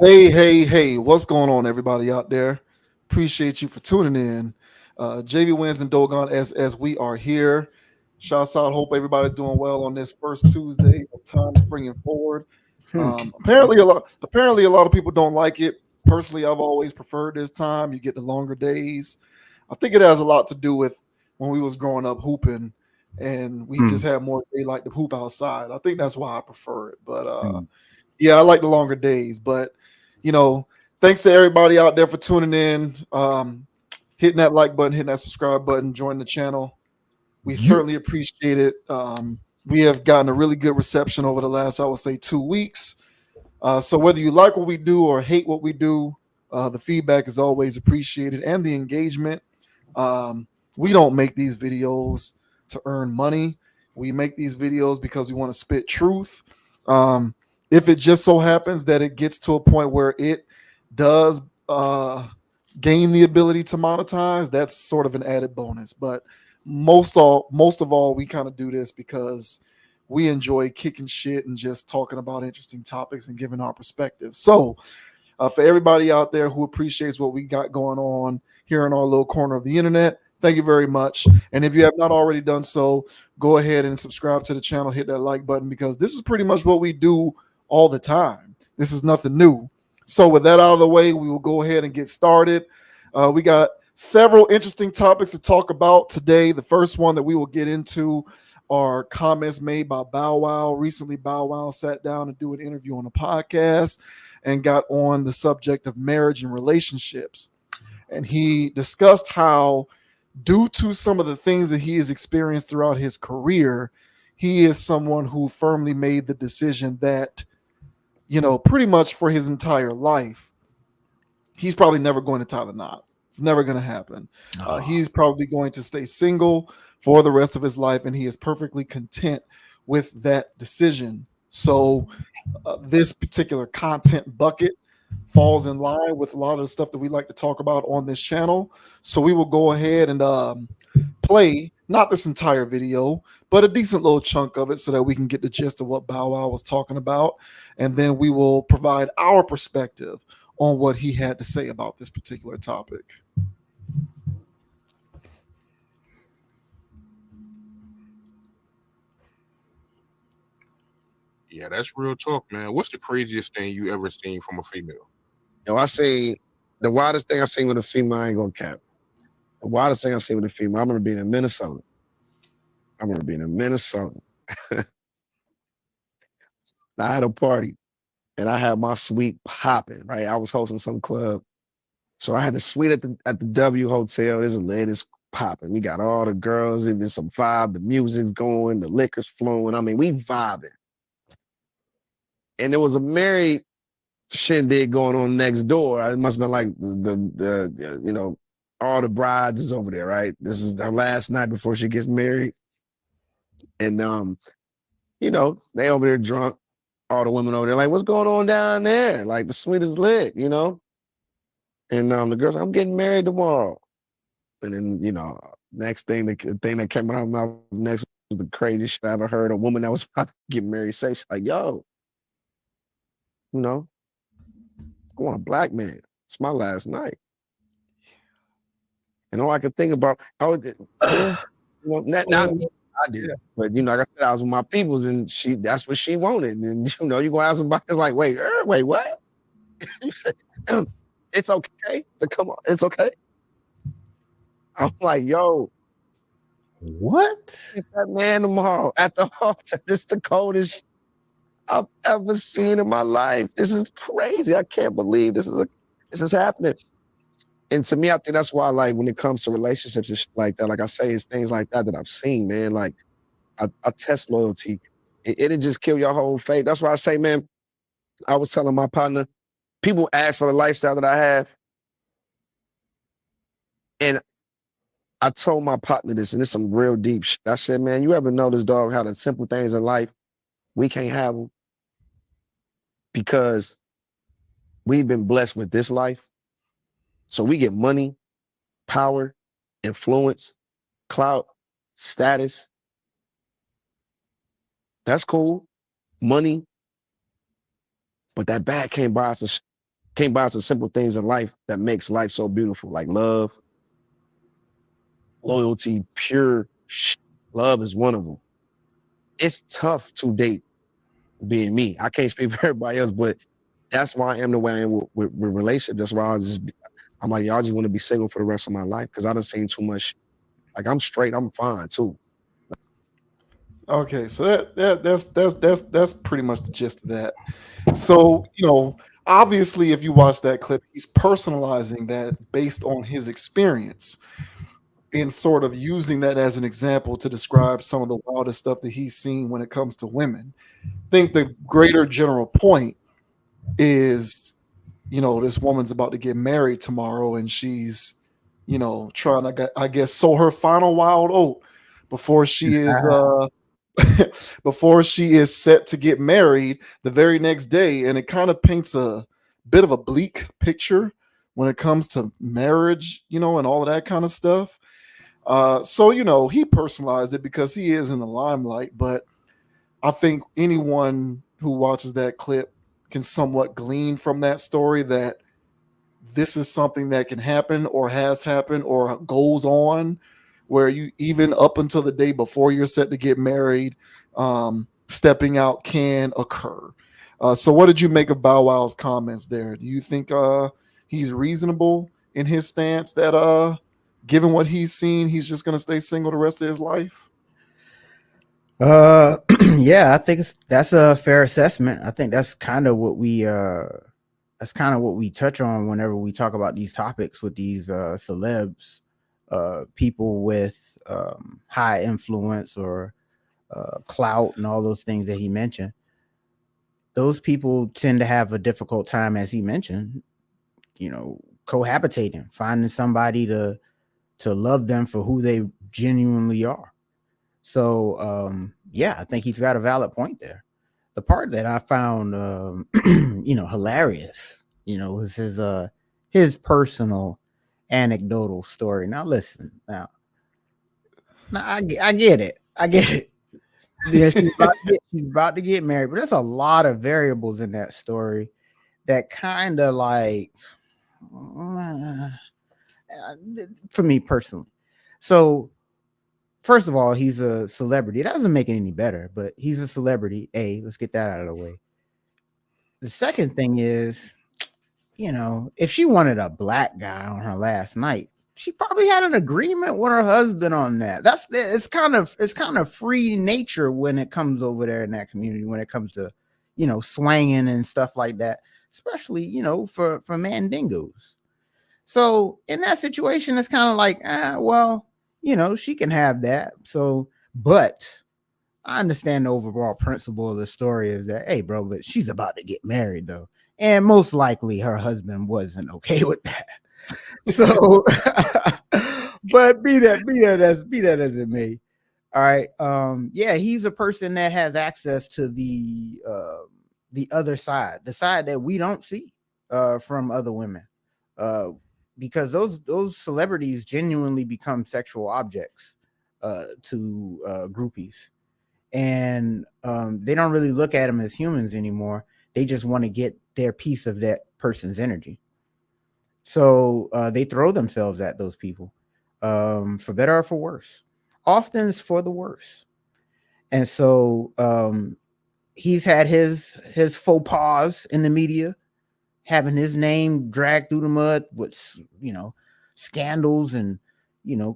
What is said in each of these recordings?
Hey, what's going on, everybody out there? Appreciate you for tuning in. JV Wins and Dogon as we are here. Shouts out, hope everybody's doing well on this first Tuesday of time springing forward. Hmm. Apparently a lot of people don't like it. Personally, I've always preferred this time. You get the longer days. I think it has a lot to do with when we was growing up hooping and we Hmm. just had more daylight to hoop outside. I think that's why I prefer it. But Hmm. yeah, I like the longer days, but you know, thanks to everybody out there for tuning in, hitting that like button, hitting that subscribe button, joining the channel. We You. certainly appreciate it. We have gotten a really good reception over the last, I would say, 2 weeks. So whether you like what we do or hate what we do, the feedback is always appreciated and the engagement. We don't make these videos to earn money. We make these videos because we want to spit truth. Um, if it just so happens that it gets to a point where it does gain the ability to monetize, that's sort of an added bonus. But most of all, we kind of do this because we enjoy kicking shit and just talking about interesting topics and giving our perspective. So, for everybody out there who appreciates what we got going on here in our little corner of the internet, thank you very much. And if you have not already done so, go ahead and subscribe to the channel, hit that like button because this is pretty much what we do all the time. This is nothing new. So, with that out of the way, we will go ahead and get started. We got several interesting topics to talk about today. The first one that we will get into are comments made by Bow Wow. Recently, Bow Wow sat down and do an interview on a podcast and got on the subject of marriage and relationships. And he discussed how, due to some of the things that he has experienced throughout his career, he is someone who firmly made the decision that, pretty much for his entire life, he's probably never going to tie the knot. It's never going to happen. Oh. He's probably going to stay single for the rest of his life, and he is perfectly content with that decision. So, this particular content bucket falls in line with a lot of the stuff that we like to talk about on this channel. So, we will go ahead and play not this entire video, but a decent little chunk of it so that we can get the gist of what Bow Wow was talking about. And then we will provide our perspective on what he had to say about this particular topic. Yeah, that's real talk, man. What's the craziest thing you ever seen from a female? Yo, I say the wildest thing I seen with a female, I ain't gonna cap. The wildest thing I seen with a female, I remember being in Minnesota. I remember being in Minnesota. I had a party and I had my suite popping, right? I was hosting some club. So I had the suite at the W Hotel. This is popping. We got all the girls, even some vibe, the music's going, the liquor's flowing. I mean, we vibing. And there was a married shindig going on next door. It must have been like all the brides is over there, right? This is her last night before she gets married. And they over there drunk. All the women over there, like, what's going on down there? Like the suite is lit. And the girl's like, I'm getting married tomorrow. And then, next thing, the thing that came out of my mouth next was the craziest shit I ever heard. A woman that was about to get married say, she's like, yo, you know, I want a black man. It's my last night. And all I could think about, yeah, not me, I did. But like I said, I was with my peoples, and that's what she wanted. And you gonna ask somebody, it's like, wait, what? You said, it's okay to come on, it's okay. I'm like, yo, What? it's that man tomorrow at the altar. This is the coldest I've ever seen in my life. This is crazy. I can't believe this is happening. And to me, I think that's why, like, when it comes to relationships and shit like that, like I say, it's things like that I've seen, man. Like, I test loyalty. It'll just kill your whole faith. That's why I say, man, I was telling my partner, people ask for the lifestyle that I have. And I told my partner this, and it's some real deep shit. I said, man, you ever notice, dog, how the simple things in life, we can't have them because we've been blessed with this life. So we get money, power, influence, clout, status. That's cool. Money. But that bag can't buy us Can't buy us the simple things in life that makes life so beautiful, like love, loyalty, pure love is one of them. It's tough to date being me. I can't speak for everybody else, but that's why I am the way I am with relationships. That's why I'm like, y'all just want to be single for the rest of my life because I done seen too much. Like I'm straight, I'm fine too. Okay, so that's pretty much the gist of that. So, obviously, if you watch that clip, he's personalizing that based on his experience and sort of using that as an example to describe some of the wildest stuff that he's seen when it comes to women. I think the greater general point is, this woman's about to get married tomorrow and she's, trying to, I guess, sow her final wild oat before she is before she is set to get married the very next day. And it kind of paints a bit of a bleak picture when it comes to marriage, and all of that kind of stuff. So, he personalized it because he is in the limelight, but I think anyone who watches that clip can somewhat glean from that story that this is something that can happen or has happened or goes on where you even up until the day before you're set to get married, stepping out can occur. So what did you make of Bow Wow's comments there? Do you think he's reasonable in his stance that given what he's seen, he's just going to stay single the rest of his life? Yeah, I think that's a fair assessment. I think that's kind of what we touch on whenever we talk about these topics with these celebs, people with high influence or clout and all those things that he mentioned. Those people tend to have a difficult time, as he mentioned, cohabitating, finding somebody to love them for who they genuinely are. So yeah, I think he's got a valid point there. The part that I found hilarious, was his personal anecdotal story. Now listen, now I get it. I get it. Yeah, she's about to get married, but there's a lot of variables in that story that kind of like for me personally. So first of all, he's a celebrity. It doesn't make it any better, but he's a celebrity. Let's get that out of the way. The second thing is, if she wanted a black guy on her last night, she probably had an agreement with her husband on that. It's kind of free nature when it comes over there in that community, when it comes to, swanging and stuff like that, especially, for mandingos. So in that situation, it's kind of like, well, she can have that. So, but I understand the overall principle of the story is that, hey, bro, but she's about to get married though. And most likely her husband wasn't okay with that. So, but be that as it may. All right. Yeah, he's a person that has access to the other side, the side that we don't see from other women. Because those celebrities genuinely become sexual objects to groupies, and they don't really look at them as humans anymore. They just want to get their piece of that person's energy. So they throw themselves at those people, for better or for worse. Often it's for the worse. And so he's had his faux pas in the media, having his name dragged through the mud with, scandals and,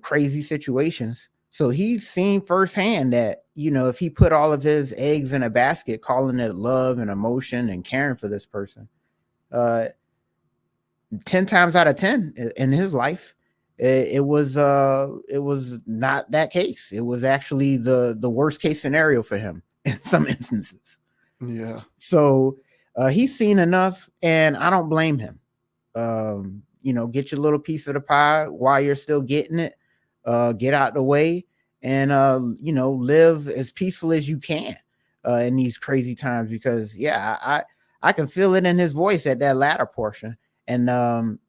crazy situations. So he's seen firsthand that, if he put all of his eggs in a basket, calling it love and emotion and caring for this person, 10 times out of 10 in his life, it was not that case. It was actually the worst case scenario for him in some instances. Yeah. So he's seen enough, and I don't blame him. Get your little piece of the pie while you're still getting it. Get out the way and live as peaceful as you can in these crazy times. Because I can feel it in his voice at that latter portion. And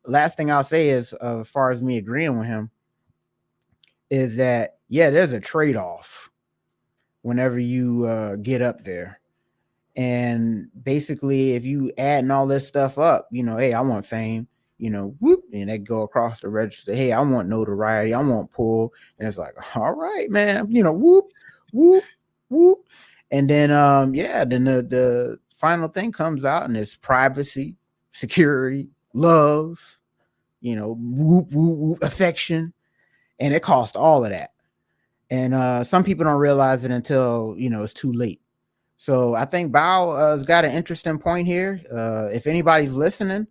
last thing I'll say is, as far as me agreeing with him, is that there's a trade-off whenever you get up there. And basically, if you adding all this stuff up, hey, I want fame, whoop, and they go across the register. Hey, I want notoriety, I want pull, and it's like, all right, man, whoop, whoop, whoop, and then then the final thing comes out, and it's privacy, security, love, whoop, whoop, whoop, affection, and it costs all of that. And some people don't realize it until it's too late. So I think Bao has got an interesting point here. If anybody's listening,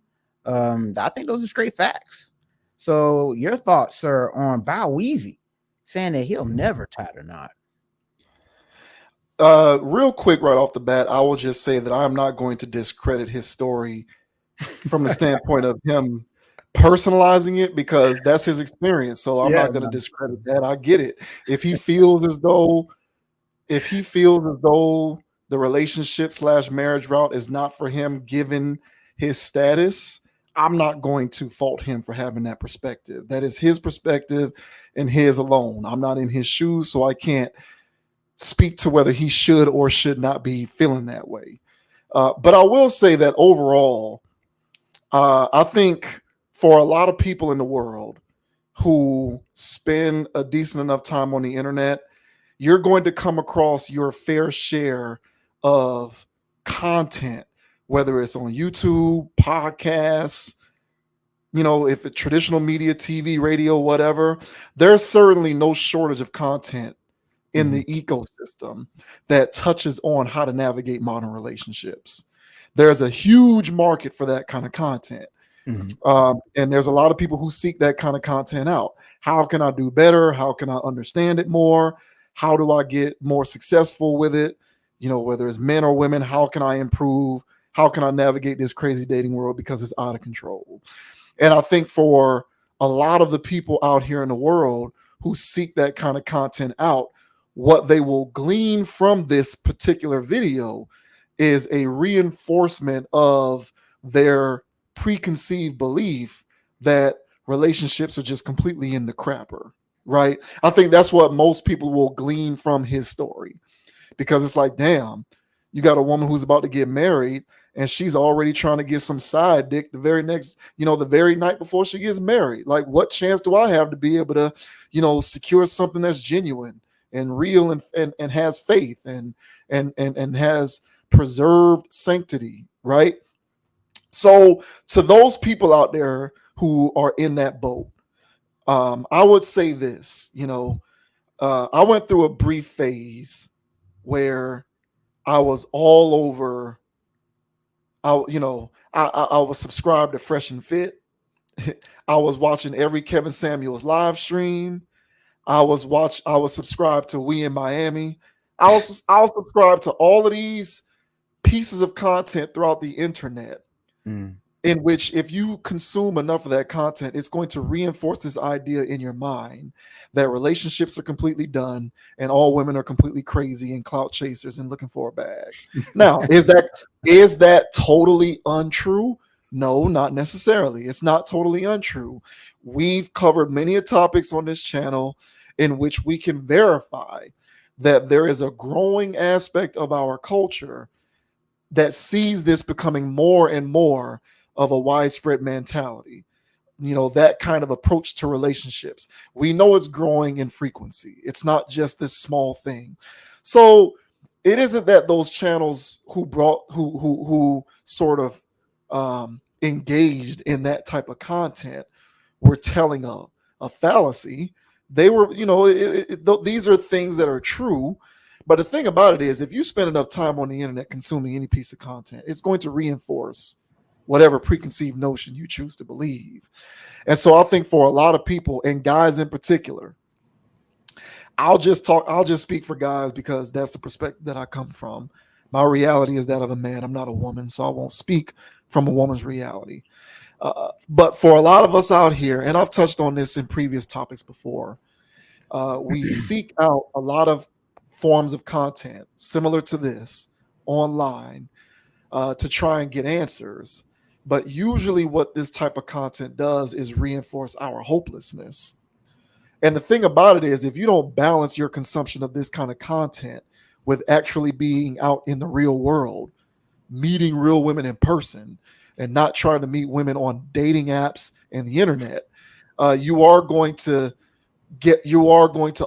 I think those are straight facts. So your thoughts, sir, on Bow Weezy saying that he'll never tie the knot? Real quick, right off the bat, I will just say that I'm not going to discredit his story from the standpoint of him personalizing it, because that's his experience. So I'm not going to discredit that. I get it. If he feels as though the relationship / marriage route is not for him, given his status, I'm not going to fault him for having that perspective. That is his perspective and his alone. I'm not in his shoes, so I can't speak to whether he should or should not be feeling that way. But I will say that overall, I think for a lot of people in the world who spend a decent enough time on the internet, you're going to come across your fair share of content, whether it's on YouTube, podcasts, if it's traditional media, TV, radio, whatever. There's certainly no shortage of content in the ecosystem that touches on how to navigate modern relationships. There's a huge market for that kind of content. And there's a lot of people who seek that kind of content out. How can I do better? How can I understand it more? How do I get more successful with it? Whether it's men or women, how can I improve? How can I navigate this crazy dating world because it's out of control? And I think for a lot of the people out here in the world who seek that kind of content out, what they will glean from this particular video is a reinforcement of their preconceived belief that relationships are just completely in the crapper, right? I think that's what most people will glean from his story, because it's like, damn, you got a woman who's about to get married and she's already trying to get some side dick the very night before she gets married. Like, what chance do I have to be able to, secure something that's genuine and real and has faith and has preserved sanctity, right? So to those people out there who are in that boat, I would say this, I went through a brief phase where I was all over. I was subscribed to Fresh and Fit. I was watching every Kevin Samuels live stream. I was subscribed to We in Miami. I was subscribed to all of these pieces of content throughout the internet, in which if you consume enough of that content, it's going to reinforce this idea in your mind that relationships are completely done and all women are completely crazy and clout chasers and looking for a bag. Now, is that totally untrue? No, not necessarily. It's not totally untrue. We've covered many topics on this channel in which we can verify that there is a growing aspect of our culture that sees this becoming more and more of a widespread mentality. That kind of approach to relationships. We know it's growing in frequency. It's not just this small thing. So it isn't that those channels who sort of engaged in that type of content were telling a fallacy. They were, these are things that are true. But the thing about it is, if you spend enough time on the internet consuming any piece of content, it's going to reinforce whatever preconceived notion you choose to believe. And so I think for a lot of people, and guys in particular, I'll just speak for guys because that's the perspective that I come from. My reality is that of a man. I'm not a woman, so I won't speak from a woman's reality. But for a lot of us out here, and I've touched on this in previous topics before, we seek out a lot of forms of content similar to this online to try and get answers. But usually what this type of content does is reinforce our hopelessness. And the thing about it is, if you don't balance your consumption of this kind of content with actually being out in the real world, meeting real women in person and not trying to meet women on dating apps and the internet, you are going to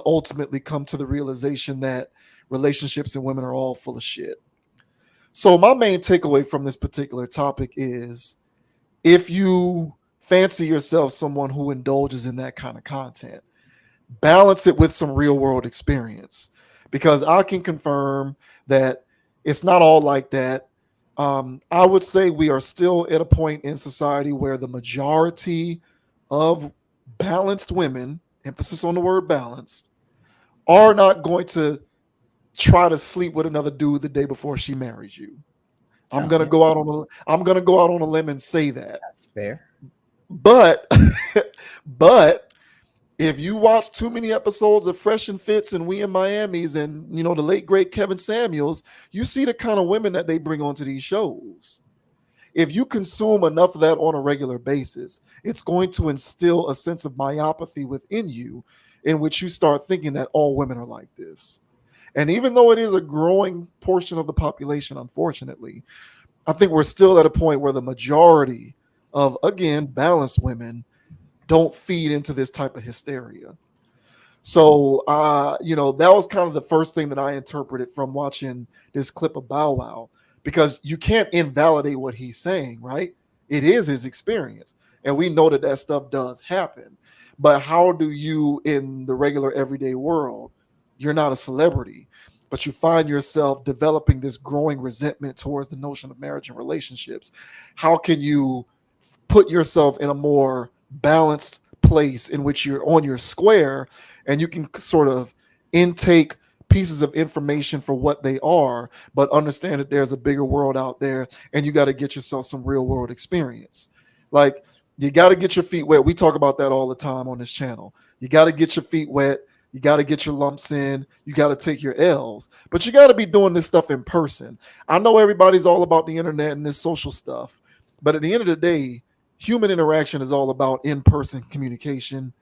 ultimately come to the realization that relationships and women are all full of shit. So my main takeaway from this particular topic is, if you fancy yourself someone who indulges in that kind of content, balance it with some real world experience, because I can confirm that it's not all like that. I would say we are still at a point in society where the majority of balanced women, emphasis on the word balanced, are not going to try to sleep with another dude the day before she marries you. I'm gonna Okay, go out on a limb and say that. that's fair. But but if you watch too many episodes of Fresh and Fits and We in Miami's and the late great Kevin Samuels, you see the kind of women that they bring onto these shows. If you consume enough of that on a regular basis, it's going to instill a sense of myopathy within you, in which you start thinking that all women are like this. And even though it is a growing portion of the population, unfortunately, I think we're still at a point where the majority of, again, balanced women don't feed into this type of hysteria. So, that was kind of the first thing that I interpreted from watching this clip of Bow Wow, because you can't invalidate what he's saying, right? It is his experience. And we know that that stuff does happen. But how do you, in the regular everyday world, you're not a celebrity, but you find yourself developing this growing resentment towards the notion of marriage and relationships? How can you put yourself in a more balanced place in which you're on your square and you can sort of intake pieces of information for what they are, but understand that there's a bigger world out there and you got to get yourself some real world experience? Like, you got to get your feet wet. We talk about that all the time on this channel. You got to get your feet wet. You got to get your lumps in. You got to take your L's, but you got to be doing this stuff in person. I know everybody's all about the internet and this social stuff, but at the end of the day, human interaction is all about in-person communication,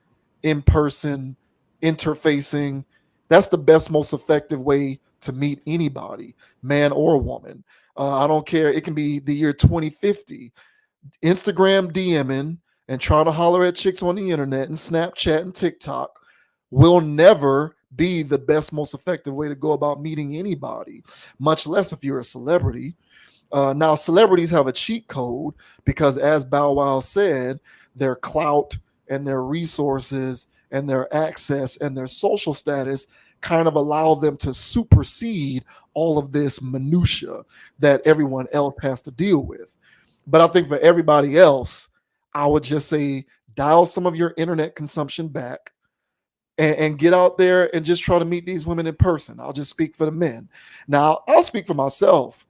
in-person interfacing. That's the best, most effective way to meet anybody, man or woman. I don't care. It can be the year 2050. Instagram DMing and trying to holler at chicks on the internet and Snapchat and TikTok will never be the best, most effective way to go about meeting anybody, much less if you're a celebrity. Now, celebrities have a cheat code because, as Bow Wow said, their clout and their resources and their access and their social status kind of allow them to supersede all of this minutia that everyone else has to deal with. But I think for everybody else, I would just say dial some of your internet consumption back and get out there and just try to meet these women in person. I'll just speak for the men. Now, I'll speak for myself.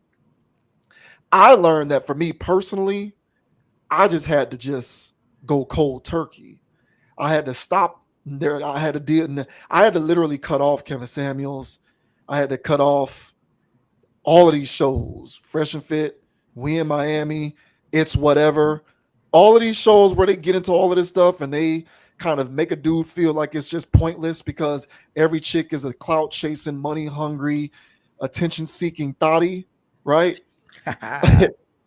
I learned that for me personally, I just had to just go cold turkey. I had to stop there. I had to deal. I had to literally cut off Kevin Samuels. I had to cut off all of these shows, Fresh and Fit, We in Miami, It's Whatever. All of these shows where they get into all of this stuff and they kind of make a dude feel like it's just pointless because every chick is a clout chasing, money hungry, attention seeking thotty, right?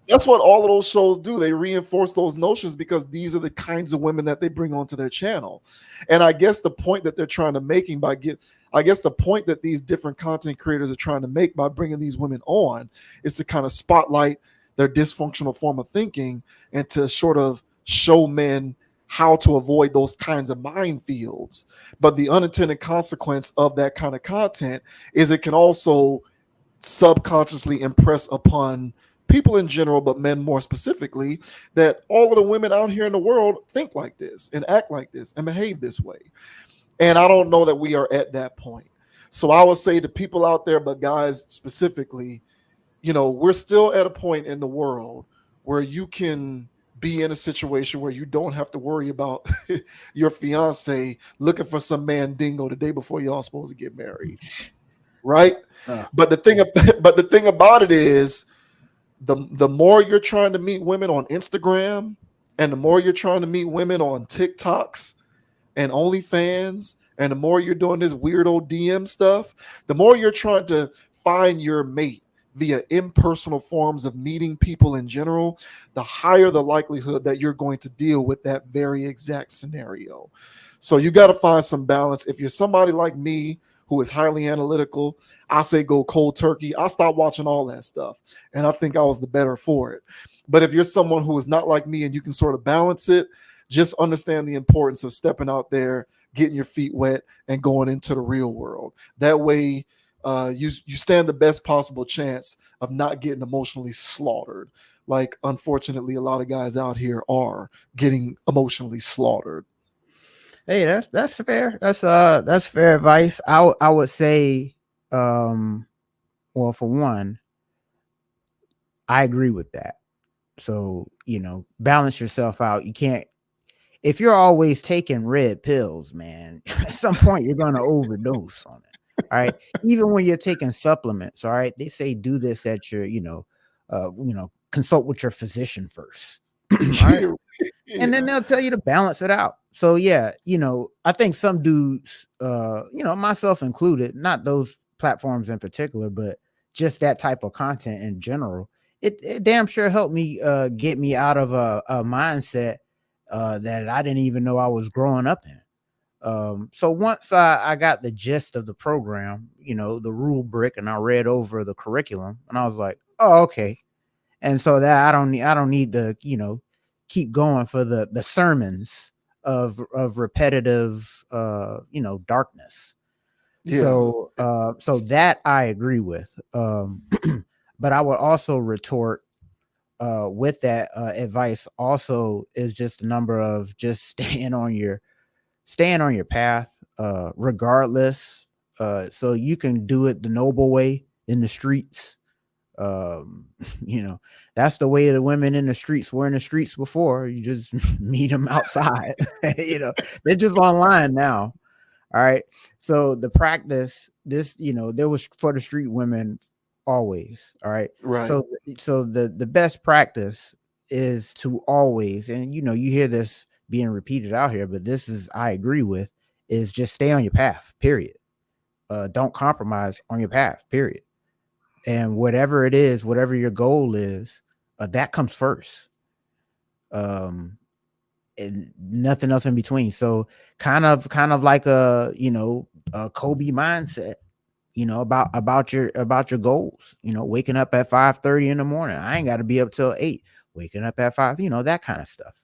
That's what all of those shows do. They reinforce those notions because these are the kinds of women that they bring onto their channel. And I guess the point that they're trying to making I guess the point that these different content creators are trying to make by bringing these women on is to kind of spotlight their dysfunctional form of thinking and to sort of show men how to avoid those kinds of minefields. But the unintended consequence of that kind of content is it can also subconsciously impress upon people in general, but men more specifically, that all of the women out here in the world think like this and act like this and behave this way. And I don't know that we are at that point. So I would say to people out there, but guys specifically, we're still at a point in the world where you can be in a situation where you don't have to worry about your fiance looking for some mandingo the day before y'all supposed to get married. Right? But the thing about it is, the more you're trying to meet women on Instagram and the more you're trying to meet women on TikToks and OnlyFans, and the more you're doing this weird old DM stuff, the more you're trying to find your mate via impersonal forms of meeting people in general, the higher the likelihood that you're going to deal with that very exact scenario. So you got to find some balance. If you're somebody like me who is highly analytical, I say go cold turkey. I stopped watching all that stuff, and I think I was the better for it. But if you're someone who is not like me and you can sort of balance it, just understand the importance of stepping out there, getting your feet wet, and going into the real world. That way, you stand the best possible chance of not getting emotionally slaughtered. Like, unfortunately, a lot of guys out here are getting emotionally slaughtered. Hey, that's fair. That's fair advice. I would say, well, for one, I agree with that. So, balance yourself out. You can't, if you're always taking red pills, man, at some point you're going to overdose on it. All right. Even when you're taking supplements, all right, they say do this at your, consult with your physician first. All right. And then they'll tell you to balance it out. So yeah, I think some dudes, myself included, not those platforms in particular, but just that type of content in general, it damn sure helped me get me out of a mindset that I didn't even know I was growing up in. So once I got the gist of the program, the rule brick, and I read over the curriculum, and I was like, oh, okay. And so that I don't need to, keep going for the sermons of repetitive, darkness. Yeah. So that I agree with. But I would also retort with that advice also is just a number of just staying on your path, regardless. So you can do it the noble way in the streets. You know, that's the way the women in the streets were in the streets before. You just meet them outside. They're just online now. All right. So the practice, there was for the street women always. All right. Right. So the best practice is to always, and you hear this being repeated out here, but this is, I agree with, is just stay on your path, period. Don't compromise on your path, period. And whatever it is, whatever your goal is, that comes first. And nothing else in between. So kind of like a Kobe mindset, about your goals, waking up at 5:30 in the morning. I ain't got to be up till 8, waking up at 5, that kind of stuff.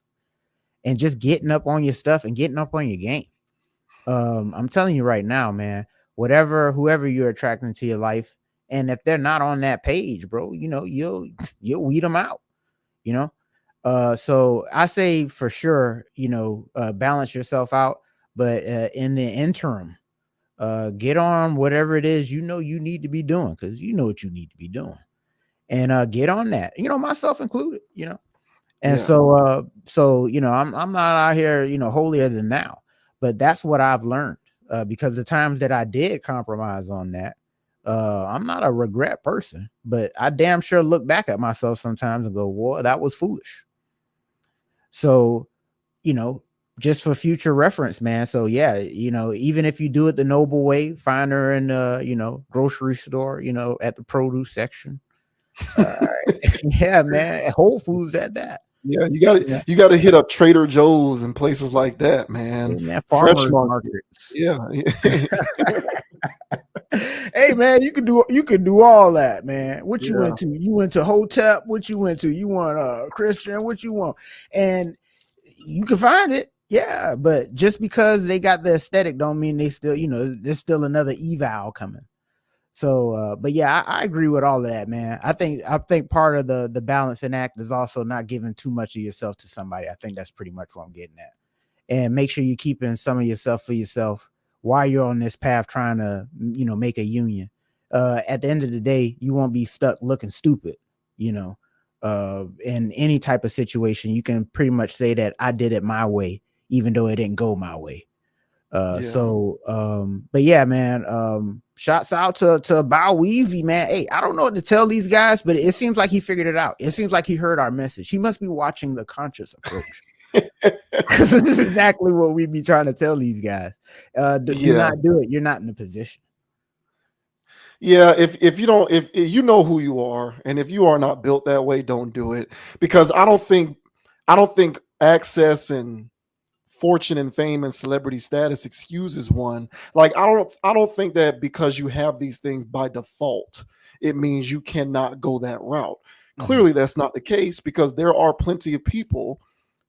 And just getting up on your stuff and getting up on your game. I'm telling you right now, man, whoever you're attracting to your life, and if they're not on that page, bro, you'll weed them out, so I say for sure, balance yourself out, but in the interim, get on whatever it is you need to be doing, because you know what you need to be doing, and get on that, myself included, and Yeah. so I'm not out here, holier than thou, but that's what I've learned, because the times that I did compromise on that, I'm not a regret person, but I damn sure look back at myself sometimes and go, well, that was foolish. So, just for future reference, man. So yeah, even if you do it the noble way, find her in grocery store, at the produce section. Yeah, man. Whole Foods at that. Yeah, you got to hit up Trader Joe's and places like that, man. Man, Fresh farmers market. markets. Yeah. Hey man, you could do all that, man. What you Yeah. went to? You went to Hotep. What you went to? You want Christian? What you want? And you can find it, yeah. But just because they got the aesthetic, don't mean they still, there's still another eval coming. So, but yeah, I agree with all of that, man. I think part of the balancing act is also not giving too much of yourself to somebody. I think that's pretty much what I'm getting at. And make sure you're keeping some of yourself for yourself while you're on this path trying to, make a union. At the end of the day, you won't be stuck looking stupid, in any type of situation. You can pretty much say that I did it my way, even though it didn't go my way. But yeah, man, shouts out to Bow Weezy, man. Hey, I don't know what to tell these guys, but it seems like he figured it out. It seems like he heard our message. He must be watching The Conscious Approach. Because this is exactly what we be trying to tell these guys. Do not do it. You're not in a position. Yeah, if you don't, if you know who you are, and if you are not built that way, don't do it. Because I don't think access and fortune and fame and celebrity status excuses one. Like I don't think that because you have these things by default, it means you cannot go that route. Mhm. Clearly that's not the case because there are plenty of people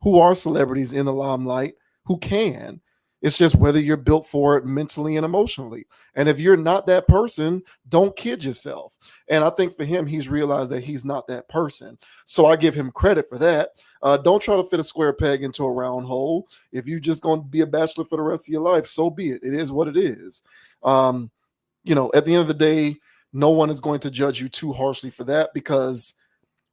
who are celebrities in the limelight who can. It's just whether you're built for it mentally and emotionally. And if you're not that person, don't kid yourself. And I think for him, he's realized that he's not that person. So I give him credit for that. Don't try to fit a square peg into a round hole. If you're just going to be a bachelor for the rest of your life, so be it. It is what it is. Um, at the end of the day, no one is going to judge you too harshly for that because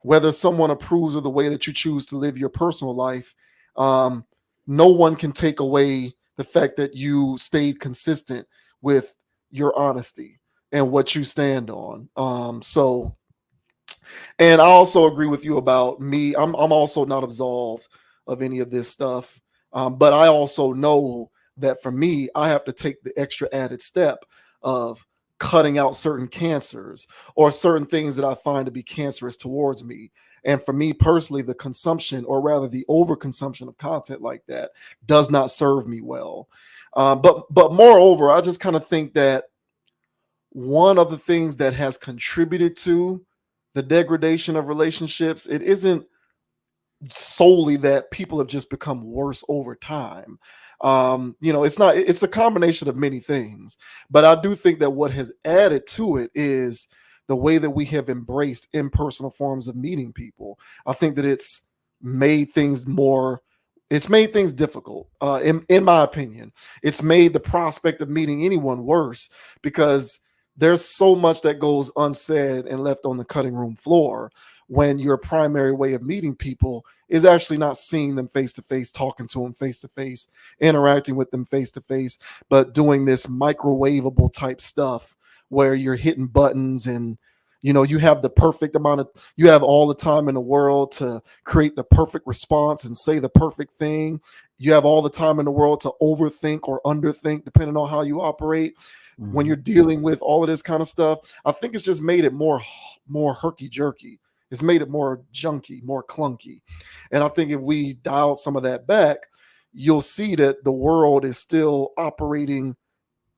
whether someone approves of the way that you choose to live your personal life, um, no one can take away the fact that you stayed consistent with your honesty and what you stand on. And I also agree with you about me. I'm also not absolved of any of this stuff. But I also know that for me, I have to take the extra added step of cutting out certain cancers or certain things that I find to be cancerous towards me. And for me personally, the consumption or rather the overconsumption of content like that does not serve me well. But moreover, I just kind of think that one of the things that has contributed to the degradation of relationships, it isn't solely that people have just become worse over time. It's not, it's a combination of many things, but I do think that what has added to it is the way that we have embraced impersonal forms of meeting people. I think that made things more it's made things difficult. In my opinion, it's made the prospect of meeting anyone worse because there's so much that goes unsaid and left on the cutting room floor when your primary way of meeting people is actually not seeing them face to face, talking to them face to face, interacting with them face to face, but doing this microwavable type stuff where you're hitting buttons and you have the perfect amount of you have all the time in the world to create the perfect response and say the perfect thing. You have all the time in the world to overthink or underthink depending on how you operate when you're Mhm. dealing with all of this kind of stuff. I think it's just made it more herky jerky. It's made it more junky, more clunky. And I think if we dial some of that back, you'll see that the world is still operating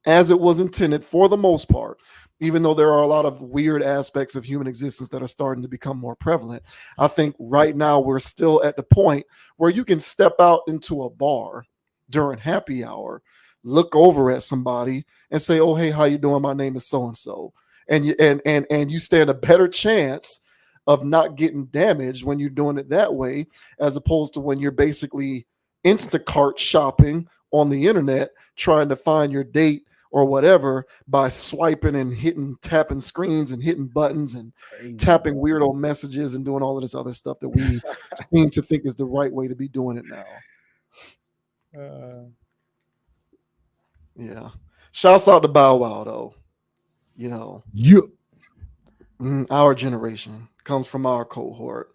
as it was intended for the most part, even though there are a lot of weird aspects of human existence that are starting to become more prevalent. I think right now we're still at the point where you can step out into a bar during happy hour, look over at somebody and say, "Oh, hey, how you doing? My name is so and so." And you stand a better chance of not getting damaged when you're doing it that way, as opposed to when you're basically Instacart shopping on the internet, trying to find your date or whatever by swiping and tapping screens and hitting buttons and Crazy, tapping bro. weirdo messages and doing all of this other stuff that we seem to think is the right way to be doing it now. Yeah. Shouts out to Bow Wow though. You know, Yeah. our generation comes from our cohort.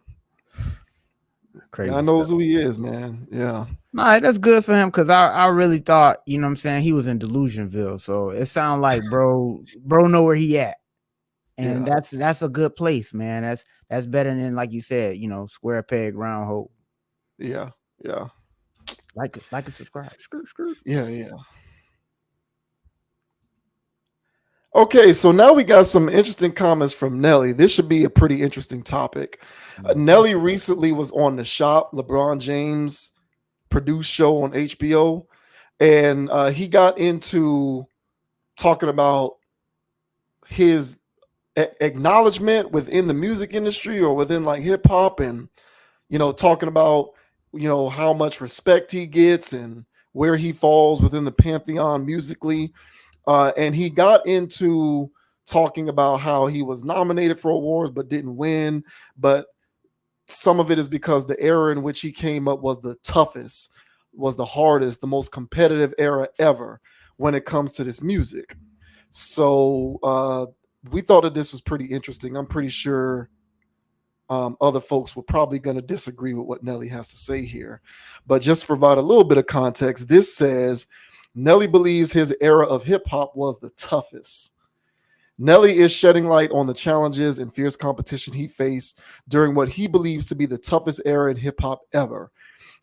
Crazy God knows stuff. who he is, man. Yeah. Nah, that's good for him because I really thought, you know what I'm saying, he was in Delusionville. So it sounds like bro know where he at. And Yeah. that's a good place, man. That's better than like you said, square peg, round hole. Yeah. Yeah. Like and subscribe. Screw, screw. Yeah. Yeah. Okay, so now we got some interesting comments from Nelly. This should be a pretty interesting topic. Nelly recently was on The Shop, LeBron James produced show on HBO, and he got into talking about his acknowledgement within the music industry or within like hip hop, and talking about how much respect he gets and where he falls within the pantheon musically. And he got into talking about how he was nominated for awards but didn't win. But some of it is because the era in which he came up was the toughest, was the hardest, the most competitive era ever when it comes to this music. So we thought that this was pretty interesting. I'm pretty sure other folks were probably going to disagree with what Nelly has to say here. But just to provide a little bit of context, this says Nelly believes his era of hip hop was the toughest. Nelly is shedding light on the challenges and fierce competition he faced during what he believes to be the toughest era in hip hop ever.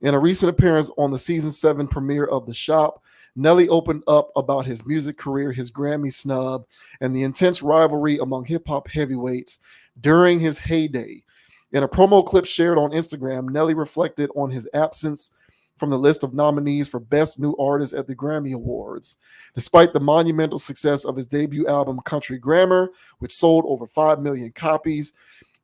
In a recent appearance on the season 7 premiere of The Shop, Nelly opened up about his music career, his Grammy snub, and the intense rivalry among hip hop heavyweights during his heyday. In a promo clip shared on Instagram, Nelly reflected on his absence from the list of nominees for Best New Artist at the Grammy Awards. Despite the monumental success of his debut album, Country Grammar, which sold over 5 million copies,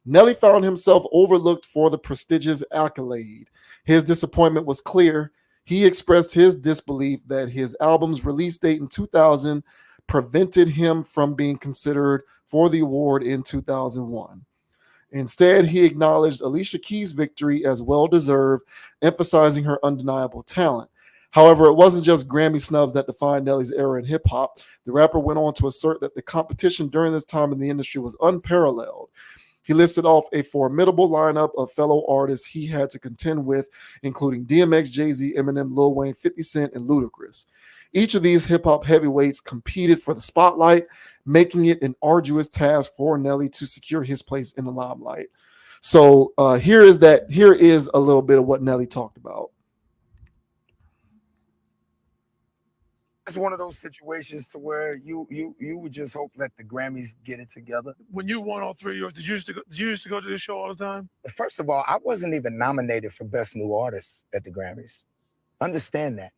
Nelly found himself overlooked for the prestigious accolade. His disappointment was clear. He expressed his disbelief that his album's release date in 2000 prevented him from being considered for the award in 2001. Instead, he acknowledged Alicia Keys' victory as well-deserved, emphasizing her undeniable talent. However, it wasn't just Grammy snubs that defined Nelly's era in hip-hop. The rapper went on to assert that the competition during this time in the industry was unparalleled. He listed off a formidable lineup of fellow artists he had to contend with, including DMX, Jay-Z, Eminem, Lil Wayne, 50 Cent, and Ludacris. Each of these hip-hop heavyweights competed for the spotlight, making it an arduous task for Nelly to secure his place in the limelight. So here is a little bit of what Nelly talked about. It's one of those situations to where you would just hope let the Grammys get it together. When you won all 3 years, did you used to go to this show all the time? First of all, I wasn't even nominated for Best New Artist at the Grammys. Understand that.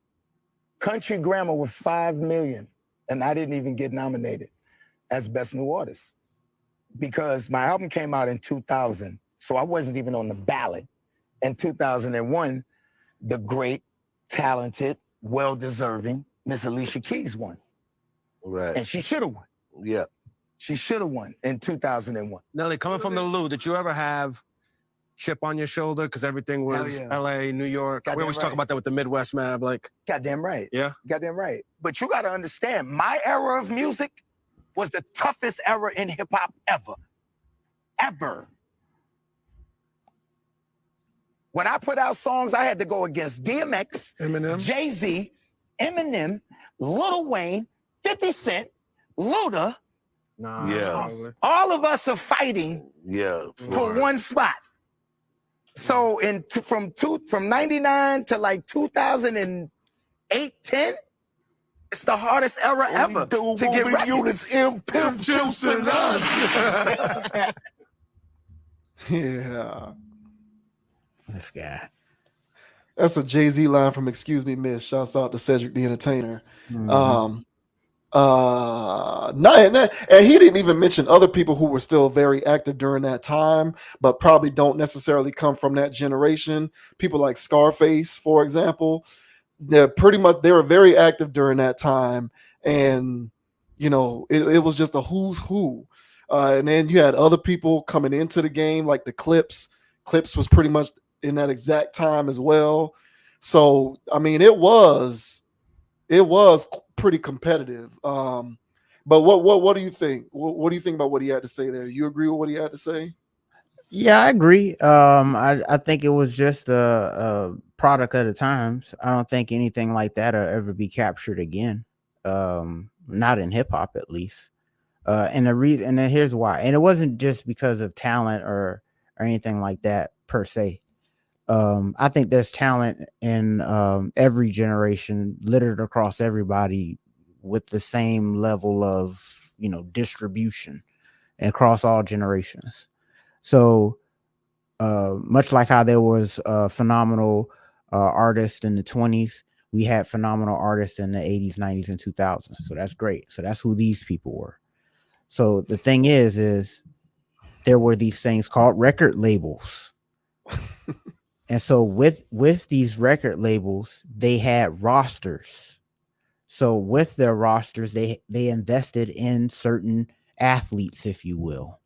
Country Grammar was 5 million, and I didn't even get nominated as Best New Artist because my album came out in 2000, so I wasn't even on the ballot. In 2001, the great, talented, well-deserving Miss Alicia Keys won. Right. And she should have won. Yeah. She should have won in 2001. Nelly, coming from the Lou, did you ever have chip on your shoulder? Because everything was yeah. LA, New York. Goddamn We always talk right. about that with the Midwest, man. Like, Goddamn right. yeah. Goddamn right. But you got to understand, my era of music was the toughest era in hip hop ever. Ever. When I put out songs, I had to go against DMX, Eminem, Jay-Z, Eminem, Lil Wayne, 50 Cent, Luda. Nah. Yeah. All of us are fighting Yeah. for one spot. So from 99 to like 2008, 10, it's the hardest era ever to get records. Units in pimp juice and us. Yeah. This guy. That's a Jay-Z line from Excuse Me Miss. Shouts out to Cedric the Entertainer. Mhm. And he didn't even mention other people who were still very active during that time, but probably don't necessarily come from that generation. People like Scarface, for example, they were very active during that time, and it was just a who's who. And then you had other people coming into the game, like the Clips. Clips was pretty much in that exact time as well. So I mean, it was pretty competitive. But what do you think? What do you think about what he had to say there? You agree with what he had to say? Yeah, I agree. I think it was just a product of the times. I don't think anything like that will ever be captured again. Not in hip hop, at least. And the reason, and then here's why. And it wasn't just because of talent or anything like that per se. I think there's talent in every generation, littered across everybody with the same level of distribution across all generations. So much like how there was phenomenal artists in the 20s, we had phenomenal artists in the 80s, 90s, and 2000s. So that's great. So that's who these people were. So the thing is there were these things called record labels. And so with these record labels, they had rosters. So with their rosters, they invested in certain athletes, if you will.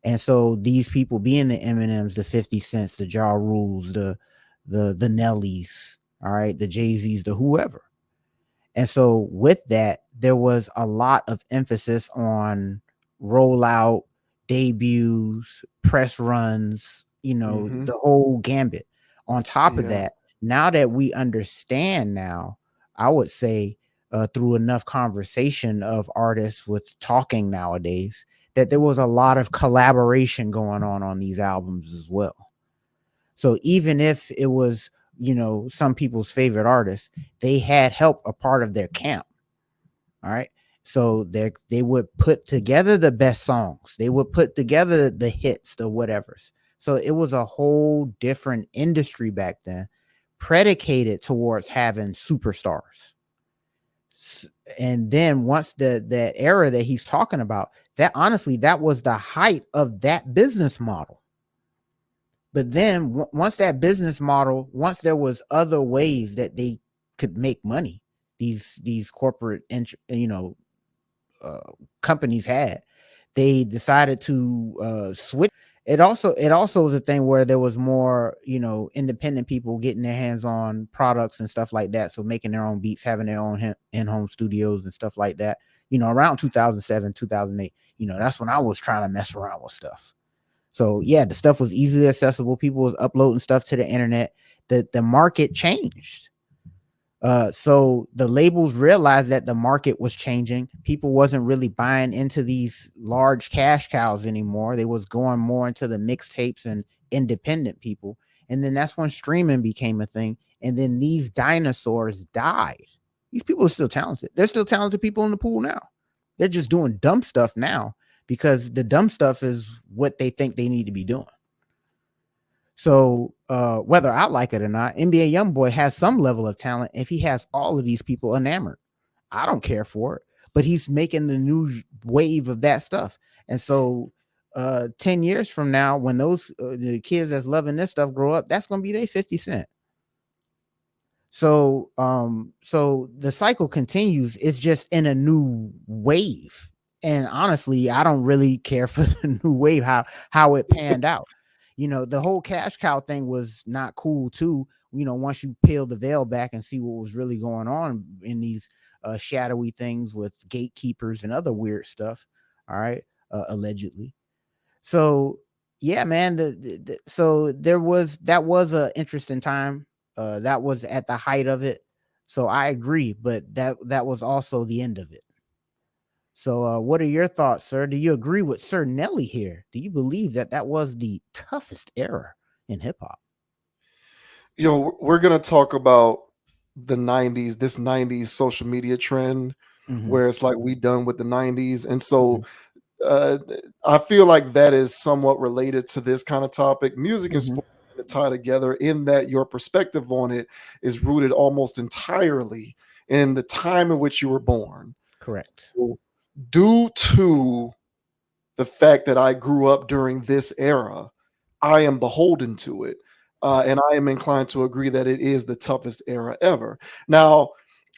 And so these people being the Eminems, the 50 Cents, the Ja Rules, the Nellys, all right, the Jay-Z's, the whoever. And so with that, there was a lot of emphasis on rollout, debuts, press runs, the whole gambit. On top of that, now that we understand now, I would say through enough conversation of artists with talking nowadays, that there was a lot of collaboration going on these albums as well. So even if it was, some people's favorite artists, they had help a part of their camp. All right. So they would put together the best songs. They would put together the hits, the whatevers. So it was a whole different industry back then, predicated towards having superstars. And then once that era that he's talking about, that honestly, that was the height of that business model. But then once that business model, once there was other ways that they could make money, these corporate, companies had, they decided to switch. It also was a thing where there was more, independent people getting their hands on products and stuff like that. So making their own beats, having their own in-home studios and stuff like that. Around 2007, 2008, that's when I was trying to mess around with stuff. So yeah, the stuff was easily accessible. People was uploading stuff to the internet. The market changed. So the labels realized that the market was changing. People wasn't really buying into these large cash cows anymore. They was going more into the mixtapes and independent people. And then that's when streaming became a thing. And then these dinosaurs died. These people are still talented. They're still talented people in the pool now. They're just doing dumb stuff now because the dumb stuff is what they think they need to be doing. So whether I like it or not, NBA YoungBoy has some level of talent if he has all of these people enamored. I don't care for it, but he's making the new wave of that stuff. And so 10 years from now, when those the kids that's loving this stuff grow up, that's going to be their 50 Cent. So the cycle continues. It's just in a new wave. And honestly, I don't really care for the new wave, how it panned out. The whole cash cow thing was not cool too. Once you peel the veil back and see what was really going on in these shadowy things with gatekeepers and other weird stuff. All right. Allegedly. So yeah, man. So that was an interesting time. That was at the height of it. So I agree, but that was also the end of it. So what are your thoughts, sir? Do you agree with Sir Nelly here? Do you believe that was the toughest era in hip hop? We're going to talk about the 90s, this 90s social media trend where it's like we done with the 90s. And so I feel like that is somewhat related to this kind of topic. Music and sports tie together in that your perspective on it is rooted almost entirely in the time in which you were born. Correct. So, due to the fact that I grew up during this era, I am beholden to it. And I am inclined to agree that it is the toughest era ever. Now,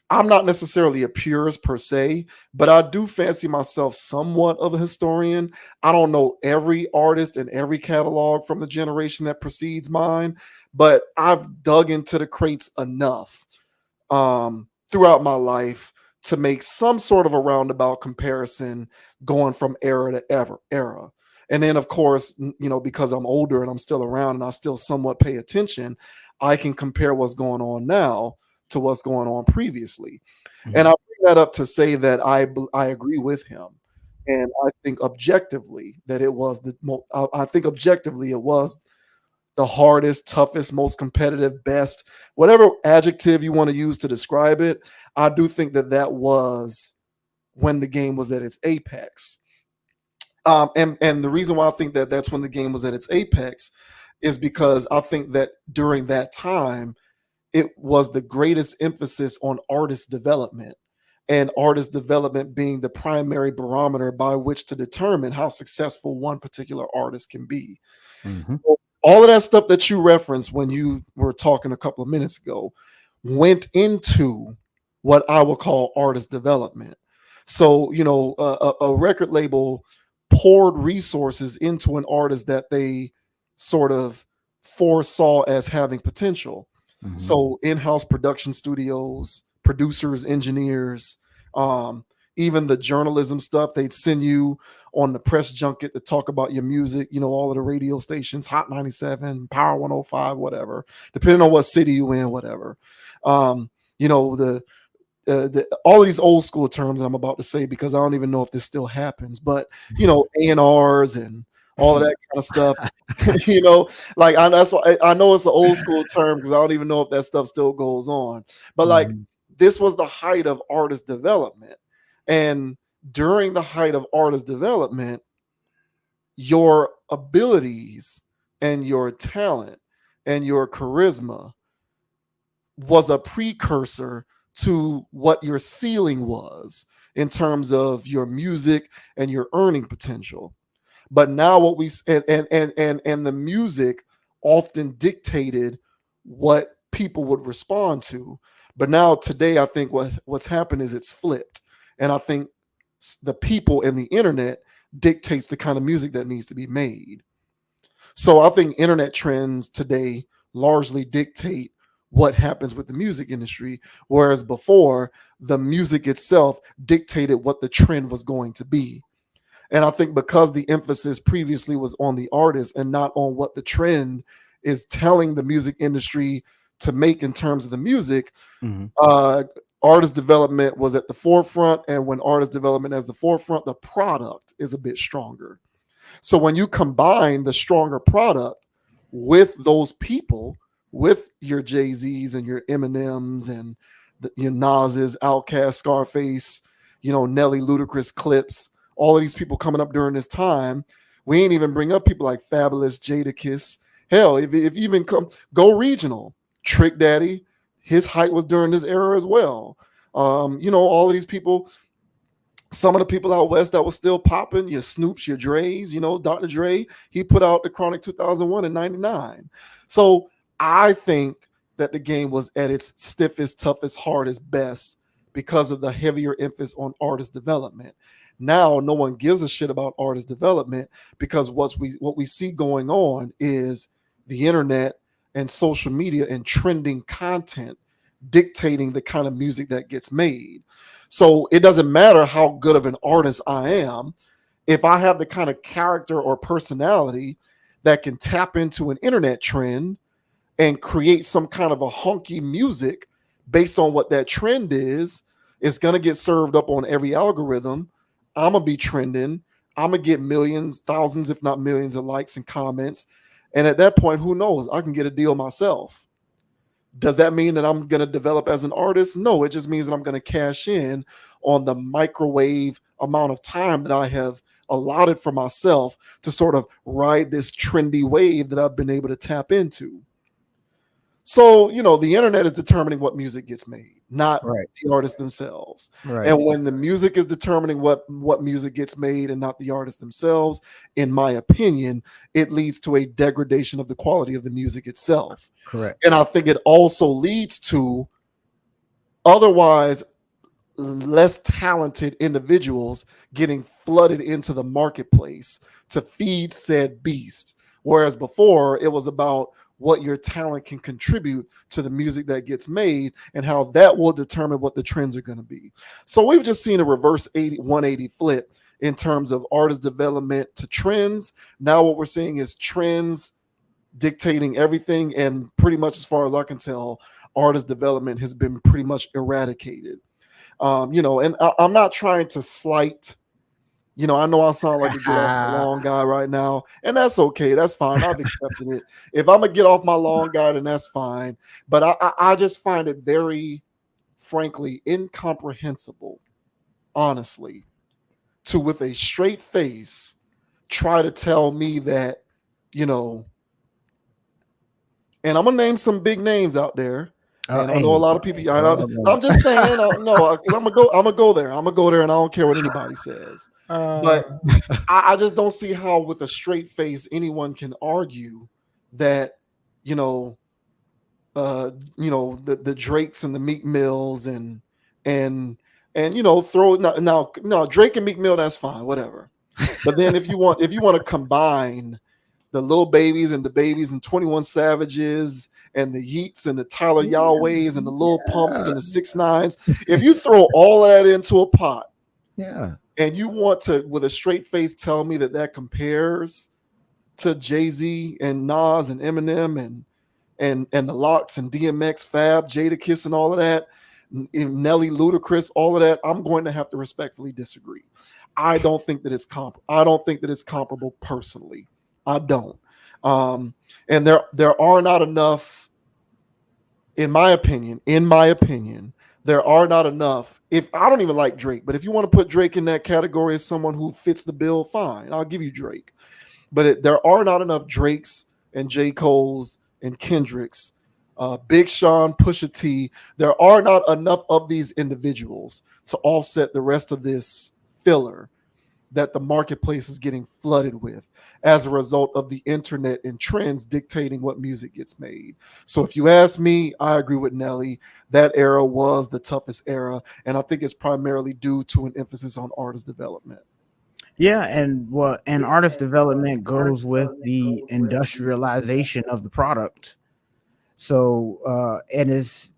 I'm not necessarily a purist per se, but I do fancy myself somewhat of a historian. I don't know every artist and every catalog from the generation that precedes mine, but I've dug into the crates enough throughout my life to make some sort of a roundabout comparison going from era to era. And then, of course, because I'm older and I'm still around and I still somewhat pay attention, I can compare what's going on now to what's going on previously. And I bring that up to say that I agree with him. And I think objectively that it was the hardest, toughest, most competitive, best, whatever adjective you want to use to describe it. I do think that was when the game was at its apex. And the reason why I think that that's when the game was at its apex is because I think that during that time, it was the greatest emphasis on artist development, and artist development being the primary barometer by which to determine how successful one particular artist can be. So all of that stuff that you referenced when you were talking a couple of minutes ago went into what I would call artist development. So, a record label poured resources into an artist that they sort of foresaw as having potential. So in-house production studios, producers, engineers, even the journalism stuff, they'd send you on the press junket to talk about your music, all of the radio stations, Hot 97, Power 105, whatever, depending on what city you in, whatever. all these old school terms that I'm about to say, because I don't even know if this still happens, but A&Rs and all of that kind of stuff. Like that's why I know it's an old school term, because I don't even know if that stuff still goes on. But like this was the height of artist development, and during the height of artist development, your abilities and your talent and your charisma was a precursor to what your ceiling was in terms of your music and your earning potential. But now what we and the music often dictated what people would respond to. But now today, I think what's happened is it's flipped, and I think the people and the internet dictates the kind of music that needs to be made. So I think internet trends today largely dictate what happens with the music industry, whereas before the music itself dictated what the trend was going to be. And I think because the emphasis previously was on the artist and not on what the trend is telling the music industry to make in terms of the music, artist development was at the forefront. And when artist development is the forefront, the product is a bit stronger. So when you combine the stronger product with those people, with your Jay-Z's and your Eminems and your Nas's, Outkast, Scarface, Nelly, Ludacris, Clips, all of these people coming up during this time, we ain't even bring up people like Fabulous, Jadakiss. Hell, if you even go regional, Trick Daddy, his height was during this era as well. All of these people. Some of the people out west that was still popping, your Snoops, your Dre's, Dr. Dre, he put out the Chronic 2001 in 99. So I think that the game was at its stiffest, toughest, hardest, best because of the heavier emphasis on artist development. Now, no one gives a shit about artist development because what we see going on is the internet and social media and trending content dictating the kind of music that gets made. So it doesn't matter how good of an artist I am. If I have the kind of character or personality that can tap into an internet trend and create some kind of a hunky music based on what that trend is, it's going to get served up on every algorithm. I'm going to be trending. I'm going to get millions, thousands, if not millions of likes and comments. And at that point, who knows? I can get a deal myself. Does that mean that I'm going to develop as an artist? No, it just means that I'm going to cash in on the microwave amount of time that I have allotted for myself to sort of ride this trendy wave that I've been able to tap into. So, the internet is determining what music gets made, not the artists themselves. Right. And when the music is determining what music gets made and not the artists themselves, in my opinion, it leads to a degradation of the quality of the music itself. Correct. And I think it also leads to otherwise less talented individuals getting flooded into the marketplace to feed said beast. Whereas before, it was about what your talent can contribute to the music that gets made and how that will determine what the trends are going to be. So we've just seen a reverse 180 flip in terms of artist development to trends. Now what we're seeing is trends dictating everything, and pretty much as far as I can tell, artist development has been pretty much eradicated. And I'm not trying to slight. I know I sound like a get off my long guy right now, and that's okay. That's fine. I've accepted it. If I'm gonna get off my long guy, then that's fine. But I just find it very, frankly, incomprehensible, honestly, to with a straight face try to tell me that, and I'm gonna name some big names out there. And I know a lot of people. I'm just saying, no, I'm gonna go there. I'm gonna go there, and I don't care what anybody says. But I just don't see how, with a straight face, anyone can argue that, the Drakes and the Meek Mills and throw now Drake and Meek Mill, that's fine, whatever. But then if you want to combine the Lil Babies and the Babies and 21 Savages and the Yeats and the Tyler Yahwehs and the Lil Pumps and the 6ix9ines, if you throw all that into a pot, and you want to, with a straight face, tell me that compares to Jay-Z and Nas and Eminem and the Locks and DMX, Fab, Jadakiss, and all of that, Nelly, Ludacris, all of that, I'm going to have to respectfully disagree. I don't think that it's comparable personally. I don't. And there are not enough, in my opinion, there are not enough. If I don't even like Drake, but if you want to put Drake in that category as someone who fits the bill, fine, I'll give you Drake. But there are not enough Drakes and J. Cole's and Kendrick's, Big Sean, Pusha T. There are not enough of these individuals to offset the rest of this filler that the marketplace is getting flooded with as a result of the internet and trends dictating what music gets made. So if you ask me, I agree with Nelly. That era was the toughest era, and I think it's primarily due to an emphasis on artist development. Yeah, and artist development goes with the industrialization of the product. So in its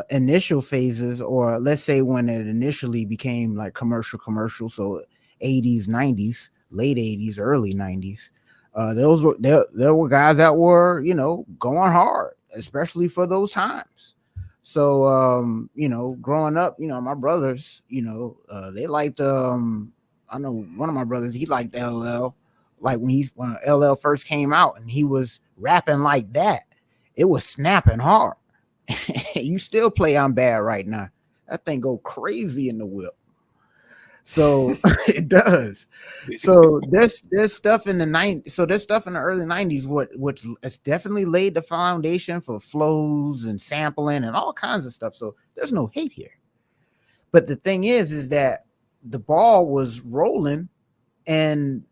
initial phases, or let's say when it initially became like commercial, so 80s, 90s, late 80s, early 90s, there were guys that were, going hard, especially for those times. So growing up, my brothers, they liked I know one of my brothers, he liked LL. Like when LL first came out and he was rapping like that, it was snapping hard. You still play I'm Bad Right Now. That thing go crazy in the whip. So it does. So there's stuff in the 90s. So there's stuff in the early 90s, which has definitely laid the foundation for flows and sampling and all kinds of stuff. So there's no hate here. But the thing is that the ball was rolling, and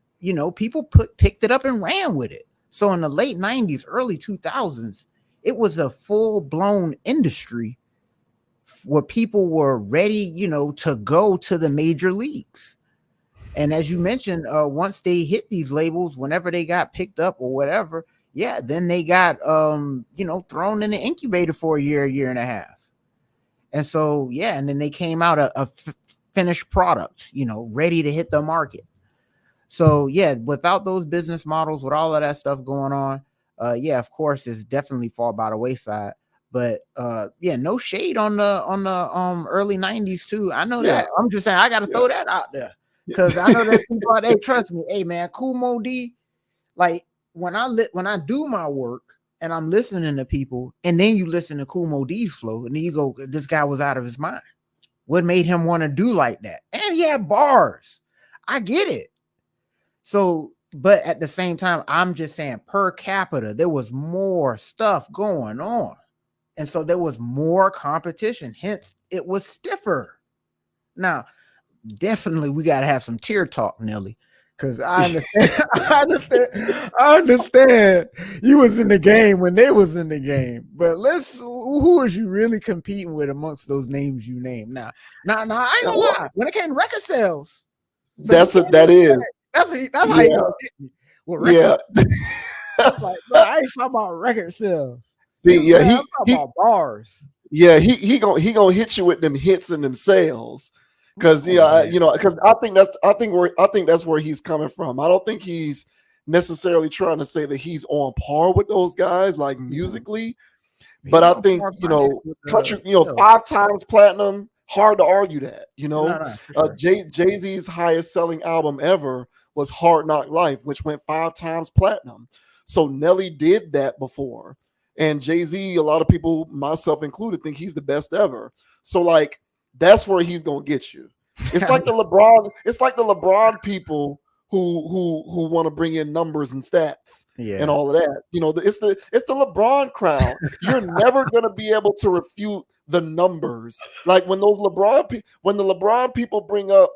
people picked it up and ran with it. So in the late 90s, early 2000s, it was a full-blown industry where people were ready, to go to the major leagues. And as you mentioned, once they hit these labels, whenever they got picked up or whatever, then they got thrown in the incubator for a year and a half. And so and then they came out a finished product, ready to hit the market. So without those business models, with all of that stuff going on, of course, it's definitely fall by the wayside. But no shade on the early 90s too. I know that. I'm just saying I gotta throw that out there. Because I know that people out there, trust me, hey man, Kool Moe Dee, like when I do my work and I'm listening to people, and then you listen to Kool Moe Dee's flow, and then you go, this guy was out of his mind. What made him want to do like that? And he had bars. I get it. So, but at the same time, I'm just saying per capita, there was more stuff going on. And so there was more competition. Hence, it was stiffer. Now, definitely we got to have some tear talk, Nelly. Because I understand. I understand you was in the game when they was in the game. But who is you really competing with amongst those names you named? Now, I ain't gonna lie. When it came to record sales, that's how you gonna get me. Well, like, bro, I ain't talking about record sales. See, I'm talking about bars. Yeah, he gonna hit you with them hits and them sales. Because because I think that's where he's coming from. I don't think he's necessarily trying to say that he's on par with those guys, like musically. But I think country, 5 times platinum. Hard to argue that. Sure. Jay-Z's highest selling album ever was Hard Knock Life, which went 5 times platinum. So Nelly did that before, and Jay-Z, a lot of people, myself included, think he's the best ever. So like, that's where he's gonna get you. It's like the LeBron. It's like the LeBron people who want to bring in numbers and stats and all of that. It's the LeBron crowd. You're never gonna be able to refute the numbers. Like when the LeBron people bring up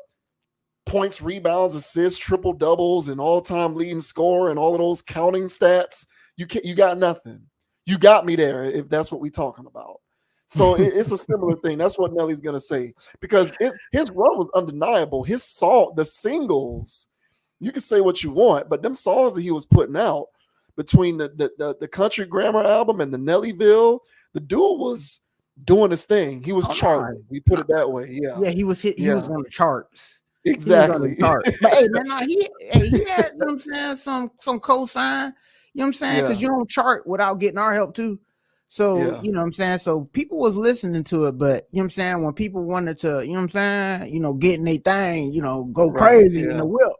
points, rebounds, assists, triple doubles, and all-time leading score, and all of those counting stats, you got nothing. You got me there if that's what we're talking about. So it's a similar thing. That's what Nelly's gonna say, because his run was undeniable. His song, the singles, you can say what you want, but them songs that he was putting out between the Country Grammar album and the Nellyville, the dude was doing his thing. He was charting. We put it that way. Yeah, he was hit. He was on the charts. Exactly. But hey, man, he had, some cosign. You know what I'm saying? Because you don't chart without getting our help too. So, Yeah. you know what I'm saying? So people was listening to it, but you know what I'm saying? When people wanted to, you know what I'm saying, getting their thing, go Right. crazy in Yeah. the whip,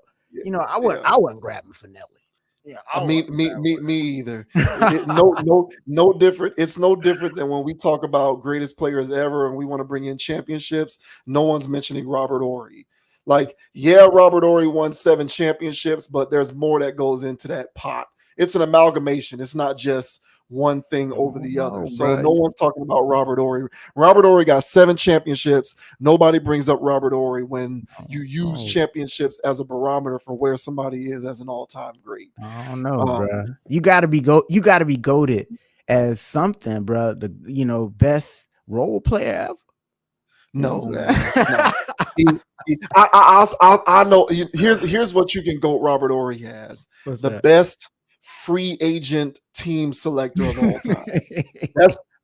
Yeah. I wasn't grabbing for Nelly. Yeah, I Me, wasn't me, grabbing me, for me either. No different. It's no different than when we talk about greatest players ever and we want to bring in championships. No one's mentioning Robert Ory. Like, yeah, Robert Ory won 7 championships, but there's more that goes into that pot. It's an amalgamation. It's not just one thing over the other. No, So bro. no one's talking about Robert Ory. Robert Ory got 7 championships. Nobody brings up Robert Ory when you use Oh, championships as a barometer for where somebody is as an all-time great. I don't know, Um, bro. You gotta be goated as something, bro. The best role player ever. No, man, no. I know. Here's what you can go. Robert Ory has What's the that? best free agent team selector of all time.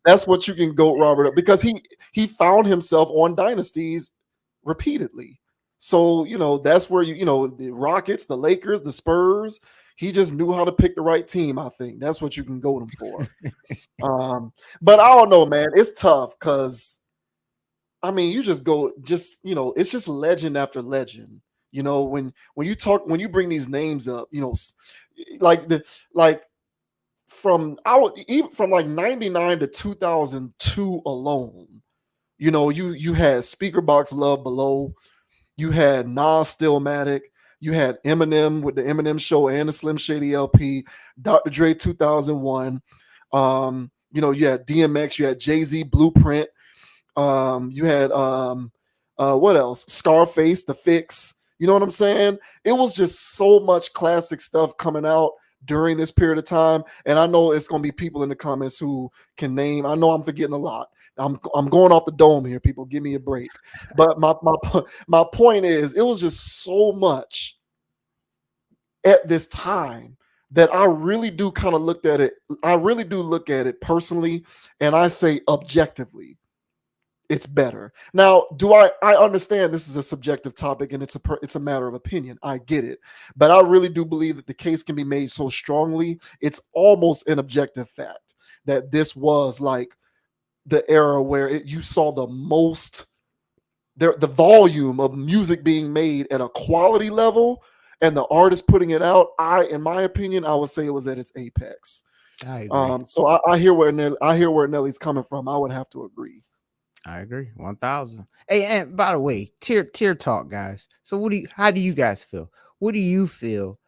That's what you can go, Robert, because he found himself on dynasties repeatedly. So that's where the Rockets, the Lakers, the Spurs. He just knew how to pick the right team. I think that's what you can go him for. But I don't know, man. It's tough because. I mean, you just go, it's just legend after legend. When you bring these names up, like even from like 99 to 2002 alone, you had Speaker Box Love Below, you had Nas Stillmatic, you had Eminem with the Eminem Show and the Slim Shady LP, Dr. Dre 2001, you had DMX, you had Jay-Z Blueprint. You had what else? Scarface, The Fix. You know what I'm saying? It was just so much classic stuff coming out during this period of time. And I know it's gonna be people in the comments who can name. I know I'm forgetting a lot. I'm going off the dome here, people. Give me a break. But my point is, it was just so much at this time that I really do kind of looked at it. I really do look at it personally, and I say objectively it's better. Now, I understand this is a subjective topic and it's a matter of opinion. I get it. But I really do believe that the case can be made so strongly, it's almost an objective fact that this was like the era where you saw the most the volume of music being made at a quality level and the artist putting it out. In my opinion, I would say it was at its apex. I agree. So I hear where Nelly's coming from. I would have to agree. I agree. 1,000. Hey, and by the way, tier talk, guys. So how do you guys feel? What do you feel?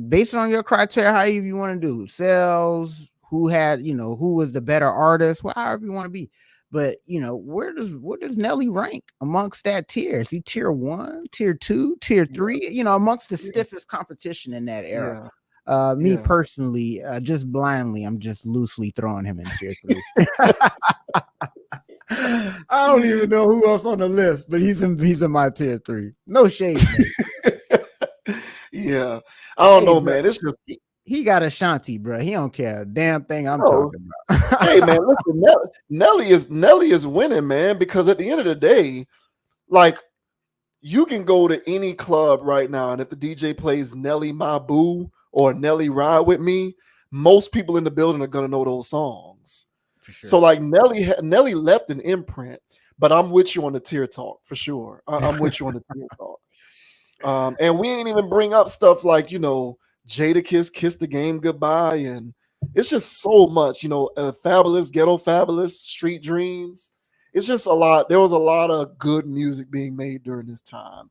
Based on your criteria, however you want to do sales, who was the better artist, however you want to be. But where does Nelly rank amongst that tier? Is he tier 1, tier 2, tier 3? Amongst the stiffest competition in that era. Me personally, just blindly, I'm just loosely throwing him in tier 3. I don't even know who else on the list, but he's in my tier 3. No shade, man. Yeah, I don't know, man. It's just he got Ashanti, bro. He don't care a damn thing I'm talking about. Hey, man, listen, Nelly is winning, man. Because at the end of the day, like you can go to any club right now, and if the DJ plays Nelly My Boo or Nelly Ride With Me, most people in the building are gonna know those songs. For sure. So like Nelly left an imprint, but I'm with you on the tier talk for sure. I'm with you on the tier talk. And we ain't even bring up stuff like Jadakiss, Kiss the Game Goodbye, and it's just so much. Fabulous, Ghetto Fabulous, Street Dreams. It's just a lot. There was a lot of good music being made during this time.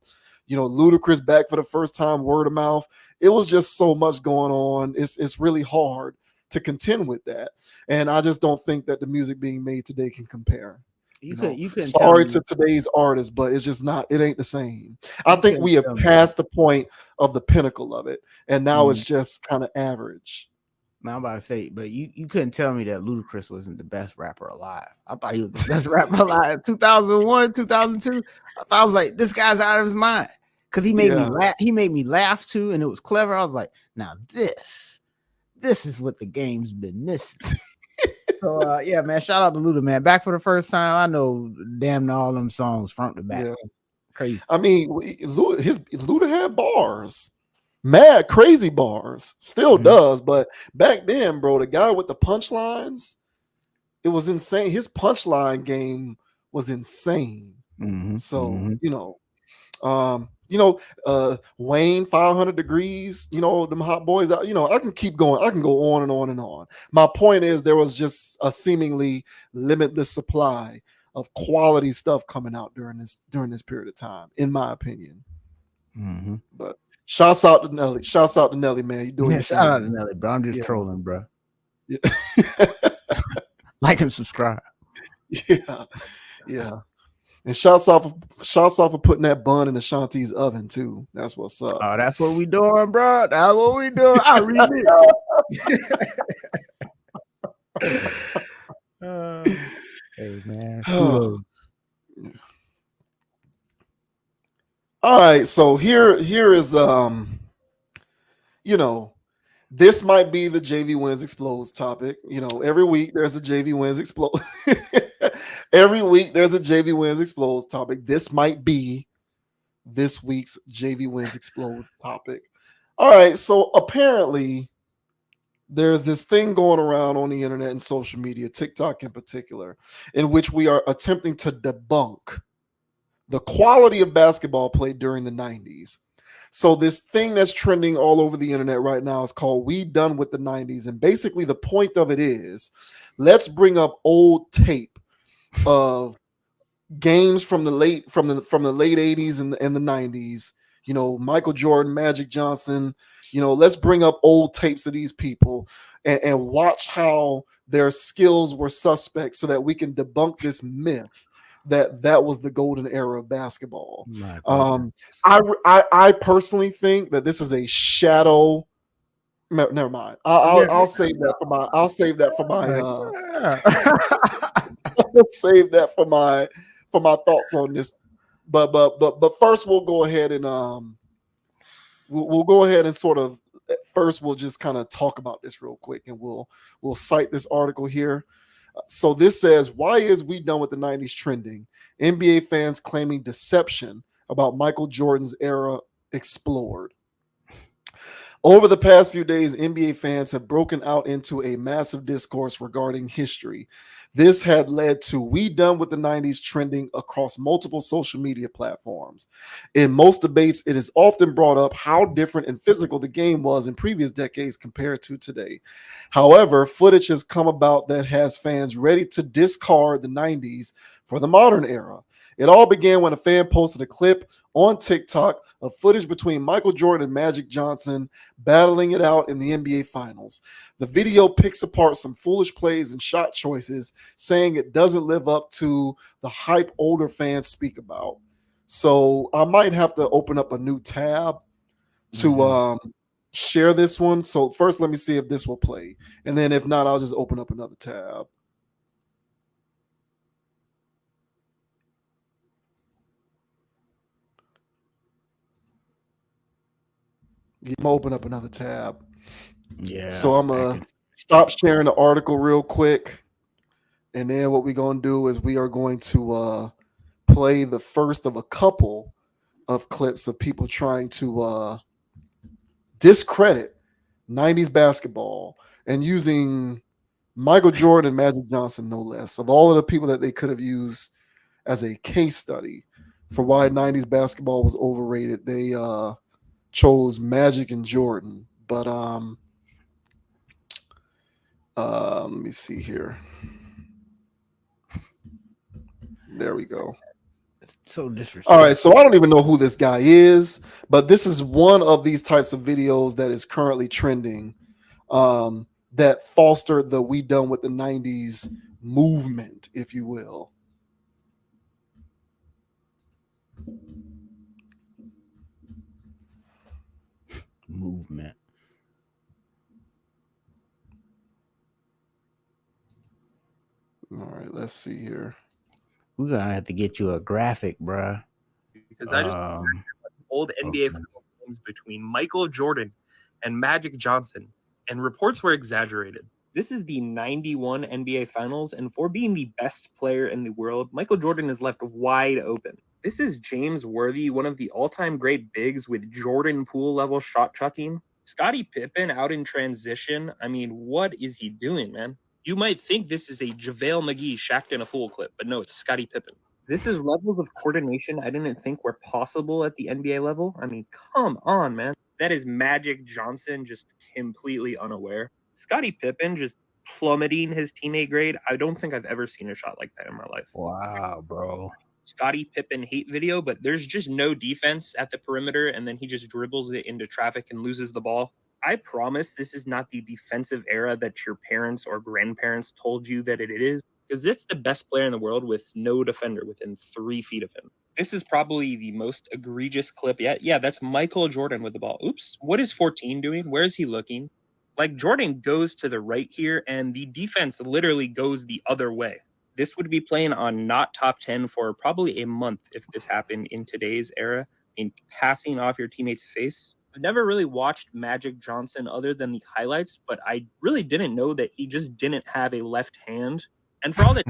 Ludacris back for the first time, word of mouth. It was just so much going on. It's really hard to contend with that. And I just don't think that the music being made today can compare. You couldn't sorry to today's artists, but it's just not, it ain't the same. I think we have passed the point of the pinnacle of it, and now it's just kind of average. Now I'm about to say, but you couldn't tell me that Ludacris wasn't the best rapper alive. I thought he was the best rapper alive. 2001, 2002. I thought I was like, this guy's out of his mind. Because he made me laugh. He made me laugh too, and it was clever. I was like, now this is what the game's been missing. So yeah, man, shout out to Luda, man. Back for the first time. I know damn near all them songs front to back. Yeah. Crazy. I mean, Luda had bars. Mad crazy bars. Still does, but back then, bro, the guy with the punchlines, it was insane. His punchline game was insane. Mhm, So mhm. Wayne 500 degrees, them hot boys out, I can keep going. I can go on and on and on. My point is there was just a seemingly limitless supply of quality stuff coming out during this period of time, in my opinion. Mhm. But shouts out to Nelly. Shouts out to Nelly, man. You doing Yeah, your shout out to thing. Nelly, bro. I'm just Yeah. trolling, bro. Yeah. Like and subscribe. Yeah. Yeah. And shouts out for putting that bun in Ashanti's oven too. That's what's up. Oh, that's what we doing, bro. That's what we doing. I read it. Hey man, kudos. All right, so here is this might be the JV wins explodes topic. Every week there's a JV wins explode. Every week there's a JV wins explodes topic. This might be this week's JV wins explodes topic. All right, so apparently there's this thing going around on the internet and social media, TikTok in particular, in which we are attempting to debunk the quality of basketball played during the 90s. So this thing that's trending all over the internet right now is called "We Done with the 90s." And basically the point of it is, let's bring up old tape of games from the late 80s and the 90s. Michael Jordan, Magic Johnson. Let's bring up old tapes of these people and watch how their skills were suspect, so that we can debunk this myth that was the golden era of basketball. I personally think that this is a shadow. Never mind. I'll save that for my. I'll save that for my. I'll save that for my thoughts on this. But first we'll go ahead and we'll go ahead and sort of first we'll just kind of talk about this real quick, and we'll cite this article here. So this says, why is "We Done with the 90s" trending? NBA fans claiming deception about Michael Jordan's era explored. Over the past few days, NBA fans have broken out into a massive discourse regarding history. This had led to "We Done with the 90s" trending across multiple social media platforms. In most debates, it is often brought up how different and physical the game was in previous decades compared to today. However, footage has come about that has fans ready to discard the 90s for the modern era. It all began when a fan posted a clip on TikTok of footage between Michael Jordan and Magic Johnson battling it out in the NBA Finals. The video picks apart some foolish plays and shot choices, saying it doesn't live up to the hype older fans speak about. So I might have to open up a new tab to share this one. So first, let me see if this will play. And then if not, I'll just open up another tab. I'm gonna open up another tab. Yeah. So I'm gonna stop sharing the article real quick, and then what we're gonna do is we are going to play the first of a couple of clips of people trying to discredit 90s basketball and using Michael Jordan and Magic Johnson, no less, of all of the people that they could have used as a case study for why 90s basketball was overrated. They chose Magic and Jordan. But let me see here. There we go. So disrespectful. All right, so I don't even know who this guy is, but this is one of these types of videos that is currently trending that fostered the "We Done with the 90s" movement, if you will. Movement. All right, let's see here. We're gonna have to get you a graphic, bruh. Because I just old NBA films between Michael Jordan and Magic Johnson, and reports were exaggerated. This is the 91 NBA Finals, and for being the best player in the world, Michael Jordan is left wide open. This is James Worthy, one of the all-time great bigs with Jordan Poole-level shot chucking. Scottie Pippen out in transition. I mean, what is he doing, man? You might think this is a JaVale McGee shacked in a fool clip, but no, it's Scottie Pippen. This is levels of coordination I didn't think were possible at the NBA level. I mean, come on, man. That is Magic Johnson just completely unaware. Scottie Pippen just plummeting his teammate grade. I don't think I've ever seen a shot like that in my life. Wow, bro. Scottie Pippen hate video, but there's just no defense at the perimeter, and then he just dribbles it into traffic and loses the ball. I promise this is not the defensive era that your parents or grandparents told you that it is, because it's the best player in the world with no defender within 3 feet of him. This is probably the most egregious clip yet. Yeah, that's Michael Jordan with the ball. Oops. What is 14 doing? Where is he looking? Like, Jordan goes to the right here, and the defense literally goes the other way. This would be playing on not top 10 for probably a month if this happened in today's era. I mean, passing off your teammate's face. I've never really watched Magic Johnson other than the highlights, but I really didn't know that he just didn't have a left hand. And for all the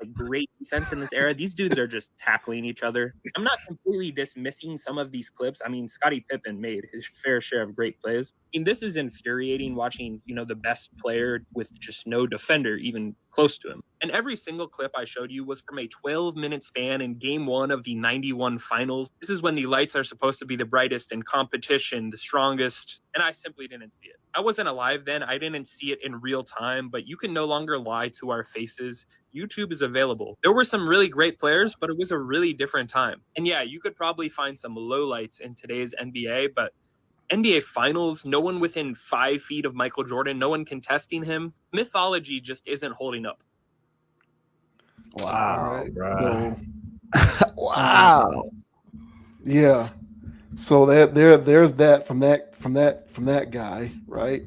like great defense in this era, these dudes are just tackling each other. I'm not completely dismissing some of these clips. I mean, Scottie Pippen made his fair share of great plays. I mean, this is infuriating watching, the best player with just no defender even close to him. And every single clip I showed you was from a 12-minute span in game 1 of the 91 finals. This is when the lights are supposed to be the brightest in competition, the strongest, and I simply didn't see it. I wasn't alive then. I didn't see it in real time, but you can no longer lie to our faces. YouTube is available. There were some really great players, but it was a really different time. And yeah, you could probably find some lowlights in today's NBA, but NBA Finals, no one within 5 feet of Michael Jordan, no one contesting him. Mythology just isn't holding up. Wow, right, bro. so, Wow. yeah. So there's that from that guy, right?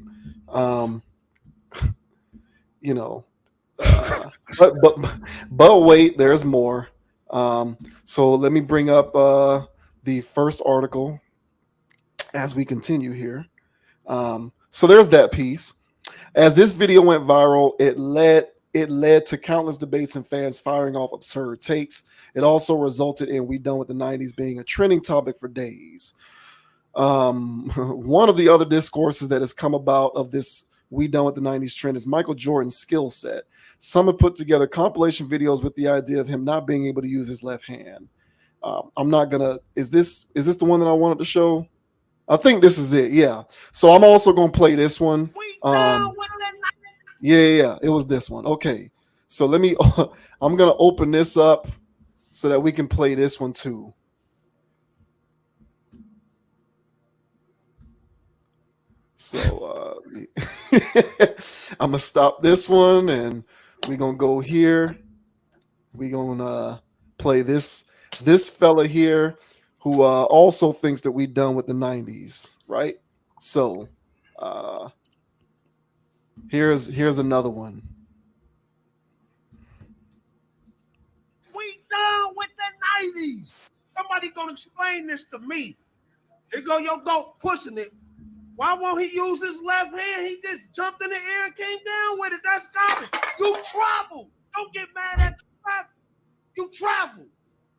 You know, but wait, there's more. So let me bring up the first article as we continue here. So there's that piece. As this video went viral, it led to countless debates and fans firing off absurd takes. It also resulted in "We Done with the '90s" being a trending topic for days. One of the other discourses that has come about of this "We Done with the '90s" trend is Michael Jordan's skill set. Some have put together compilation videos with the idea of him not being able to use his left hand. I'm not gonna. Is this the one that I wanted to show? I think this is it. Yeah. So I'm also gonna play this one. Yeah. It was this one. Okay. So let me. I'm gonna open this up so that we can play this one too. So I'm gonna stop this one and we're gonna go here. We're gonna play this fella here who also thinks that we done with the '90s, right? So here's another one. We done with the 90s. Somebody gonna explain this to me. Here go your goat pushing it. Why won't he use his left hand? He just jumped in the air and came down with it. That's garbage. You travel. Don't get mad at the ref. You travel.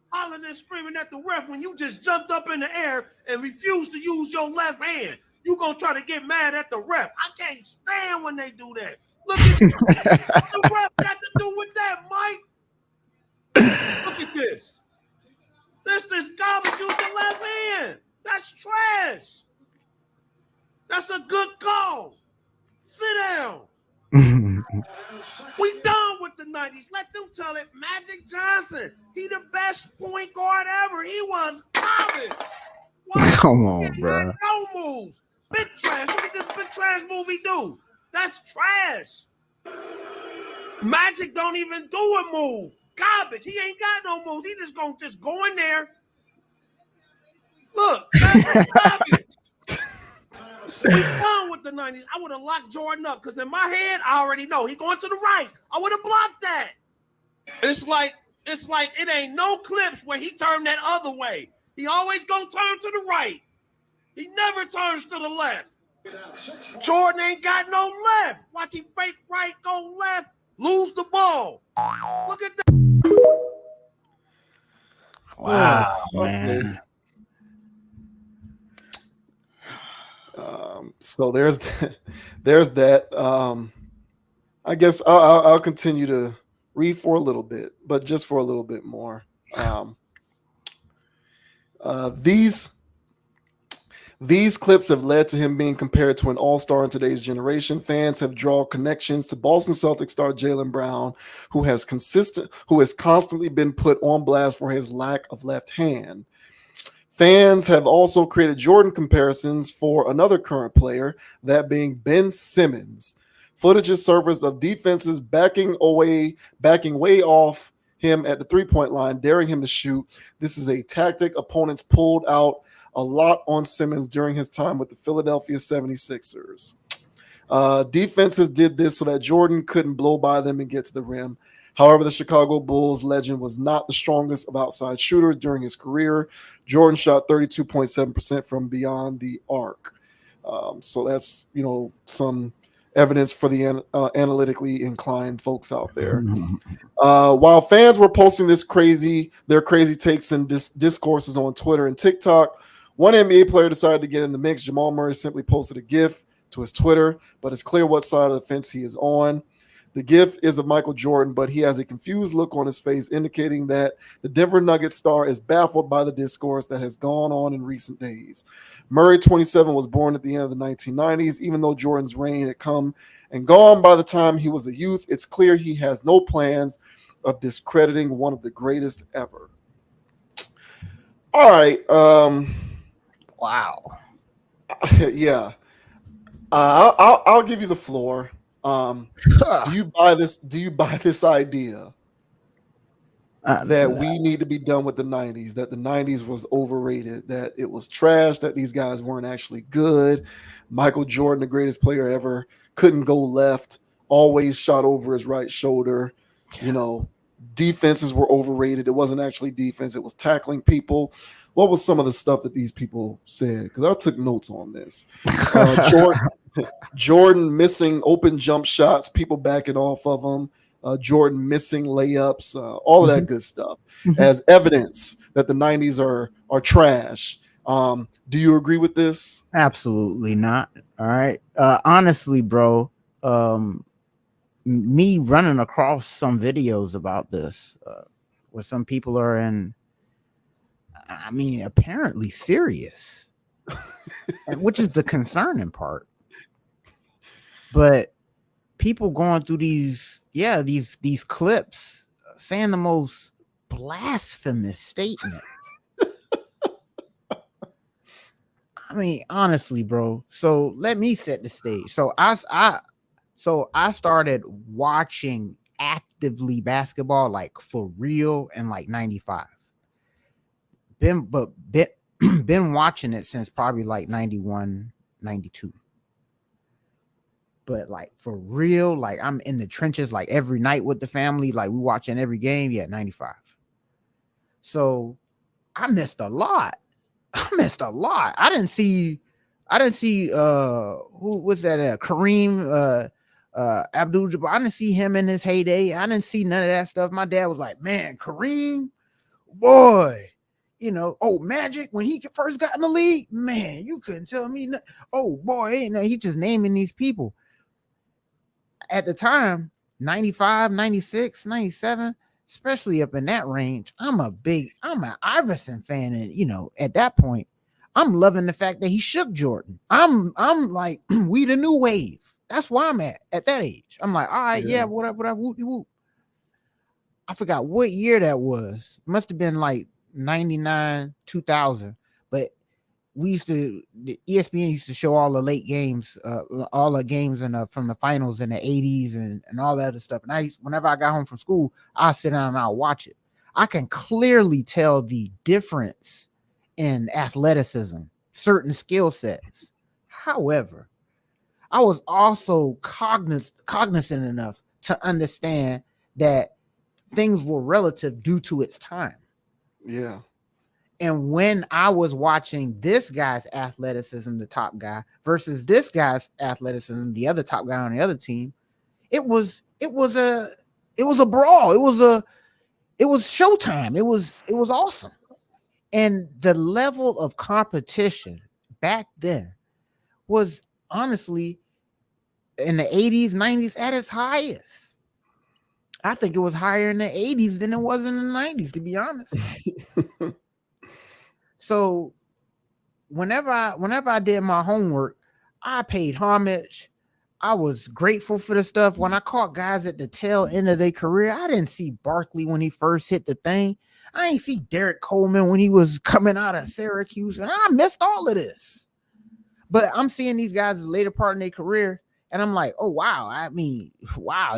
Hollering and screaming at the ref when you just jumped up in the air and refused to use your left hand. You gonna try to get mad at the ref. I can't stand when they do that. Look at what the ref got to do with that, Mike. Look at this. This is garbage. Use the left hand. That's trash. That's a good call. Sit down. We done with the 90s. Let them tell it. Magic Johnson. He the best point guard ever. He was garbage. Come on, bro. No moves. Big trash. Look at this big trash move he do. That's trash. Magic don't even do a move. Garbage. He ain't got no moves. He just gonna go in there. Look, that's garbage. We done with the 90s. I would have locked Jordan up because in my head, I already know he going to the right. I would have blocked that. It's like it ain't no clips where he turned that other way. He always gonna turn to the right. He never turns to the left. Jordan ain't got no left. Watch he fake right, go left, lose the ball. Look at that. Wow, Okay. man. So there's that. I guess I'll continue to read for a little bit, but just for a little bit more. Um, these These clips have led to him being compared to an all-star in today's generation. Fans have drawn connections to Boston Celtics star Jaylen Brown, who has constantly been put on blast for his lack of left hand. Fans have also created Jordan comparisons for another current player, that being Ben Simmons. Footage has surfaced of defenses backing way off him at the three-point line, daring him to shoot. This is a tactic opponents pulled out a lot on Simmons during his time with the Philadelphia 76ers. Defenses did this so that Jordan couldn't blow by them and get to the rim. However, the Chicago Bulls legend was not the strongest of outside shooters during his career. Jordan shot 32.7% from beyond the arc. So that's, some evidence for the analytically inclined folks out there. While fans were posting their crazy takes and discourses on Twitter and TikTok, one NBA player decided to get in the mix. Jamal Murray simply posted a GIF to his Twitter, but it's clear what side of the fence he is on. The GIF is of Michael Jordan, but he has a confused look on his face, indicating that the Denver Nuggets star is baffled by the discourse that has gone on in recent days. Murray, 27, was born at the end of the 1990s. Even though Jordan's reign had come and gone by the time he was a youth, it's clear he has no plans of discrediting one of the greatest ever. All right. Wow. Yeah. I'll give you the floor. Do you buy this? Do you buy this idea that we need to be done with the 90s? That the 90s was overrated? That it was trash? That these guys weren't actually good? Michael Jordan, the greatest player ever, couldn't go left. Always shot over his right shoulder. Defenses were overrated. It wasn't actually defense. It was tackling people. What was some of the stuff that these people said? Because I took notes on this. Jordan missing open jump shots, people backing off of him. Jordan missing layups, all of that good stuff as evidence that the 90s are trash. Do you agree with this? Absolutely not. All right. Honestly, bro, me running across some videos about this where some people are apparently serious, which is the concerning part. But people going through these clips saying the most blasphemous statements. I mean, honestly, bro. So let me set the stage. So I started watching actively basketball, like for real, in like 95. Been watching it since probably like 91, 92. But like for real, like I'm in the trenches like every night with the family, like we watching every game. Yeah, 95. So I missed a lot. I didn't see who was that? Kareem Abdul-Jabbar. I didn't see him in his heyday. I didn't see none of that stuff. My dad was like, man, Kareem, boy. Magic, when he first got in the league, man, you couldn't tell me nothing. Oh boy, he just naming these people. At the time, 95, 96, 97, especially up in that range, I'm an Iverson fan. And, at that point, I'm loving the fact that he shook Jordan. I'm like, we the new wave. That's why I'm at that age. I'm like, all right, yeah, whatever, whoop. I forgot what year that was. Must have been like 99, 2000. But the ESPN used to show all the late games, all the games from the finals in the 80s and all that other stuff. And whenever I got home from school, I'll sit down and I'll watch it. I can clearly tell the difference in athleticism, certain skill sets. However, I was also cognizant enough to understand that things were relative due to its time. Yeah. And when I was watching this guy's athleticism, the top guy, versus this guy's athleticism, the other top guy on the other team, it was a brawl. It was showtime. It was awesome. And the level of competition back then was honestly in the 80s, 90s at its highest. I think it was higher in the 80s than it was in the 90s, to be honest. So whenever I did my homework, I paid homage. I was grateful for the stuff. When I caught guys at the tail end of their career, I didn't see Barkley when he first hit the thing. I ain't see Derek Coleman when he was coming out of Syracuse, and I missed all of this. But I'm seeing these guys later part in their career, and I'm like, oh wow. I mean, wow,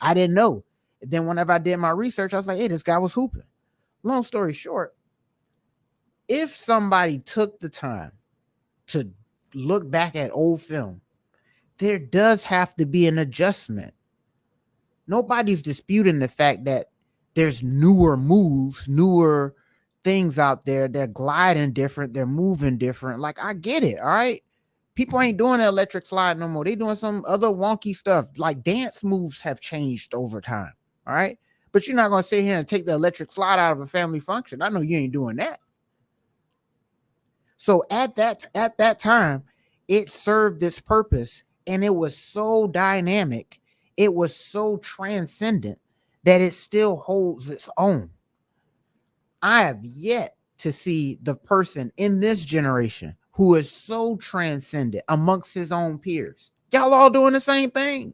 I didn't know. Then whenever I did my research, I was like, hey, this guy was hooping. Long story short, if somebody took the time to look back at old film, there does have to be an adjustment. Nobody's disputing the fact that there's newer moves, newer things out there. They're gliding different. They're moving different. Like, I get it. All right. People ain't doing the electric slide no more. They doing some other wonky stuff. Like, dance moves have changed over time. All right. But you're not going to sit here and take the electric slide out of a family function. I know you ain't doing that. So at that time, it served its purpose, and it was so dynamic, it was so transcendent that it still holds its own. I have yet to see the person in this generation who is so transcendent amongst his own peers. Y'all all doing the same thing.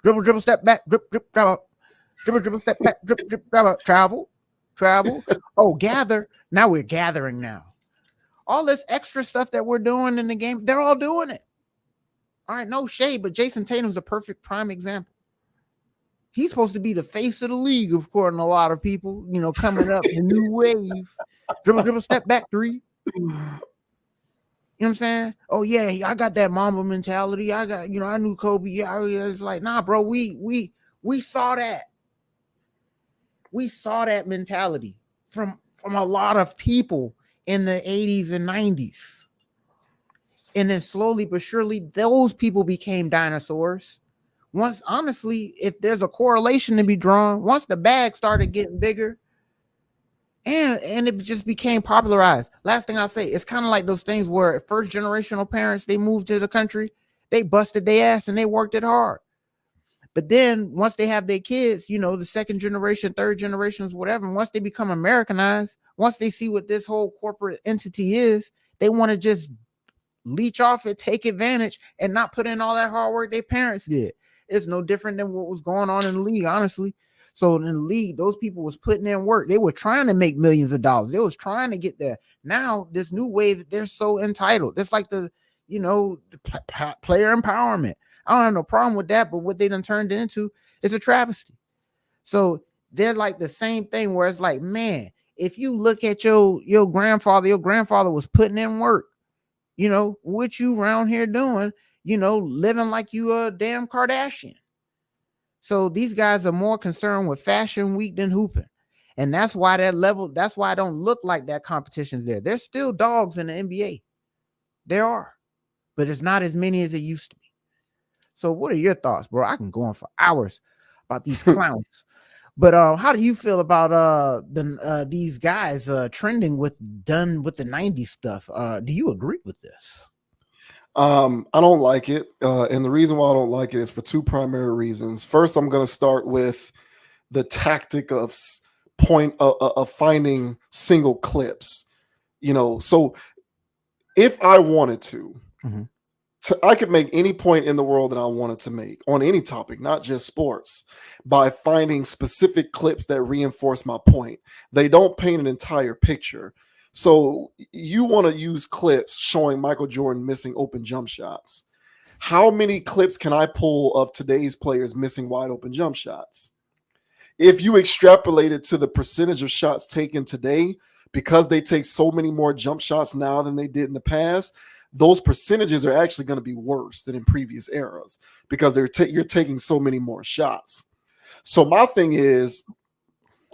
Dribble, dribble, step back, drip, drip, dribble out. Dribble, dribble, step back, drip, drip, dribble out. Travel. Oh, gather. Now we're gathering now. All this extra stuff that we're doing in the game, they're all doing it. All right, no shade, but Jason Tatum's a perfect prime example. He's supposed to be the face of the league, according to a lot of people, coming up, the new wave. Dribble, dribble, step back, three. You know what I'm saying? Oh, yeah, I got that Mamba mentality. I got, I knew Kobe. Yeah, it's like, nah, bro, we saw that. We saw that mentality from a lot of people in the 80s and 90s. And then slowly but surely, those people became dinosaurs. Once, honestly, if there's a correlation to be drawn, once the bag started getting bigger and it just became popularized. Last thing I'll say, it's kind of like those things where first generational parents, they moved to the country, they busted their ass and they worked it hard. But then once they have their kids, the second generation, third generations, whatever, once they become Americanized, once they see what this whole corporate entity is, they want to just leech off it, take advantage, and not put in all that hard work their parents did. It's no different than what was going on in the league, honestly. So in the league, those people was putting in work. They were trying to make millions of dollars. They was trying to get there. Now, this new wave, they're so entitled. It's like the player empowerment. I don't have no problem with that, but what they done turned it into is a travesty. So they're like the same thing where it's like, man, if you look at your grandfather was putting in work. What you around here doing, living like you a damn Kardashian. So these guys are more concerned with fashion week than hooping. And that's why that's why I don't look like that competition's there. There's still dogs in the NBA. There are, but it's not as many as it used to be. So what are your thoughts, bro? I can go on for hours about these clowns. But how do you feel about these guys trending with the 90s stuff? Do you agree with this? I don't like it. And the reason why I don't like it is for two primary reasons. First, I'm going to start with the tactic of finding single clips. So if I wanted to, I could make any point in the world that I wanted to make on any topic, not just sports, by finding specific clips that reinforce my point. They don't paint an entire picture. So you want to use clips showing Michael Jordan missing open jump shots. How many clips can I pull of today's players missing wide open jump shots? If you extrapolate it to the percentage of shots taken today, because they take so many more jump shots now than they did in the past, those percentages are actually going to be worse than in previous eras because you're taking so many more shots. So my thing is,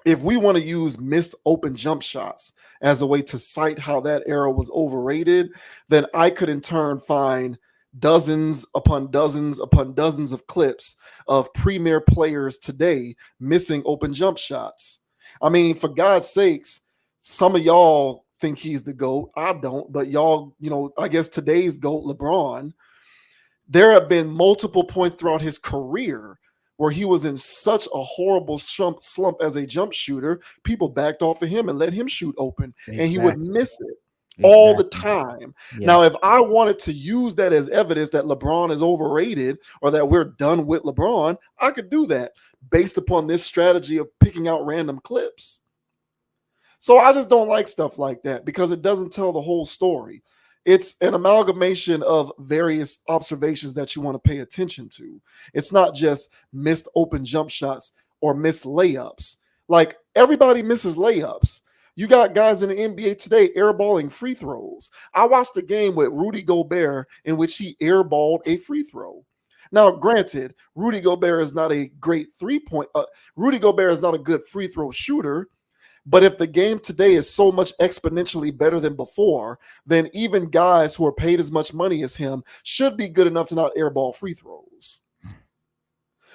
if we want to use missed open jump shots as a way to cite how that era was overrated, then I could in turn find dozens upon dozens upon dozens of clips of premier players today missing open jump shots. I mean, for God's sakes, some of y'all think he's the GOAT. I don't, but y'all, I guess today's GOAT, LeBron, There have been multiple points throughout his career where he was in such a horrible slump as a jump shooter, people backed off of him and let him shoot open, and he would miss it all the time. Yeah. Now, if I wanted to use that as evidence that LeBron is overrated or that we're done with LeBron, I could do that based upon this strategy of picking out random clips. So I just don't like stuff like that because it doesn't tell the whole story. It's an amalgamation of various observations that you want to pay attention to. It's not just missed open jump shots or missed layups. Like, everybody misses layups. You got guys in the NBA today airballing free throws. I watched a game with Rudy Gobert in which he airballed a free throw. Now, granted, Rudy Gobert is not a great Rudy Gobert is not a good free throw shooter. But if the game today is so much exponentially better than before, then even guys who are paid as much money as him should be good enough to not airball free throws.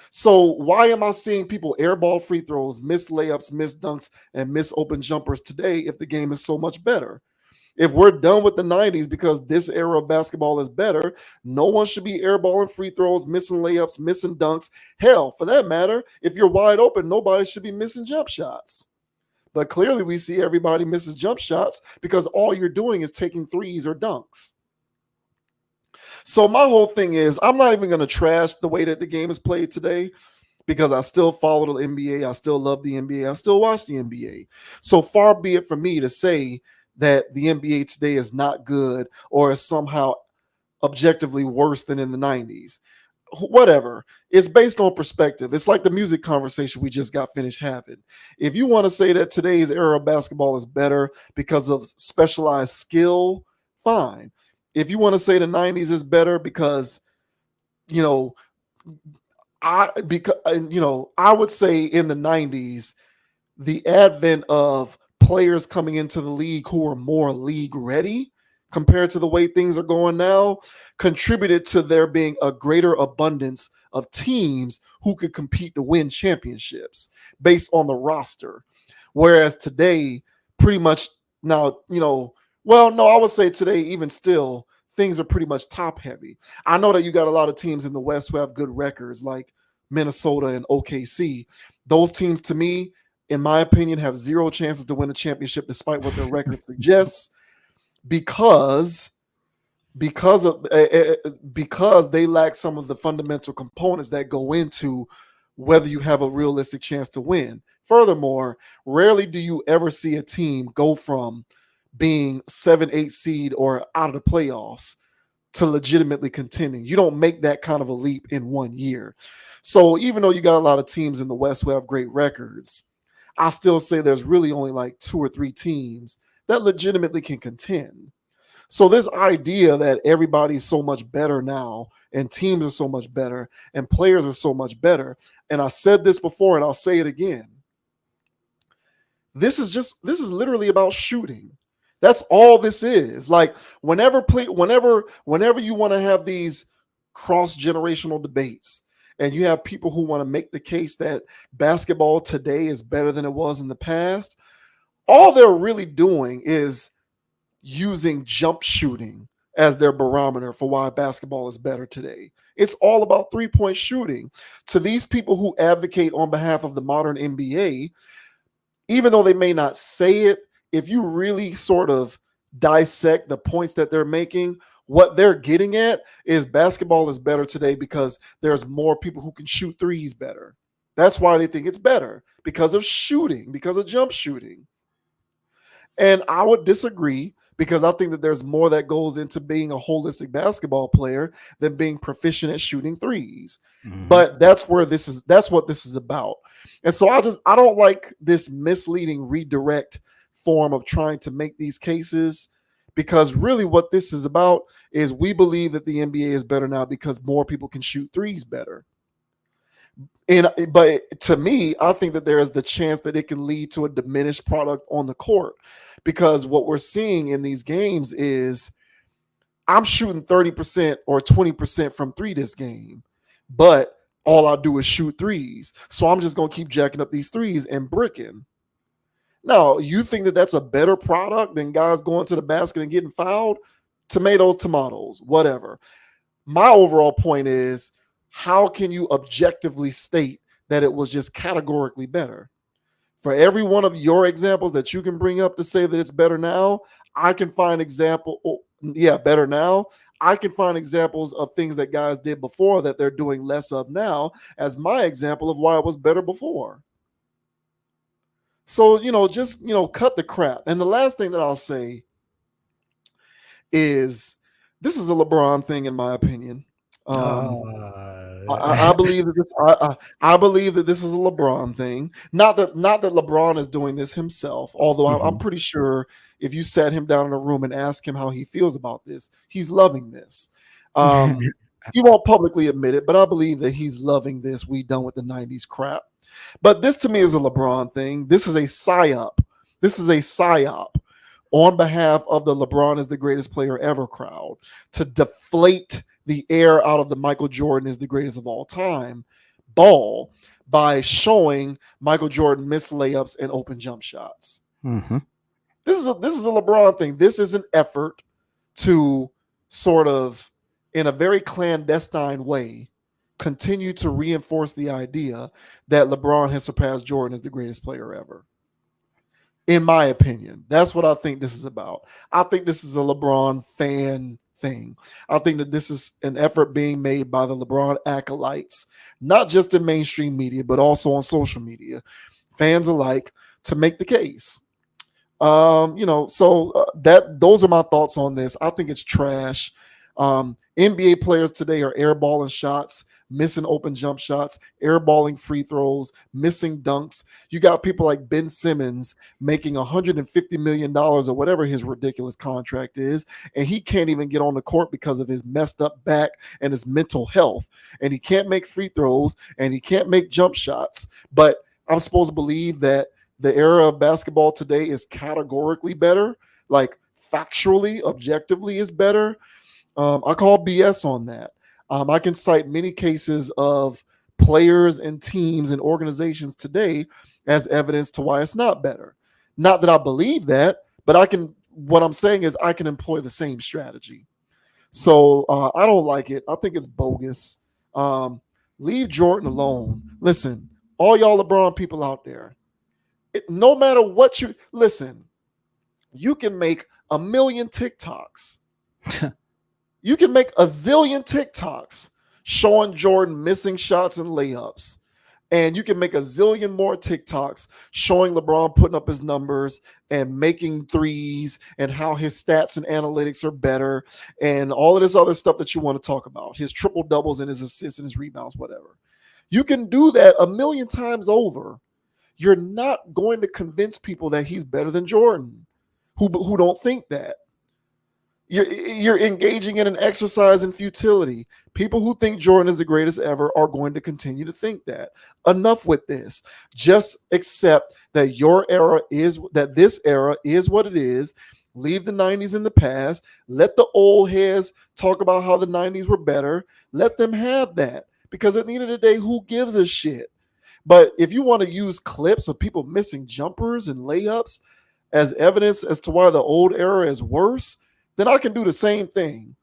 So why am I seeing people airball free throws, miss layups, miss dunks, and miss open jumpers today if the game is so much better? If we're done with the 90s because this era of basketball is better, no one should be airballing free throws, missing layups, missing dunks. Hell, for that matter, if you're wide open, nobody should be missing jump shots. But clearly we see everybody misses jump shots because all you're doing is taking threes or dunks. So my whole thing is I'm not even going to trash the way that the game is played today because I still follow the NBA. I still love the NBA. I still watch the NBA. So far be it for me to say that the NBA today is not good or is somehow objectively worse than in the 90s. Whatever. It's based on perspective. It's like the music conversation we just got finished having. If you want to say that today's era of basketball is better because of specialized skill, fine. If you want to say the 90s is better because, I would say in the 90s, the advent of players coming into the league who are more league ready compared to the way things are going now contributed to there being a greater abundance of teams who could compete to win championships based on the roster. Whereas today, pretty much now, I would say today, even still, things are pretty much top heavy. I know that you got a lot of teams in the West who have good records like Minnesota and OKC. Those teams, to me, in my opinion, have zero chances to win a championship despite what their record suggests. Because they lack some of the fundamental components that go into whether you have a realistic chance to win. Furthermore, rarely do you ever see a team go from being 7-8 seed or out of the playoffs to legitimately contending. You don't make that kind of a leap in 1 year. So even though you got a lot of teams in the West who have great records, I still say there's really only like 2 or 3 teams that legitimately can contend. So this idea that everybody's so much better now and teams are so much better and players are so much better, and I said this before and I'll say it again, this is literally about shooting. That's all this is. Like whenever you want to have these cross-generational debates and you have people who want to make the case that basketball today is better than it was in the past, all they're really doing is using jump shooting as their barometer for why basketball is better today. It's all about three-point shooting. To these people who advocate on behalf of the modern NBA, even though they may not say it, if you really sort of dissect the points that they're making, what they're getting at is basketball is better today because there's more people who can shoot threes better. That's why they think it's better, because of shooting, because of jump shooting. And I would disagree because I think that there's more that goes into being a holistic basketball player than being proficient at shooting threes. Mm-hmm. But that's what this is about. And so I don't like this misleading redirect form of trying to make these cases, because really what this is about is we believe that the NBA is better now because more people can shoot threes better. But to me, I think that there is the chance that it can lead to a diminished product on the court, because what we're seeing in these games is I'm shooting 30% or 20% from three this game, but all I do is shoot threes. So I'm just going to keep jacking up these threes and bricking. Now, you think that that's a better product than guys going to the basket and getting fouled? Tomatoes, whatever. my overall point is, how can you objectively state that it was just categorically better? For every one of your examples that you can bring up to say that it's better now, I can find better now. I can find examples of things that guys did before that they're doing less of now as my example of why it was better before. So, just, cut the crap. And the last thing that I'll say is, this is a LeBron thing, in my opinion. I believe that I believe that this is a LeBron thing. Not that LeBron is doing this himself. Although I'm pretty sure if you sat him down in a room and asked him how he feels about this, he's loving this. He won't publicly admit it, but I believe that he's loving this. We done with the '90s crap. But this to me is a LeBron thing. This is a psyop. This is a psyop on behalf of the LeBron is the greatest player ever crowd to deflate the air out of the Michael Jordan is the greatest of all time ball by showing Michael Jordan miss layups and open jump shots. Mm-hmm. This is a LeBron thing. This is an effort to sort of, in a very clandestine way, continue to reinforce the idea that LeBron has surpassed Jordan as the greatest player ever. In my opinion, that's what I think this is about. I think this is a LeBron fan thing. I think that this is an effort being made by the LeBron acolytes, not just in mainstream media, but also on social media, fans alike, to make the case. That those are my thoughts on this. I think it's trash. NBA players today are airballing shots, missing open jump shots, airballing free throws, missing dunks. You got people like Ben Simmons making $150 million or whatever his ridiculous contract is, and he can't even get on the court because of his messed up back and his mental health. And he can't make free throws and he can't make jump shots. But I'm supposed to believe that the era of basketball today is categorically better, like factually, objectively is better. I call BS on that. I can cite many cases of players and teams and organizations today as evidence to why it's not better. Not that I believe that, but what I'm saying is I can employ the same strategy. So I don't like it. I think it's bogus. Leave Jordan alone. Listen, all y'all LeBron people out there, no matter what you can make a million TikToks. You can make a zillion TikToks showing Jordan missing shots and layups. And you can make a zillion more TikToks showing LeBron putting up his numbers and making threes and how his stats and analytics are better and all of this other stuff that you want to talk about, his triple doubles and his assists and his rebounds, whatever. You can do that a million times over. You're not going to convince people that he's better than Jordan who don't think that. You're engaging in an exercise in futility. People who think Jordan is the greatest ever are going to continue to think that. Enough with this. Just accept that this era is what it is. Leave the 90s in the past. Let the old heads talk about how the 90s were better. Let them have that. Because at the end of the day, who gives a shit? But if you want to use clips of people missing jumpers and layups as evidence as to why the old era is worse, then I can do the same thing.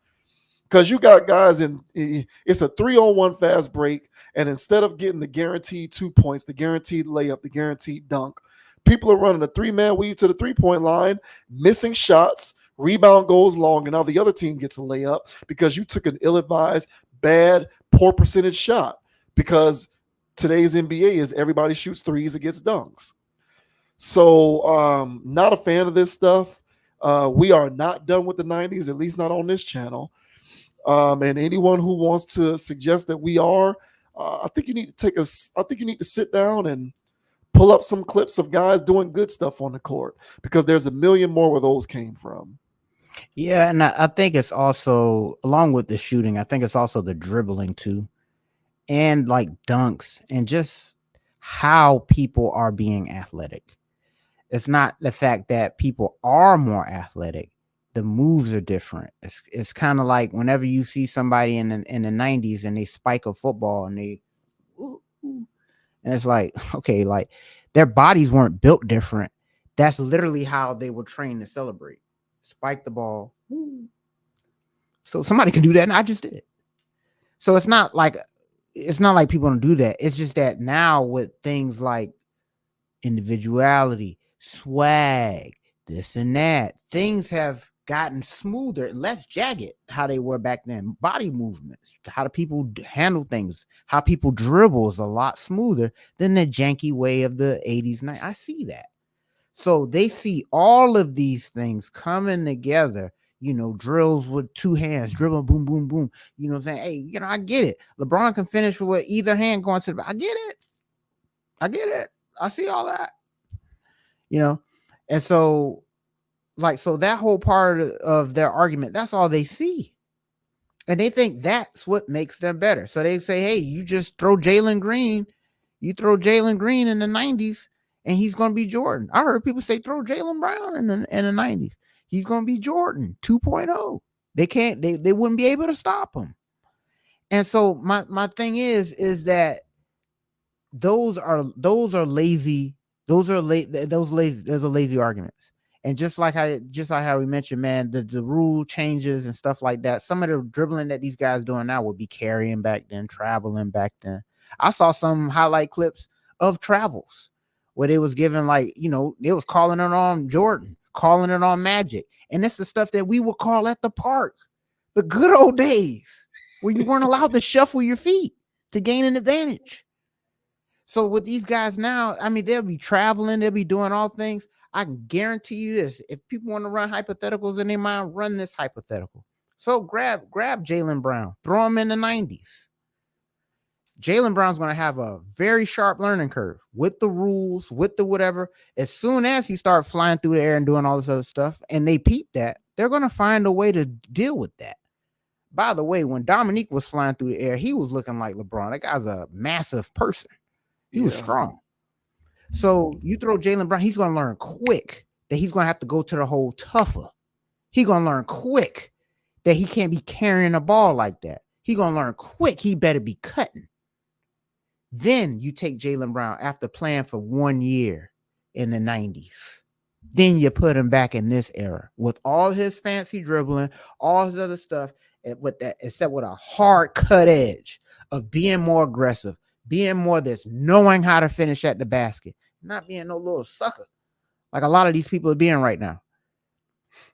Because you got guys it's a 3-on-1 fast break, and instead of getting the guaranteed 2 points, the guaranteed layup, the guaranteed dunk, people are running a 3-man weave to the 3-point line, missing shots, rebound goes long, and now the other team gets a layup because you took an ill-advised, bad, poor percentage shot. Because today's NBA is everybody shoots threes against dunks. So not a fan of this stuff. We are not done with the 90s, at least not on this channel. And anyone who wants to suggest that we are, I think you need to sit down and pull up some clips of guys doing good stuff on the court, because there's a million more where those came from. Yeah, and I think it's also, along with the shooting, I think it's also the dribbling too, and like dunks, and just how people are being athletic. It's not the fact that people are more athletic. The moves are different. It's kind of like whenever you see somebody in the 90s and they spike a football and and it's like, okay, like their bodies weren't built different. That's literally how they were trained to celebrate. Spike the ball. Woo. So somebody can do that, and I just did it. So it's not like people don't do that. It's just that now with things like individuality, swag, this and that, things have gotten smoother and less jagged how they were back then. Body movements, how do people handle things, how people dribble is a lot smoother than the janky way of the 80s. I see that. So they see all of these things coming together, drills with two hands, dribble, boom, boom, boom. You know what I'm saying? Hey, I get it. LeBron can finish with either hand going to the, I get it. I see all that, and so that whole part of their argument, that's all they see. And they think that's what makes them better. So they say, hey, you just throw Jalen Green in the 90s and he's going to be Jordan. I heard people say throw Jalen Brown in the 90s. He's going to be Jordan 2.0. They wouldn't be able to stop him. And so my thing is that those are lazy arguments. And just like how we mentioned, man, the rule changes and stuff like that. Some of the dribbling that these guys doing now would be carrying back then, traveling back then. I saw some highlight clips of travels where they was giving they was calling it on Jordan, calling it on Magic. And it's the stuff that we would call at the park, the good old days where you weren't allowed to shuffle your feet to gain an advantage. So with these guys now, I mean, they'll be traveling, they'll be doing all things. I can guarantee you this. If people want to run hypotheticals in their mind, run this hypothetical. So grab Jalen Brown, throw him in the 90s. Jalen Brown's going to have a very sharp learning curve with the rules, with the whatever. As soon as he starts flying through the air and doing all this other stuff, and they peep that, they're going to find a way to deal with that. By the way, when Dominique was flying through the air, he was looking like LeBron. That guy's a massive person. He was strong. So you throw Jalen Brown, he's going to learn quick that he's going to have to go to the hole tougher. He's going to learn quick that he can't be carrying a ball like that. He's going to learn quick he better be cutting. Then you take Jalen Brown after playing for 1 year in the 90s. Then you put him back in this era with all his fancy dribbling, all his other stuff, except with a hard cut edge of being more aggressive, being more this, knowing how to finish at the basket, not being no little sucker like a lot of these people are being right now.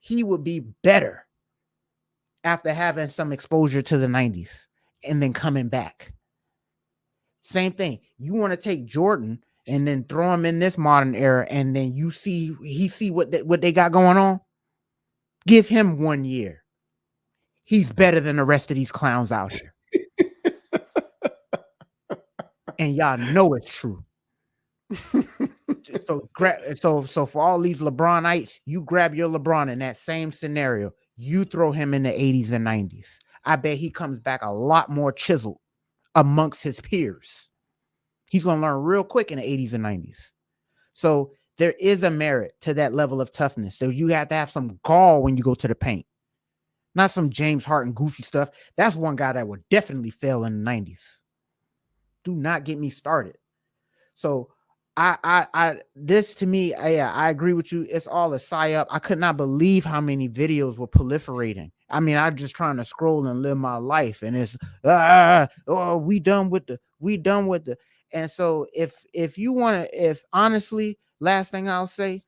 He would be better after having some exposure to the 90s and then coming back. Same thing. You want to take Jordan and then throw him in this modern era, and then he see what they got going on. Give him 1 year. He's better than the rest of these clowns out here. And y'all know it's true. So for all these LeBronites, you grab your LeBron in that same scenario. You throw him in the 80s and 90s. I bet he comes back a lot more chiseled amongst his peers. He's going to learn real quick in the 80s and 90s. So there is a merit to that level of toughness. So you have to have some gall when you go to the paint. Not some James Harden goofy stuff. That's one guy that would definitely fail in the 90s. Do not get me started. So this to me, I agree with you. It's all a psyop. I could not believe how many videos were proliferating. I mean, I'm just trying to scroll and live my life, and it's we done with the. And so if you want to, if honestly, last thing I'll say,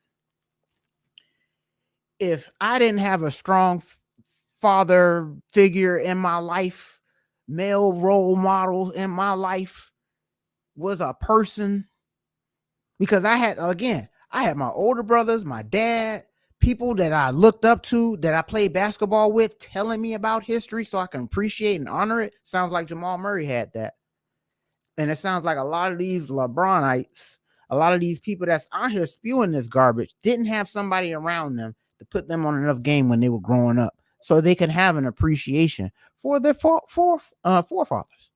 if I didn't have a strong father figure in my life, male role model in my life was a person, because I had my older brothers, my dad, people that I looked up to, that I played basketball with, telling me about history so I can appreciate and honor it. Sounds like Jamal Murray had that. And it sounds like a lot of these LeBronites, a lot of these people that's out here spewing this garbage didn't have somebody around them to put them on enough game when they were growing up so they can have an appreciation for their forefathers.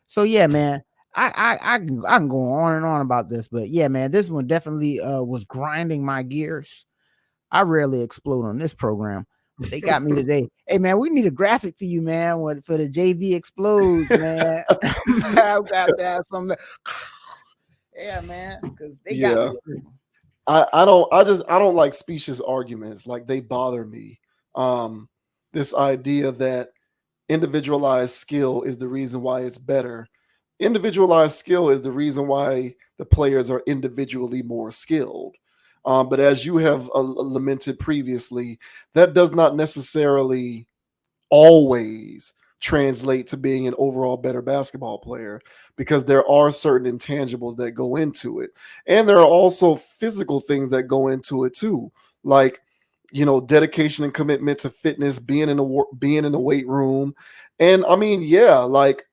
So yeah, man, I can go on and on about this, but yeah, man, this one definitely was grinding my gears. I rarely explode on this program, but they got me today. Hey, man, we need a graphic for you, man, for the JV explodes, man. I've got to have something. Yeah, man, because they got me. I don't like specious arguments. Like, they bother me. This idea that individualized skill is the reason why it's better. Individualized skill is the reason why the players are individually more skilled. But as you have lamented previously, that does not necessarily always translate to being an overall better basketball player, because there are certain intangibles that go into it. And there are also physical things that go into it too. Like, dedication and commitment to fitness, being in the weight room. And I mean, yeah, like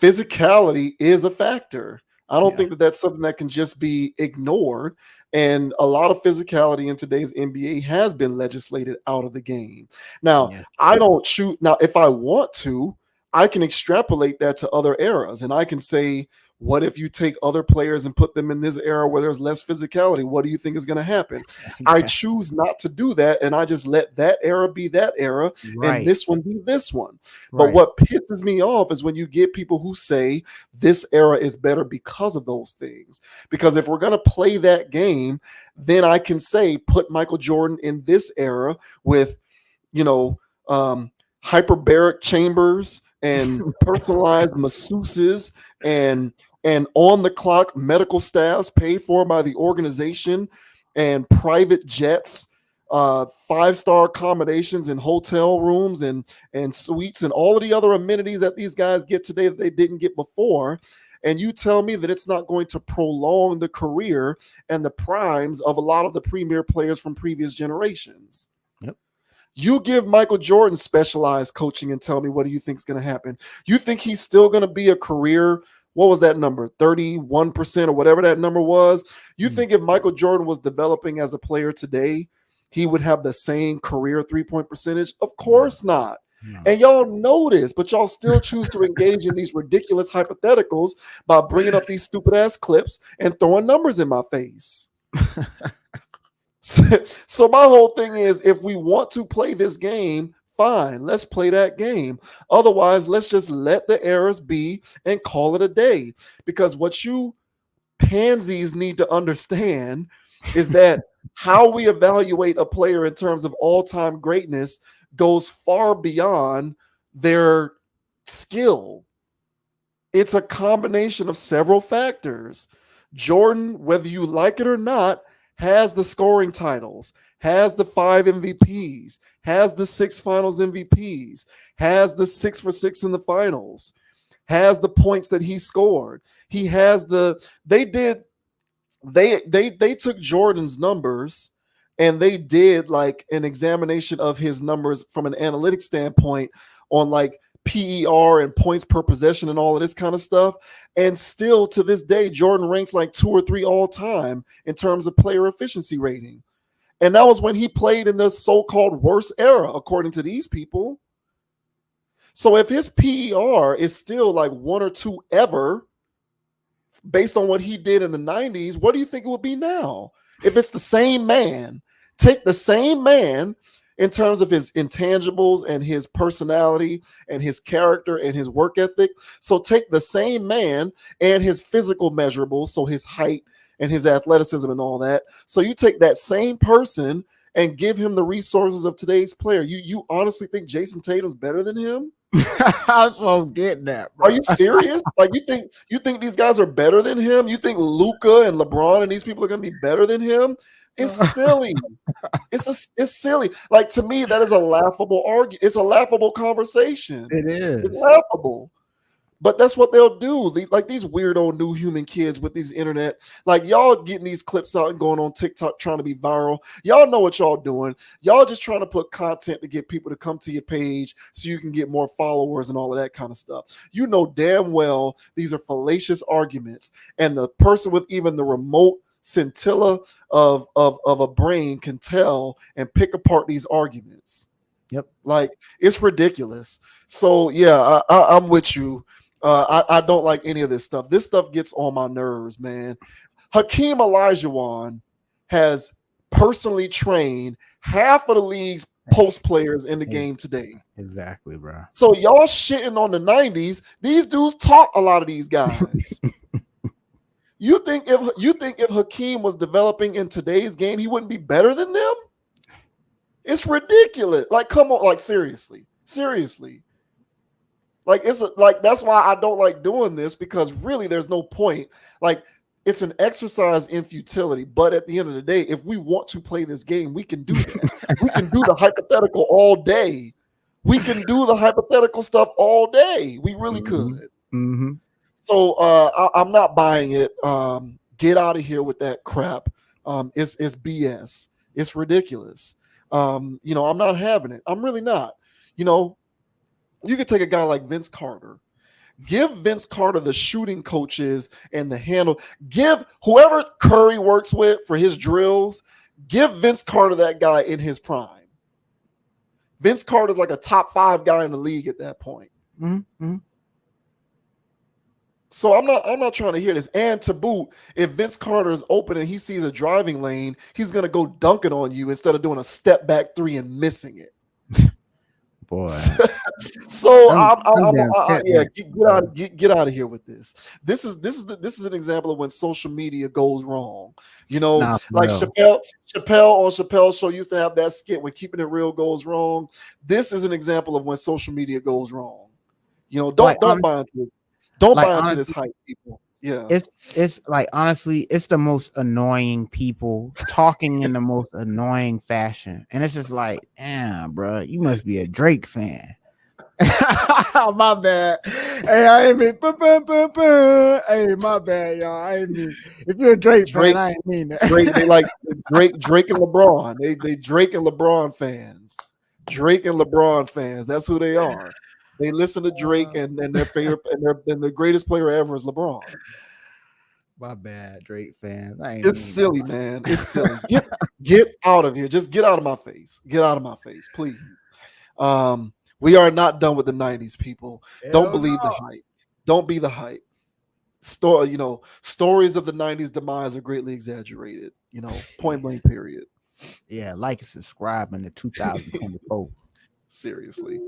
physicality is a factor. I don't think that that's something that can just be ignored. And a lot of physicality in today's NBA has been legislated out of the game. Now, I don't choose. Now, if I want to, I can extrapolate that to other eras, and I can say, what if you take other players and put them in this era where there's less physicality? What do you think is going to happen? I choose not to do that, and I just let that era be that era, and this one be this one. But what pisses me off is when you get people who say this era is better because of those things. Because if we're going to play that game, then I can say put Michael Jordan in this era with, hyperbaric chambers and personalized masseuses and on the clock medical staffs paid for by the organization and private jets, 5-star accommodations and hotel rooms and suites and all of the other amenities that these guys get today that they didn't get before. And you tell me that it's not going to prolong the career and the primes of a lot of the premier players from previous generations. You give Michael Jordan specialized coaching and tell me, what do you think is going to happen? You think he's still going to be a career? What was that number? 31% or whatever that number was. You think if Michael Jordan was developing as a player today, he would have the same career 3-point percentage? Of course not. And y'all know this, but y'all still choose to engage in these ridiculous hypotheticals by bringing up these stupid ass clips and throwing numbers in my face. So my whole thing is, if we want to play this game, fine, let's play that game. Otherwise, let's just let the errors be and call it a day. Because what you pansies need to understand is that how we evaluate a player in terms of all-time greatness goes far beyond their skill. It's a combination of several factors. Jordan, whether you like it or not, has the scoring titles, has the 5 MVPs, has the 6 finals MVPs, has the 6 for 6 in the finals, has the points that he scored. He has they took Jordan's numbers and they did like an examination of his numbers from an analytic standpoint on like PER and points per possession and all of this kind of stuff. And still to this day, Jordan ranks like 2 or 3 all time in terms of player efficiency rating. And that was when he played in the so-called worst era, according to these people. So if his PER is still like 1 or 2 ever, based on what he did in the 90s, what do you think it would be now? If it's the same man, take the same man in terms of his intangibles and his personality and his character and his work ethic. So take the same man and his physical measurables, so his height and his athleticism and all that. So you take that same person and give him the resources of today's player. You honestly think Jason Tatum's better than him? That's what I'm getting at, bro. Are you serious? Like you think these guys are better than him? You think Luka and LeBron and these people are going to be better than him? It's silly. It's silly. Like, to me, that is a laughable argument. It's a laughable conversation. It is. It's laughable. But that's what they'll do. Like these weirdo new human kids with these internet, like y'all getting these clips out and going on TikTok trying to be viral. Y'all know what y'all doing. Y'all just trying to put content to get people to come to your page so you can get more followers and all of that kind of stuff. You know damn well these are fallacious arguments, and the person with even the remote scintilla of a brain can tell and pick apart these arguments. Yep. Like, it's ridiculous. So yeah, I'm with you. I don't like any of this stuff. This stuff gets on my nerves, man. Hakeem Olajuwon has personally trained half of the league's post players in the game today. Exactly, bro. So y'all shitting on the 90s. These dudes taught a lot of these guys. You think if Hakeem was developing in today's game, he wouldn't be better than them? It's ridiculous. Like, come on, like seriously. Like like that's why I don't like doing this, because really there's no point. Like it's an exercise in futility. But at the end of the day, if we want to play this game, we can do that. We can do the hypothetical all day. We can do the hypothetical stuff all day. We really could. Mm-hmm. So I'm not buying it. Get out of here with that crap. It's BS. It's ridiculous. I'm not having it. I'm really not. You could take a guy like Vince Carter. Give Vince Carter the shooting coaches and the handle. Give whoever Curry works with for his drills, give Vince Carter that guy in his prime. Vince Carter's like a top 5 guy in the league at that point. Mm-hmm. So I'm not trying to hear this. And to boot, if Vince Carter is open and he sees a driving lane, he's gonna go dunk it on you instead of doing a step back 3 and missing it. Boy. So get out of here with this. This is an example of when social media goes wrong. Like Chappelle on Chappelle's show used to have that skit when keeping it real goes wrong. This is an example of when social media goes wrong. Don't buy into it. Don't buy into this hype, people. Yeah, it's like, honestly, it's the most annoying people talking in the most annoying fashion, and it's just like, damn, bro, you must be a Drake fan. My bad. Hey, I ain't mean. Hey, my bad, y'all. I ain't mean. If you're a Drake fan, I ain't mean that. They like Drake and LeBron. They Drake and LeBron fans. Drake and LeBron fans. That's who they are. They listen to Drake, and their favorite and the greatest player ever is LeBron. My bad, Drake fans. It's silly, man. It's silly. Get out of here. Just get out of my face. Get out of my face, please. We are not done with the 90s, people. Don't believe the hype. Don't be the hype. Stories of the 90s demise are greatly exaggerated. Point blank, period. Yeah, like and subscribe in the 2024. Seriously.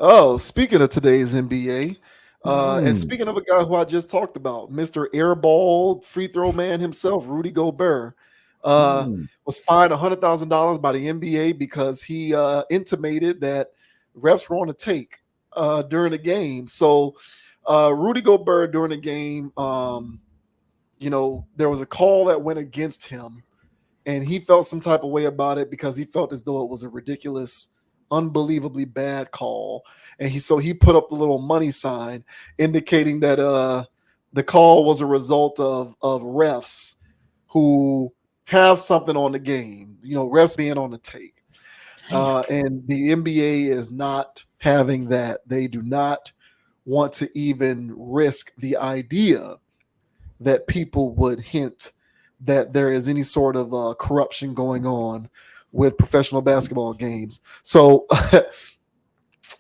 Oh, speaking of today's NBA, and speaking of a guy who I just talked about, Mr. Airball free throw man himself, Rudy Gobert, was fined $100,000 by the NBA because he intimated that refs were on a take during the game. So Rudy Gobert during the game, there was a call that went against him, and he felt some type of way about it because he felt as though it was a ridiculous, unbelievably bad call. And he put up the little money sign indicating that the call was a result of refs who have something on the game, refs being on the take. And the NBA is not having that. They do not want to even risk the idea that people would hint that there is any sort of corruption going on with professional basketball games. So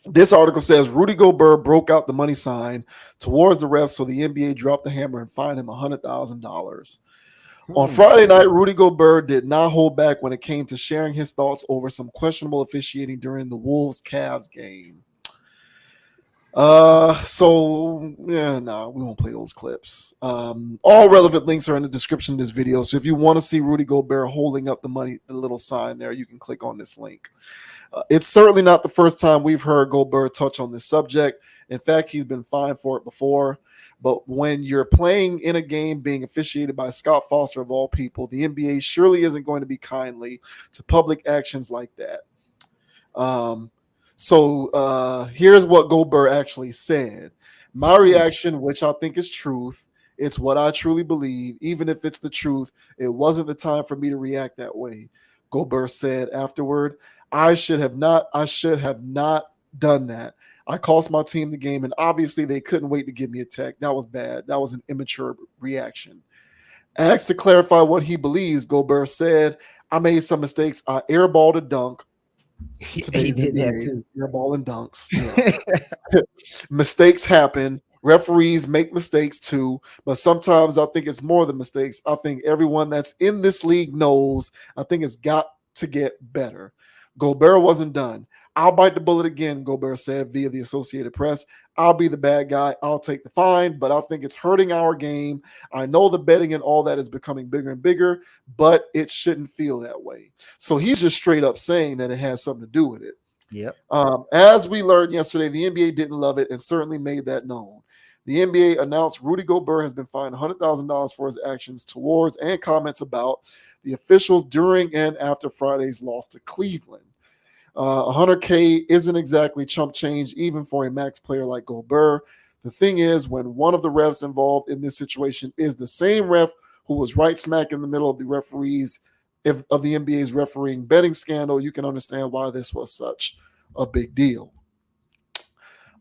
this article says Rudy Gobert broke out the money sign towards the refs, so the NBA dropped the hammer and fined him $100,000. On Friday night, Rudy Gobert did not hold back when it came to sharing his thoughts over some questionable officiating during the Wolves-Cavs game. We won't play those clips. All relevant links are in the description of this video. So if you want to see Rudy Gobert holding up the little sign there, you can click on this link. It's certainly not the first time we've heard Gobert touch on this subject. In fact, he's been fined for it before. But when you're playing in a game being officiated by Scott Foster of all people, the NBA surely isn't going to be kindly to public actions like that. So here's what Gobert actually said. My reaction, which I think is truth, it's what I truly believe. Even if it's the truth, it wasn't the time for me to react that way. Gobert said afterward, I should have not done that. I cost my team the game, and obviously they couldn't wait to give me a tech. That was bad. That was an immature reaction. Asked to clarify what he believes, Gobert said, I made some mistakes. I airballed a dunk. He did that too. Airball and dunks. Mistakes happen. Referees make mistakes too, but sometimes I think it's more than mistakes. I think everyone that's in this league knows. I think it's got to get better. Gobert wasn't done. I'll bite the bullet again, Gobert said via the Associated Press. I'll be the bad guy. I'll take the fine, but I think it's hurting our game. I know the betting and all that is becoming bigger and bigger, but it shouldn't feel that way. So he's just straight up saying that it has something to do with it. Yep. As we learned yesterday, the NBA didn't love it and certainly made that known. The NBA announced Rudy Gobert has been fined $100,000 for his actions towards and comments about the officials during and after Friday's loss to Cleveland. 100K isn't exactly chump change, even for a max player like Gobert. The thing is, when one of the refs involved in this situation is the same ref who was right smack in the middle of the referees of the NBA's refereeing betting scandal, you can understand why this was such a big deal.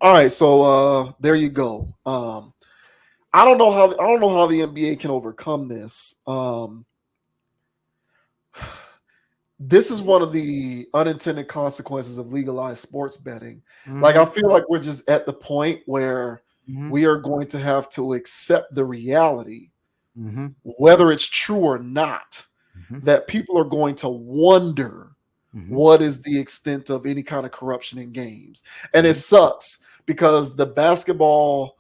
All right, so there you go. I don't know how the NBA can overcome this. This is one of the unintended consequences of legalized sports betting. Like, I feel like we're just at the point where we are going to have to accept the reality, whether it's true or not, that people are going to wonder what is the extent of any kind of corruption in games. And it sucks because the basketball,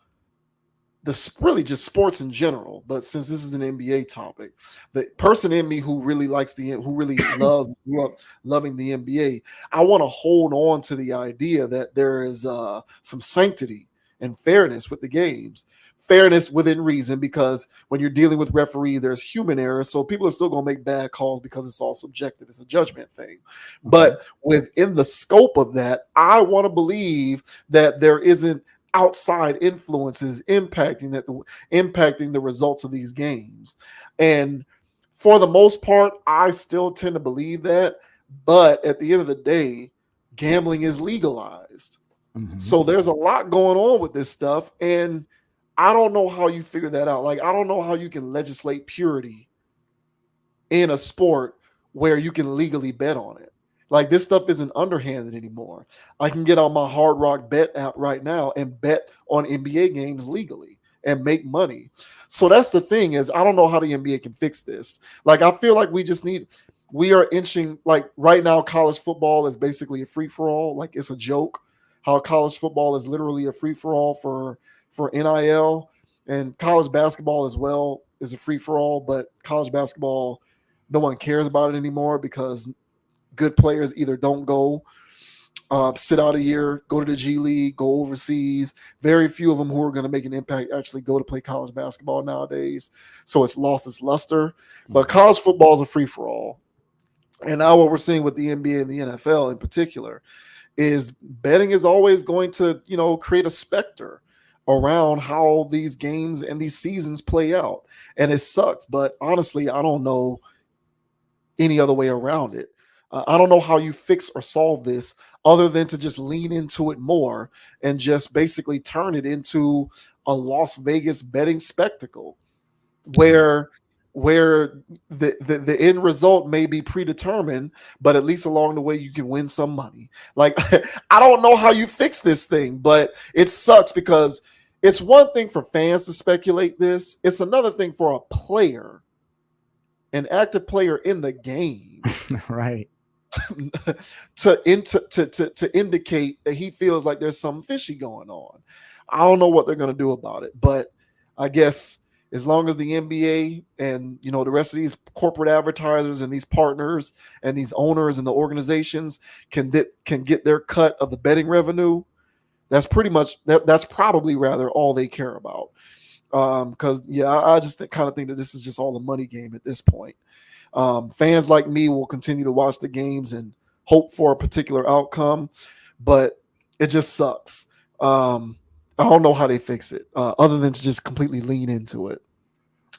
really just sports in general, but since this is an NBA topic, the person in me who really loves grew up loving the NBA, I want to hold on to the idea that there is some sanctity and fairness with the games. Fairness within reason, because when you're dealing with referees, there's human error. So people are still going to make bad calls because it's all subjective. It's a judgment thing. But within the scope of that, I want to believe that there isn't outside influences impacting the results of these games. And for the most part, I still tend to believe that. But at the end of the day, gambling is legalized. So there's a lot going on with this stuff. And I don't know how you figure that out. Like, I don't know how you can legislate purity in a sport where you can legally bet on it. Like, this stuff isn't underhanded anymore. I can get on my Hard Rock Bet app right now and bet on NBA games legally and make money. So that's the thing, is I don't know how the NBA can fix this. Like, I feel like we are inching, like right now, college football is basically a free-for-all. Like, it's a joke how college football is literally a free-for-all for NIL, and college basketball as well is a free-for-all, but college basketball, no one cares about it anymore because good players either don't go, sit out a year, go to the G League, go overseas. Very few of them who are going to make an impact actually go to play college basketball nowadays. So it's lost its luster. But college football is a free-for-all. And now what we're seeing with the NBA and the NFL in particular is betting is always going to, create a specter around how these games and these seasons play out. And it sucks, but honestly, I don't know any other way around it. I don't know how you fix or solve this other than to just lean into it more and just basically turn it into a Las Vegas betting spectacle where the end result may be predetermined, but at least along the way you can win some money. Like, I don't know how you fix this thing, but it sucks because it's one thing for fans to speculate this. It's another thing for a player, an active player in the game, right, to indicate that he feels like there's something fishy going on. I don't know what they're going to do about it, but I guess as long as the NBA and the rest of these corporate advertisers and these partners and these owners and the organizations can get their cut of the betting revenue, that's probably rather all they care about. Because I just kind of think that this is just all a money game at this point. Fans like me will continue to watch the games and hope for a particular outcome, but it just sucks. I don't know how they fix it other than to just completely lean into it.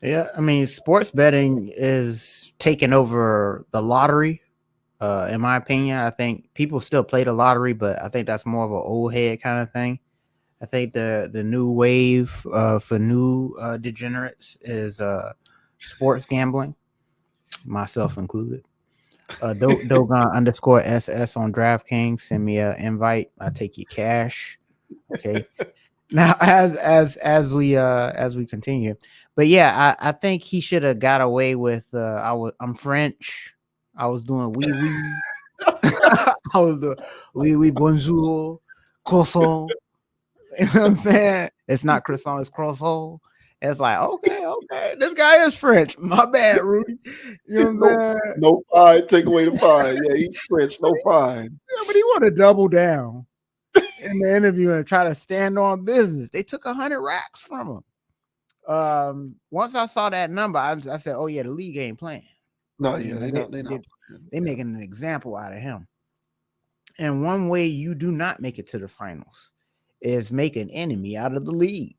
Yeah, I mean, sports betting is taking over the lottery. In my opinion, I think people still play the lottery, but I think that's more of an old head kind of thing. I think the new wave for new degenerates is sports gambling, myself included. Dogon _SS on DraftKings. Send me an invite. I take your cash. Okay. Now, as we continue, but yeah, I think he should have got away with. I'm French. I was doing wee wee. I was the oui, bonjour, croissant. You know what I'm saying? It's not croissant, it's croissant. It's like, okay. This guy is French. My bad, Rudy. You know what I'm saying? No fine. Take away the fine. Yeah, he's French. No fine. Yeah, but he want to double down in the interview and try to stand on business. They took 100 racks from him. Once I saw that number, I said, "Oh yeah, the league ain't playing." No, yeah, they're not. They making an example out of him. And one way you do not make it to the finals is make an enemy out of the league.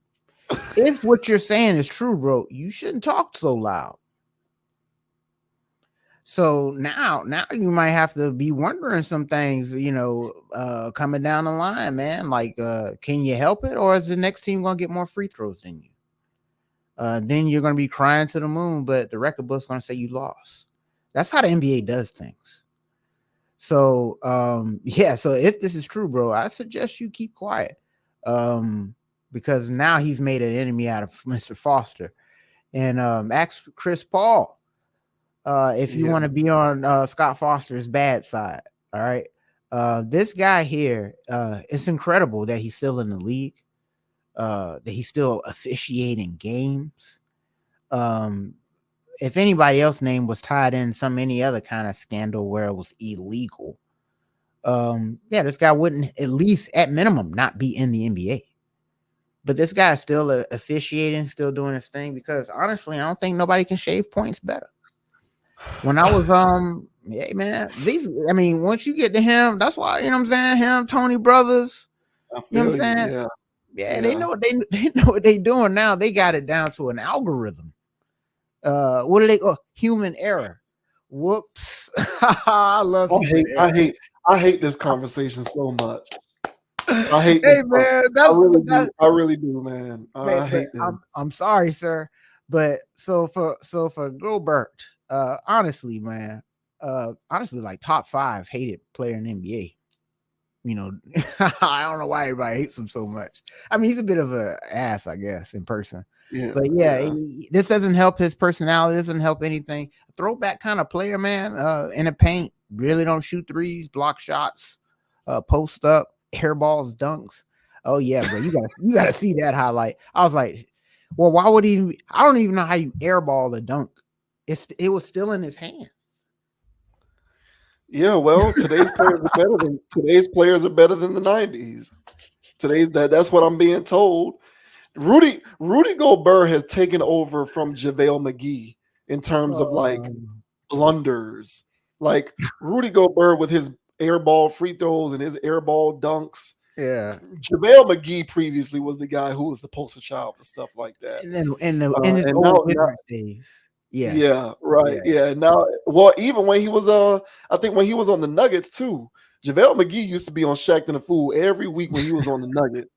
If what you're saying is true, bro, you shouldn't talk so loud. So now you might have to be wondering some things, coming down the line, man. Like, can you help it, or is the next team gonna get more free throws than you? Then you're gonna be crying to the moon, but the record book's gonna say you lost. That's how the NBA does things. So, So if this is true, bro, I suggest you keep quiet, because now he's made an enemy out of Mr. Foster, and ask Chris Paul. If you want to be on Scott Foster's bad side, all right. This guy here, it's incredible that he's still in the league, that he's still officiating games. If anybody else's name was tied in any other kind of scandal where it was illegal, this guy wouldn't, at least at minimum, not be in the NBA. But this guy is still officiating, still doing his thing, because honestly, I don't think nobody can shave points better. When I was yeah, man, once you get to him, that's why, you know what I'm saying, him, Tony Brothers, you know what I'm saying? Yeah. They know what they doing now. They got it down to an algorithm. What do they human error? Whoops. I love I hate this conversation so much. I hate hey man, I really do, man. I hate this. I'm sorry, sir. But so for Gilbert, honestly, man, like top 5 hated player in the NBA. I don't know why everybody hates him so much. I mean, he's a bit of an ass, I guess, in person. Yeah, but this doesn't help his personality. Doesn't help anything. Throwback kind of player, man. In the paint, really don't shoot threes, block shots, post up, air balls, dunks. Oh yeah, bro, you gotta see that highlight. I was like, well, why would he? I don't even know how you airball a dunk. It was still in his hands. Yeah, well, today's players are better than the 90s. That's what I'm being told. Rudy Gobert has taken over from JaVale McGee in terms of like blunders. Like Rudy Gobert with his airball free throws and his airball dunks. Yeah, JaVale McGee previously was the guy who was the poster child for stuff like that. In his old Wizards days. Yes. Yeah, right. Yeah. Now, well, even when he was I think when he was on the Nuggets too, JaVale McGee used to be on Shaq and the Fool every week when he was on the Nuggets,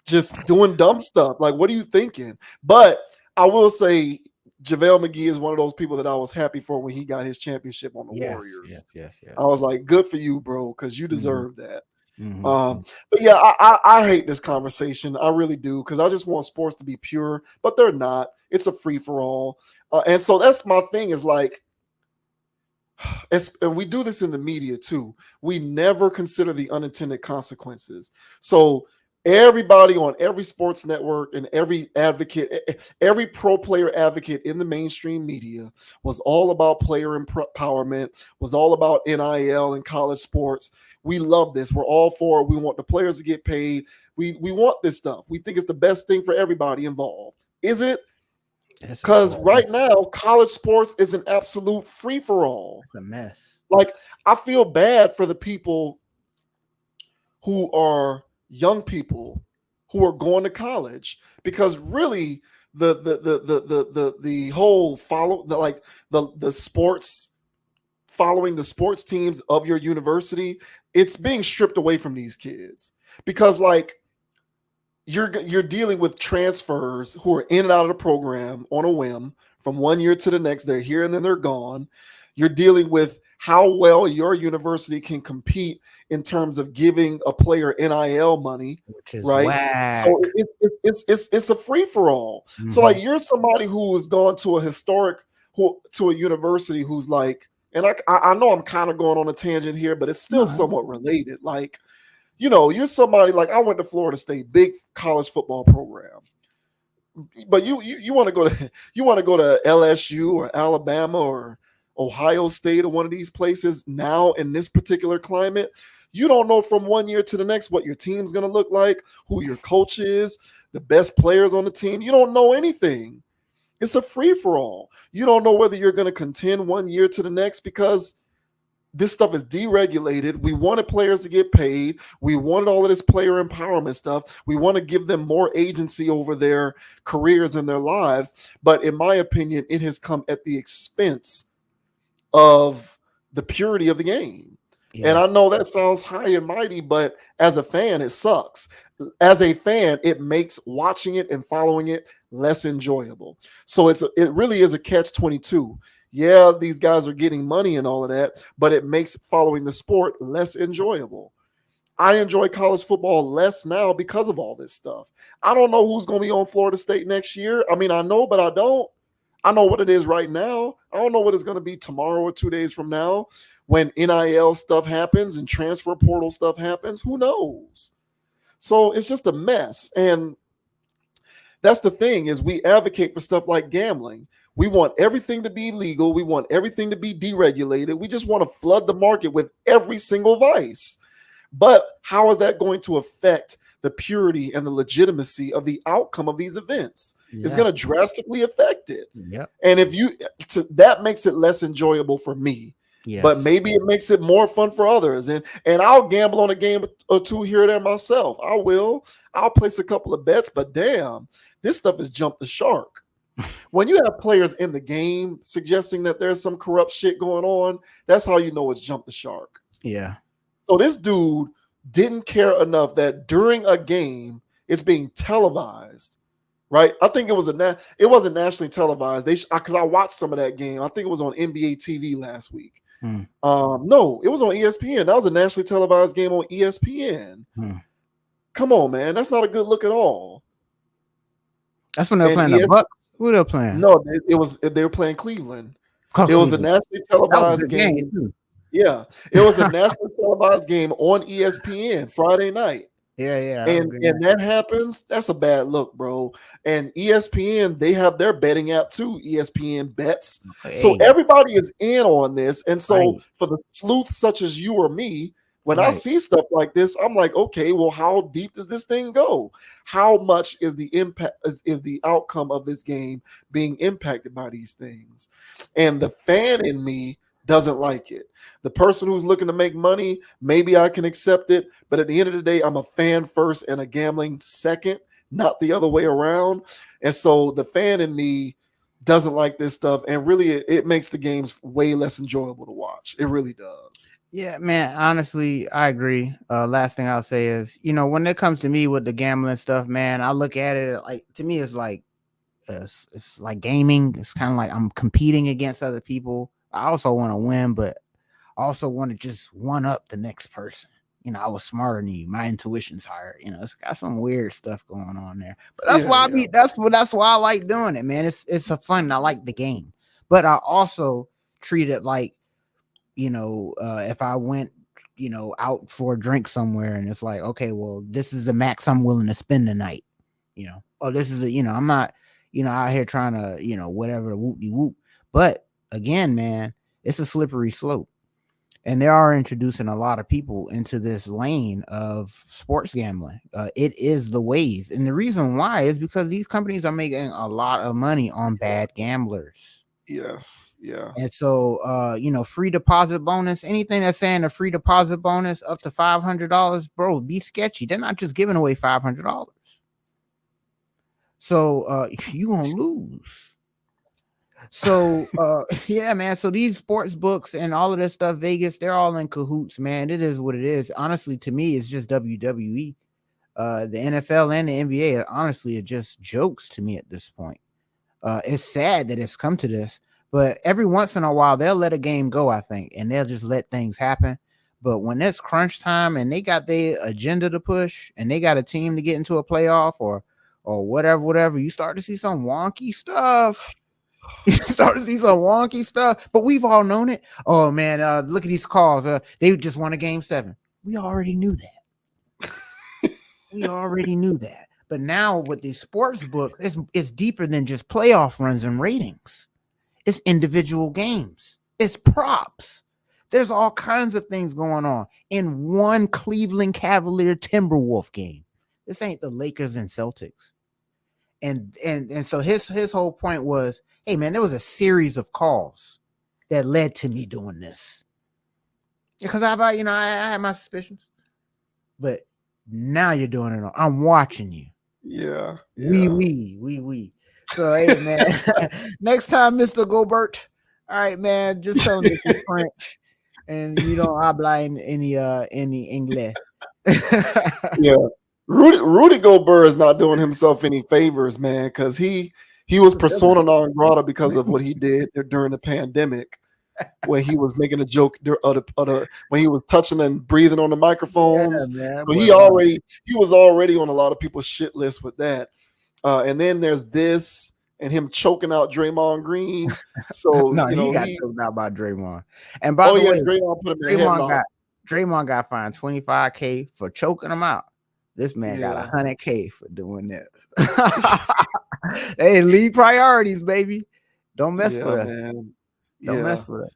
just doing dumb stuff. Like, what are you thinking? But I will say JaVale McGee is one of those people that I was happy for when he got his championship on the Warriors. Yes. I was like, good for you, bro, because you deserve that. Mm-hmm. But yeah, I hate this conversation. I really do, because I just want sports to be pure, but they're not. It's a free for all, and so that's my thing. Is like, and we do this in the media too. We never consider the unintended consequences. So everybody on every sports network and every pro player advocate in the mainstream media was all about player empowerment, was all about NIL and college sports. We love this. We're all for it. We want the players to get paid. We want this stuff. We think it's the best thing for everybody involved. Is it? Because right now, college sports is an absolute free-for-all. It's a mess. Like, I feel bad for the people who are young people who are going to college, because really the whole the sports, following the sports teams of your university, it's being stripped away from these kids, because like you're dealing with transfers who are in and out of the program on a whim from one year to the next. They're here and then they're gone. You're dealing with how well your university can compete in terms of giving a player NIL money, which is right? Whack. So it's a free for all. Mm-hmm. So like, you're somebody who has gone to a university who's like and I know I'm kind of going on a tangent here, but it's still No. somewhat related. Like, you're somebody like I went to Florida State, big college football program, but you want to go to LSU or Alabama or Ohio State or one of these places now in this particular climate. You don't know from one year to the next what your team's going to look like, who your coach is, the best players on the team. You don't know anything. It's a free for all. You don't know whether you're going to contend one year to the next because this stuff is deregulated. We wanted players to get paid. We wanted all of this player empowerment stuff. We want to give them more agency over their careers and their lives. But in my opinion, it has come at the expense of the purity of the game. Yeah. And I know that sounds high and mighty, but as a fan, it sucks. As a fan, it makes watching it and following it less enjoyable. So it really is a catch-22. Yeah, these guys are getting money and all of that, but it makes following the sport less enjoyable. I enjoy college football less now because of all this stuff. I don't know who's going to be on Florida State next year. I mean, I know, but I don't. I know what it is right now. I don't know what it's going to be tomorrow or 2 days from now when NIL stuff happens and transfer portal stuff happens. Who knows? So it's just a mess. And that's the thing is we advocate for stuff like gambling. We want everything to be legal. We want everything to be deregulated. We just want to flood the market with every single vice. But how is that going to affect the purity and the legitimacy of the outcome of these events? It's going to drastically affect it. Yep. And that makes it less enjoyable for me. Yes. But maybe it makes it more fun for others. And I'll gamble on a game or two here or there myself. I will. I'll place a couple of bets, but damn, this stuff has jumped the shark. When you have players in the game suggesting that there's some corrupt shit going on, that's how you know it's jumped the shark. Yeah. So this dude didn't care enough that during a game it's being televised, right? I think it wasn't nationally televised. Because I watched some of that game. I think it was on NBA TV last week. No, it was on ESPN. That was a nationally televised game on ESPN. Come on, man, that's not a good look at all. That's when they're playing the Bucks. Who they're playing? No, they were playing Cleveland. It was a nationally televised game. Yeah, it was a nationally televised game on ESPN Friday night. Yeah. And that happens, that's a bad look, bro. And ESPN, they have their betting app too, ESPN Bets. So everybody is in on this. And so for the sleuths such as you or me, when I see stuff like this, I'm like, okay, well, how deep does this thing go? How much is the impact is the outcome of this game being impacted by these things? And the fan in me doesn't like it. The person who's looking to make money, maybe I can accept it, but at the end of the day, I'm a fan first and a gambling second, not the other way around. And so the fan in me doesn't like this stuff, and really it makes the games way less enjoyable to watch. It really does. Yeah, man, honestly, I agree. Last thing I'll say is, when it comes to me with the gambling stuff, man, I look at it like, to me, it's like gaming. It's kind of like I'm competing against other people. I also want to win, but I also want to just one up the next person. I was smarter than you. My intuition's higher. It's got some weird stuff going on there. But that's that's why I like doing it, man. It's a fun. I like the game, but I also treat it like, if I went, out for a drink somewhere and it's like, okay, well, this is the max I'm willing to spend tonight. This is I'm not, out here trying to, whatever, whoop-de-whoop. But again, man, it's a slippery slope. And they are introducing a lot of people into this lane of sports gambling. It is the wave. And the reason why is because these companies are making a lot of money on bad gamblers. Yes. Yeah. And so, free deposit bonus, anything that's saying a free deposit bonus up to $500, bro, be sketchy. They're not just giving away $500. So, you gonna lose. So, yeah, man. So these sports books and all of this stuff, Vegas, they're all in cahoots, man. It is what it is. Honestly, to me, it's just WWE. The NFL and the NBA, honestly, are just jokes to me at this point. It's sad that it's come to this, but every once in a while, they'll let a game go, I think, and they'll just let things happen. But when it's crunch time and they got their agenda to push and they got a team to get into a playoff or whatever, you start to see some wonky stuff. You start to see some wonky stuff, but we've all known it. Oh man, look at these calls. They just won a game 7. We already knew that. We already knew that. But now with the sports book, it's deeper than just playoff runs and ratings. It's individual games. It's props. There's all kinds of things going on in one Cleveland Cavalier Timberwolf game. This ain't the Lakers and Celtics. And so his whole point was, hey man, there was a series of calls that led to me doing this. Because I had my suspicions, but now you're doing it. I'm watching you. Yeah. We. So hey man, next time, Mr. Gobert. All right, man, just tell him this is French, and you don't habla any English. Yeah. Rudy Gobert is not doing himself any favors, man, because he was persona non grata because of what he did during the pandemic, when he was making a joke when he was touching and breathing on the microphones. Yeah, man, so he was already on a lot of people's shit list with that. And then there's this and him choking out Draymond Green. So no, he got choked out by Draymond. And by the way, Draymond put him in a headlock. Draymond got fined $25K for choking him out. This man got $100K for doing this. Hey, lead priorities, baby. Don't mess with us. Man. Don't mess with us.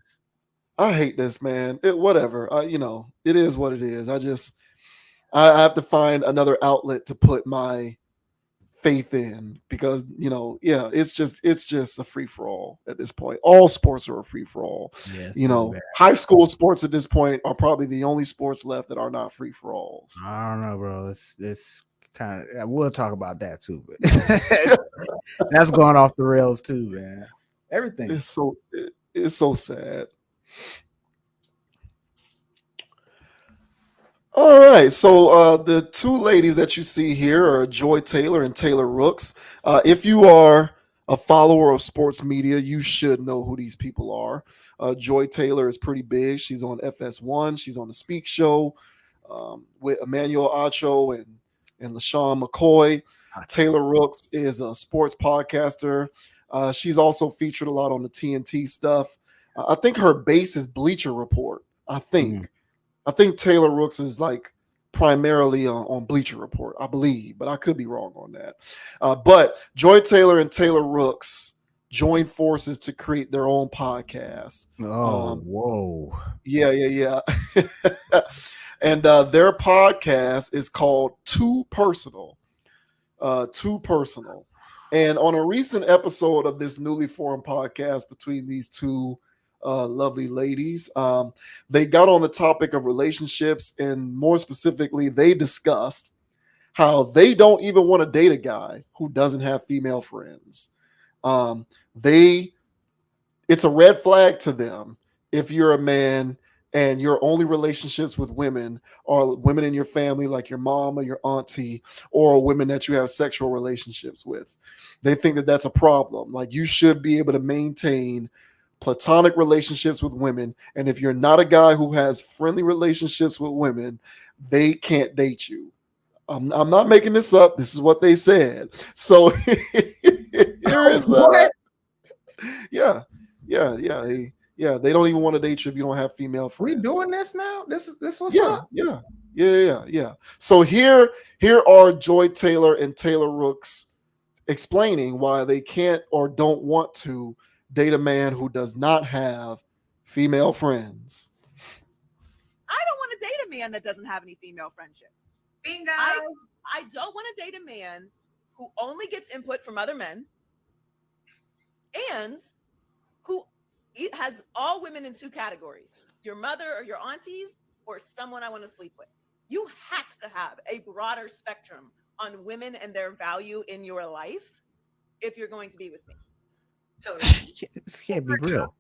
I hate this, man. Whatever. It is what it is. I have to find another outlet to put my faith in, because it's just a free for all at this point. All sports are a free for all. High school sports at this point are probably the only sports left that are not free for alls. I don't know, bro. It's kind of, we'll talk about that too, but that's going off the rails too, man. Everything. It's so sad. All right, so the two ladies that you see here are Joy Taylor and Taylor Rooks. If you are a follower of sports media, you should know who these people are. Joy Taylor is pretty big. She's on FS1. She's on the Speak Show with Emmanuel Acho and LaShawn McCoy. Taylor Rooks is a sports podcaster. She's also featured a lot on the TNT stuff. I think her base is Bleacher Report. I think Taylor Rooks is like primarily on Bleacher Report, I believe, but I could be wrong on that. But Joy Taylor and Taylor Rooks joined forces to create their own podcast. Whoa. Yeah. And their podcast is called Too Personal. Too Personal. And on a recent episode of this newly formed podcast between these two lovely ladies, they got on the topic of relationships, and more specifically, they discussed how they don't even want to date a guy who doesn't have female friends. It's a red flag to them if you're a man and your only relationships with women are women in your family, like your mom or your auntie, or women that you have sexual relationships with. They think that that's a problem. Like, you should be able to maintain platonic relationships with women, and if you're not a guy who has friendly relationships with women, they can't date you. I'm not making this up. This is what they said. So here is they don't even want to date you if you don't have female friends. We doing this now? This what's up? Yeah. So here are Joy Taylor and Taylor Rooks explaining why they can't or don't want to date a man who does not have female friends. I don't want to date a man that doesn't have any female friendships. Bingo. I don't want to date a man who only gets input from other men and who has all women in two categories: your mother or your aunties, or someone I want to sleep with. You have to have a broader spectrum on women and their value in your life if you're going to be with me. Totally. This can't be real.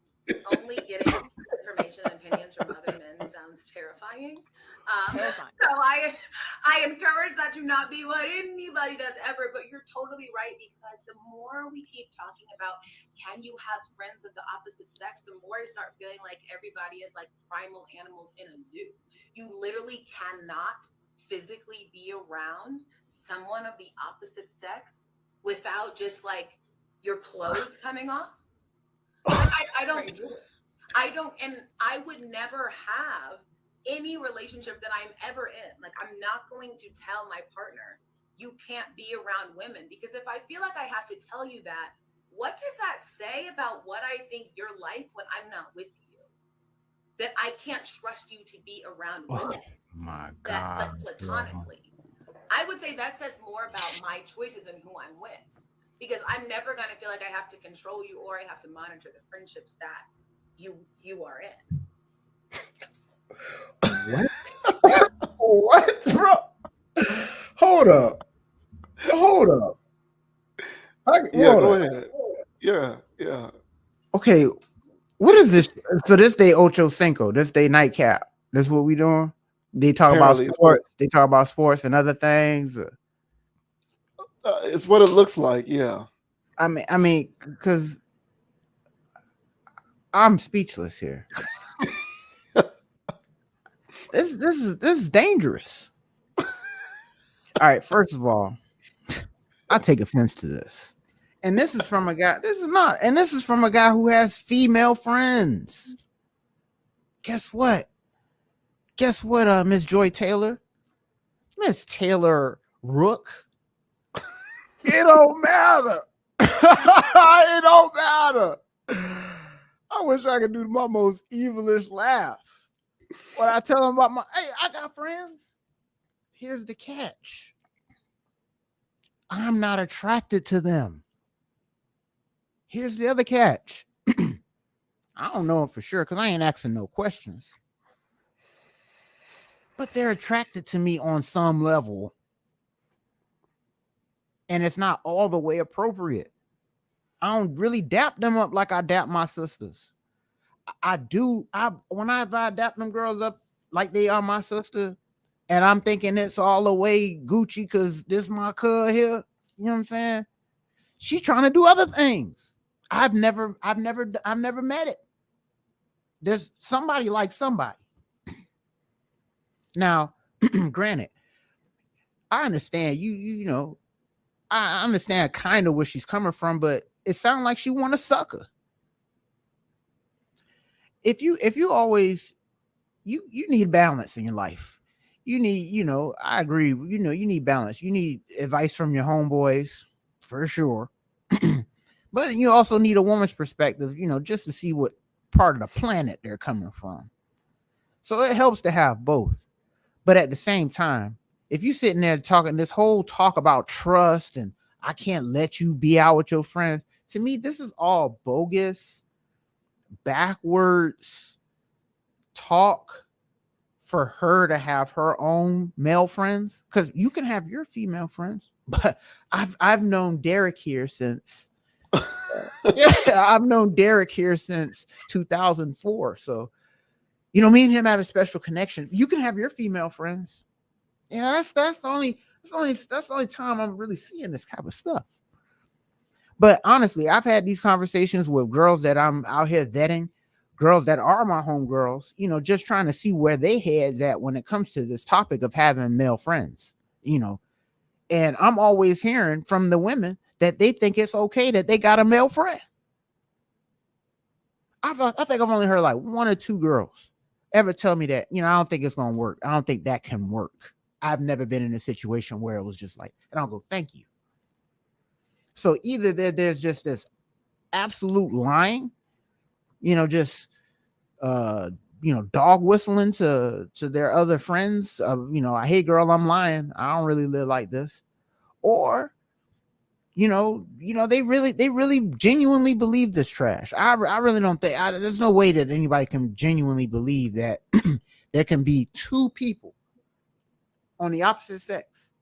Only getting information and opinions from other men sounds terrifying. Terrifying. So I encourage that to not be what anybody does ever, but you're totally right, because the more we keep talking about can you have friends of the opposite sex, the more I start feeling like everybody is like primal animals in a zoo. You literally cannot physically be around someone of the opposite sex without just like your clothes coming off. and I would never have any relationship that I'm ever in. Like, I'm not going to tell my partner, you can't be around women, because if I feel like I have to tell you that, what does that say about what I think you're like when I'm not with you? That I can't trust you to be around women. Oh my God. But platonically. I would say that says more about my choices and who I'm with. Because I'm never going to feel like I have to control you or I have to monitor the friendships that you are in. What? What, bro? Hold up. Yeah, go ahead. Yeah. Okay, what is this? So this day Ocho Cinco, this day nightcap. This what we doing? They talk Apparently, about sports. They talk about sports and other things. It's what it looks like. Yeah. I mean, because I'm speechless here. This is dangerous. All right, first of all, I take offense to this. And this is from a guy. This is from a guy who has female friends. Guess what? Miss Joy Taylor? Miss Taylor Rook. It don't matter. It don't matter. I wish I could do my most evilish laugh. When I tell them about I got friends. Here's the catch. I'm not attracted to them. Here's the other catch. I don't know it for sure because I ain't asking no questions. But they're attracted to me on some level. And it's not all the way appropriate. I don't really dap them up like I dap my sisters. I do. When I dap them girls up like they are my sister, and I'm thinking it's all the way Gucci because this my cuz here. You know what I'm saying? She's trying to do other things. I've never met it. There's somebody like somebody. Now, granted, I understand you know, I understand kind of where she's coming from, but it sounds like she want a sucker. If you always you need balance in your life. You need, you know, I agree, you know, you need balance. You need advice from your homeboys for sure. But you also need a woman's perspective, you know, just to see what part of the planet they're coming from. So it helps to have both. But at the same time, if you sitting there talking this whole talk about trust and I can't let you be out with your friends, to me, this is all bogus, backwards talk for her to have her own male friends. Because you can have your female friends, but I've known Derek here since I've known Derek here since 2004. So, you know, me and him have a special connection. You can have your female friends. Yeah, that's the only time I'm really seeing this kind of stuff. But honestly, I've had these conversations with girls that I'm out here vetting, girls that are my homegirls, you know, just trying to see where they heads at when it comes to this topic of having male friends, you know. And I'm always hearing from the women that they think it's okay that they got a male friend. I think I've only heard like one or two girls ever tell me that, you know, I don't think it's going to work. I don't think that can work. I've never been in a situation where it was just like, and I'll go, thank you. So either there's just this absolute lying, you know, just, you know, dog whistling to their other friends. You know, hey girl, I'm lying. I don't really live like this. Or, you know, they really genuinely believe this trash. I really don't think there's no way that anybody can genuinely believe that there can be two people on the opposite sex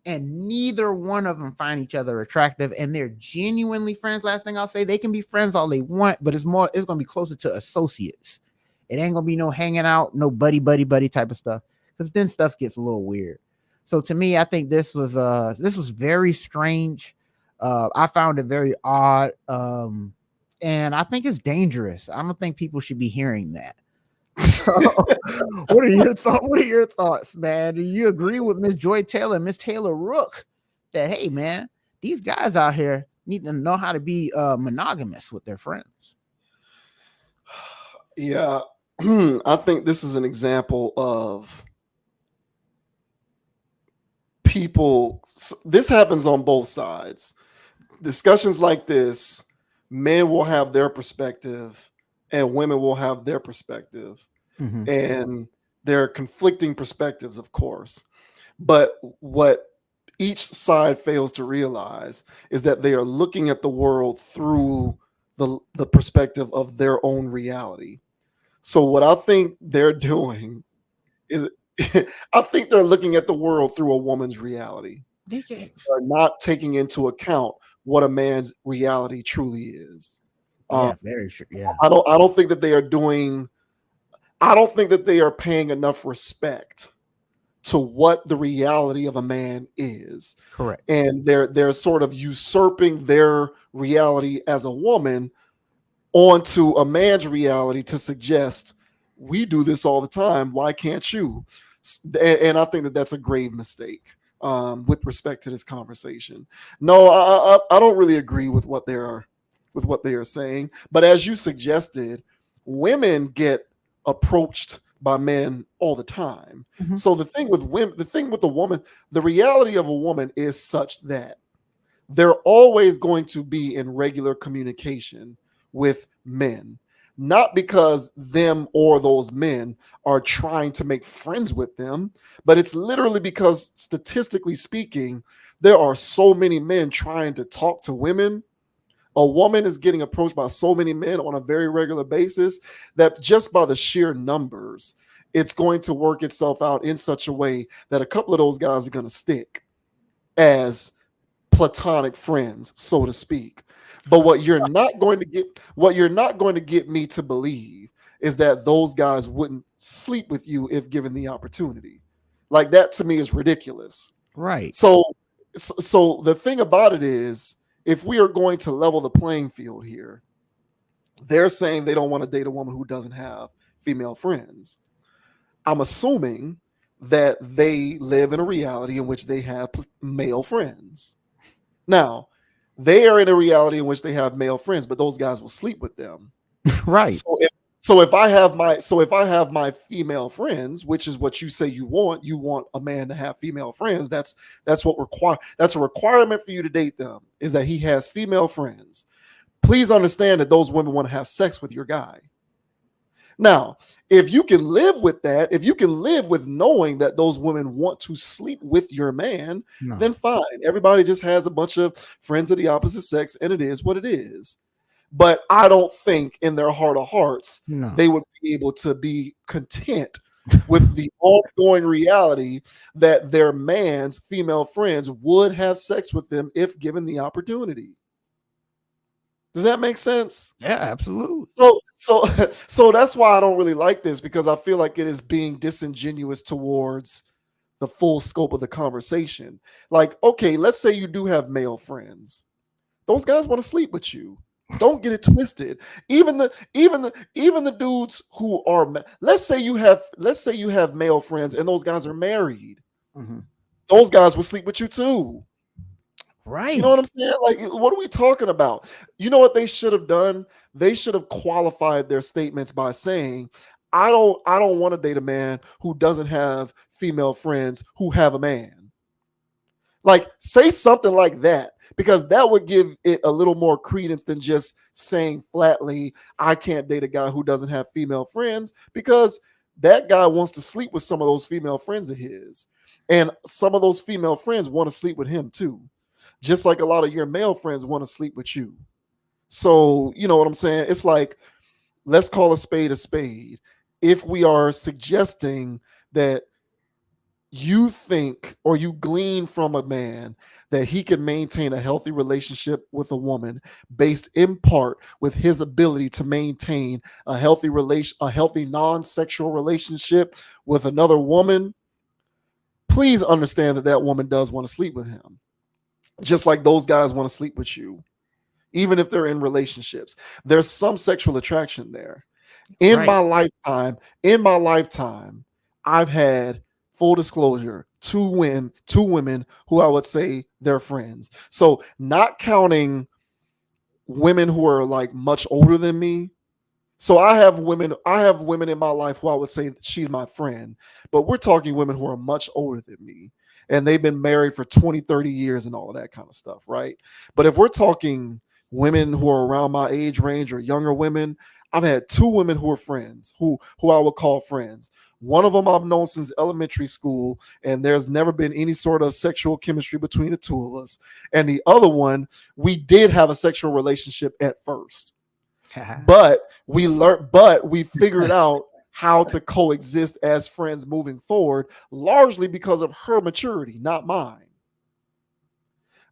and neither one of them find each other attractive and they're genuinely friends. Last thing I'll say, they can be friends all they want, but it's going to be closer to associates. It ain't going to be no hanging out, no buddy type of stuff, because then stuff gets a little weird. So to me, I think this was very strange. I found it very odd. And I think it's dangerous. I don't think people should be hearing that. So, what are your thoughts, man? Do you agree with Miss Joy Taylor and Miss Taylor Rook that, hey, man, these guys out here need to know how to be monogamous with their friends? Yeah, I think this is an example of people. This happens on both sides. Discussions like this, men will have their perspective and women will have their perspective. Mhm. And there are conflicting perspectives, of course. But what each side fails to realize is that they are looking at the world through the perspective of their own reality. So what I think they're doing is I think they're looking at the world through a woman's reality. They can't. They're not taking into account what a man's reality truly is. Yeah, very true. Yeah. I don't think that they are doing I don't think that they are paying enough respect to what the reality of a man is. Correct. And they're sort of usurping their reality as a woman onto a man's reality to suggest we do this all the time. Why can't you? And I think that that's a grave mistake with respect to this conversation. No, I don't really agree with what they are saying. But as you suggested, women get approached by men all the time. Mhm. So the thing with women, the thing with a woman, the reality of a woman is such that they're always going to be in regular communication with men, not because them or those men are trying to make friends with them, but it's literally because statistically speaking, there are so many men trying to talk to women. A woman is getting approached by so many men on a very regular basis that just by the sheer numbers, it's going to work itself out in such a way that a couple of those guys are going to stick as platonic friends, so to speak. But what you're not going to get me to believe is that those guys wouldn't sleep with you if given the opportunity. Like that to me is ridiculous. Right. So the thing about it is, if we are going to level the playing field here, they're saying they don't want to date a woman who doesn't have female friends. I'm assuming that they live in a reality in which they have male friends. Now, they are in a reality in which they have male friends, but those guys will sleep with them. Right. So if I have my female friends, which is what you say you want a man to have female friends. That's a requirement for you to date them, is that he has female friends. Please understand that those women want to have sex with your guy. Now, if you can live with that, if you can live with knowing that those women want to sleep with your man, No. then fine. Everybody just has a bunch of friends of the opposite sex, and it is what it is. But I don't think in their heart of hearts No. they would be able to be content with the ongoing reality that their man's female friends would have sex with them if given the opportunity. Does that make sense? Yeah, absolutely. So that's why I don't really like this, because I feel like it is being disingenuous towards the full scope of the conversation. Like, okay, let's say you do have male friends. Those guys want to sleep with you. Don't get it twisted. Even the dudes who are, let's say you have male friends and those guys are married. Mhm. Those guys will sleep with you too. Right. You know what I'm saying? Like, what are we talking about? You know what they should have done? They should have qualified their statements by saying, I don't want to date a man who doesn't have female friends who have a man. Like, say something like that, because that would give it a little more credence than just saying flatly, I can't date a guy who doesn't have female friends, because that guy wants to sleep with some of those female friends of his. And some of those female friends want to sleep with him too. Just like a lot of your male friends want to sleep with you. So, you know what I'm saying? It's like, let's call a spade a spade. If we are suggesting that you think or you glean from a man that he can maintain a healthy relationship with a woman based in part with his ability to maintain a healthy non-sexual relationship with another woman, please understand that that woman does want to sleep with him. Just like those guys want to sleep with you, even if they're in relationships. There's some sexual attraction there. In my lifetime, I've had, full disclosure, two women who I would say they're friends. So not counting women who are like much older than me, So I have women in my life who I would say she's my friend, but we're talking women who are much older than me and they've been married for 20, 30 years and all of that kind of stuff, right? But if we're talking women who are around my age range or younger women, I've had two women who are friends, who I would call friends. One of them I've known since elementary school, and there's never been any sort of sexual chemistry between the two of us. And the other one, we did have a sexual relationship at first, but we figured out how to coexist as friends moving forward, largely because of her maturity, not mine.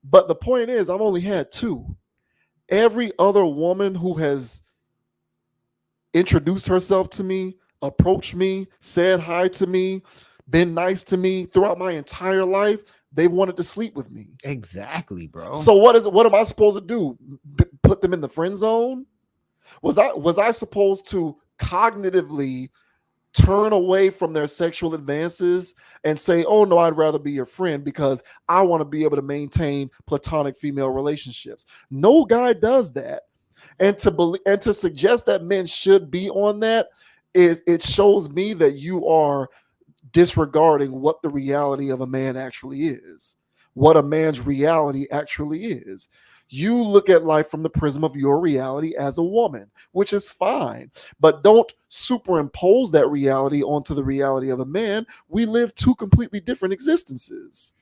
But the point is, I've only had two. Every other woman who has introduced herself to me, approached me, said hi to me, been nice to me throughout my entire life, they wanted to sleep with me. Exactly, bro. So what am I supposed to do? Put them in the friend zone? Was I supposed to cognitively turn away from their sexual advances and say, "Oh no, I'd rather be your friend because I want to be able to maintain platonic female relationships"? No guy does that. And to suggest that men should be on that is it shows me that you are disregarding what the reality of a man actually is, what a man's reality actually is. You look at life from the prism of your reality as a woman, which is fine, but don't superimpose that reality onto the reality of a man. We live two completely different existences.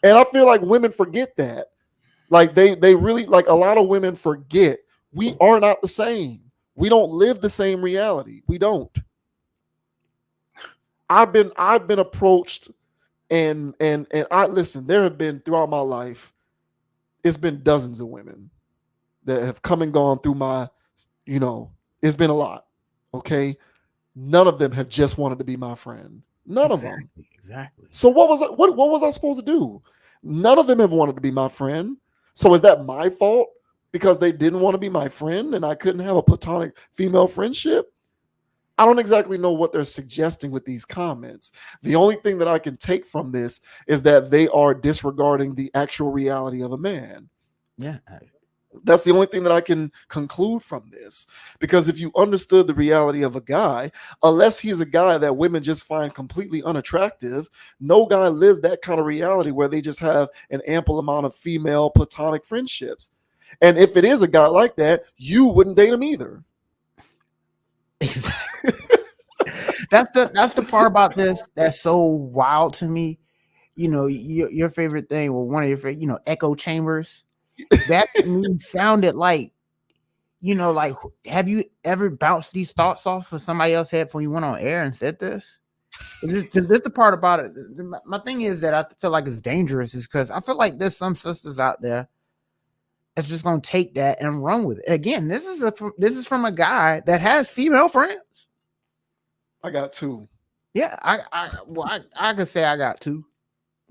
And I feel like women forget that. Like they really, like, a lot of women forget we are not the same. We don't live the same reality. We don't. I've been approached and I listen, there have been throughout my life, it's been dozens of women that have come and gone through my, it's been a lot. Okay. None of them have just wanted to be my friend. None of them. Exactly. So what was I supposed to do? None of them have wanted to be my friend. So is that my fault because they didn't want to be my friend and I couldn't have a platonic female friendship? I don't exactly know what they're suggesting with these comments. The only thing that I can take from this is that they are disregarding the actual reality of a man. Yeah. That's the only thing that I can conclude from this. Because if you understood the reality of a guy, unless he's a guy that women just find completely unattractive, no guy lives that kind of reality where they just have an ample amount of female platonic friendships. And if it is a guy like that, you wouldn't date him either. That's the part about this that's so wild to me. Your favorite thing, well, one of your favorite, echo chambers. That to me sounded like, like, have you ever bounced these thoughts off of somebody else's head before you went on air and said this? This the part about it. My thing is that I feel like it's dangerous is because I feel like there's some sisters out there that's just gonna take that and run with it. Again, this is from a guy that has female friends. I got two. Yeah, I could say I got two,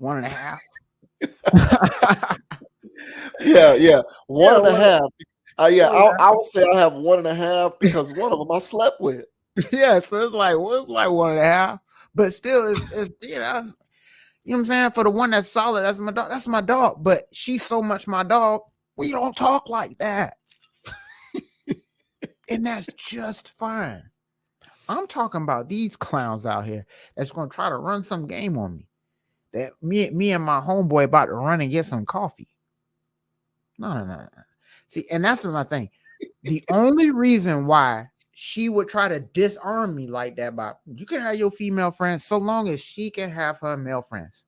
1.5. Yeah, one and a half. Yeah. I would say I have 1.5 because one of them I slept with. Yeah, so it's like 1.5, but still, it's you know what I'm saying. For the one that's solid, that's my dog. That's my dog. But she's so much my dog. We don't talk like that, and that's just fine. I'm talking about these clowns out here that's gonna try to run some game on me. That me and my homeboy about to run and get some coffee. No. See, and that's my thing. The only reason why she would try to disarm me like that, Bob, you can have your female friends so long as she can have her male friends.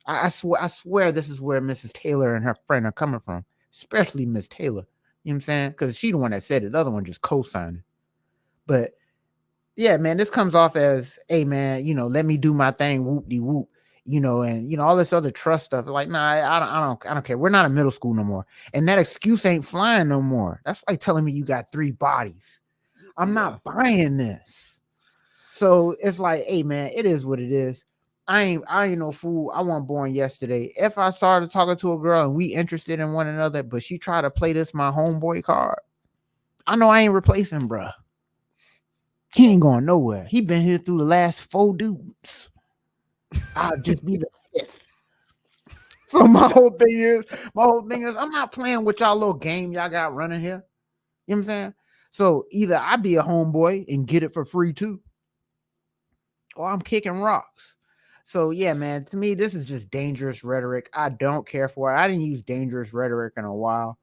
I swear this is where Mrs. Taylor and her friend are coming from, especially Miss Taylor. You know what I'm saying? Because she's the one that said it. The other one just co-signed it. But yeah, man, this comes off as, hey, man, let me do my thing, whoop-de-whoop, and all this other trust stuff. Like, nah, I don't care. We're not in middle school no more. And that excuse ain't flying no more. That's like telling me you got 3 bodies. I'm not buying this. So it's like, hey, man, it is what it is. I ain't no fool. I wasn't born yesterday. If I started talking to a girl and we interested in one another, but she tried to play this my homeboy card, I know I ain't replacing, bruh. He ain't going nowhere. He been here through the last 4 dudes. I'll just be the 5th. So my whole thing is, I'm not playing with y'all little game y'all got running here. You know what I'm saying? So either I be a homeboy and get it for free too, or I'm kicking rocks. So yeah, man, to me, this is just dangerous rhetoric. I don't care for it. I didn't use dangerous rhetoric in a while,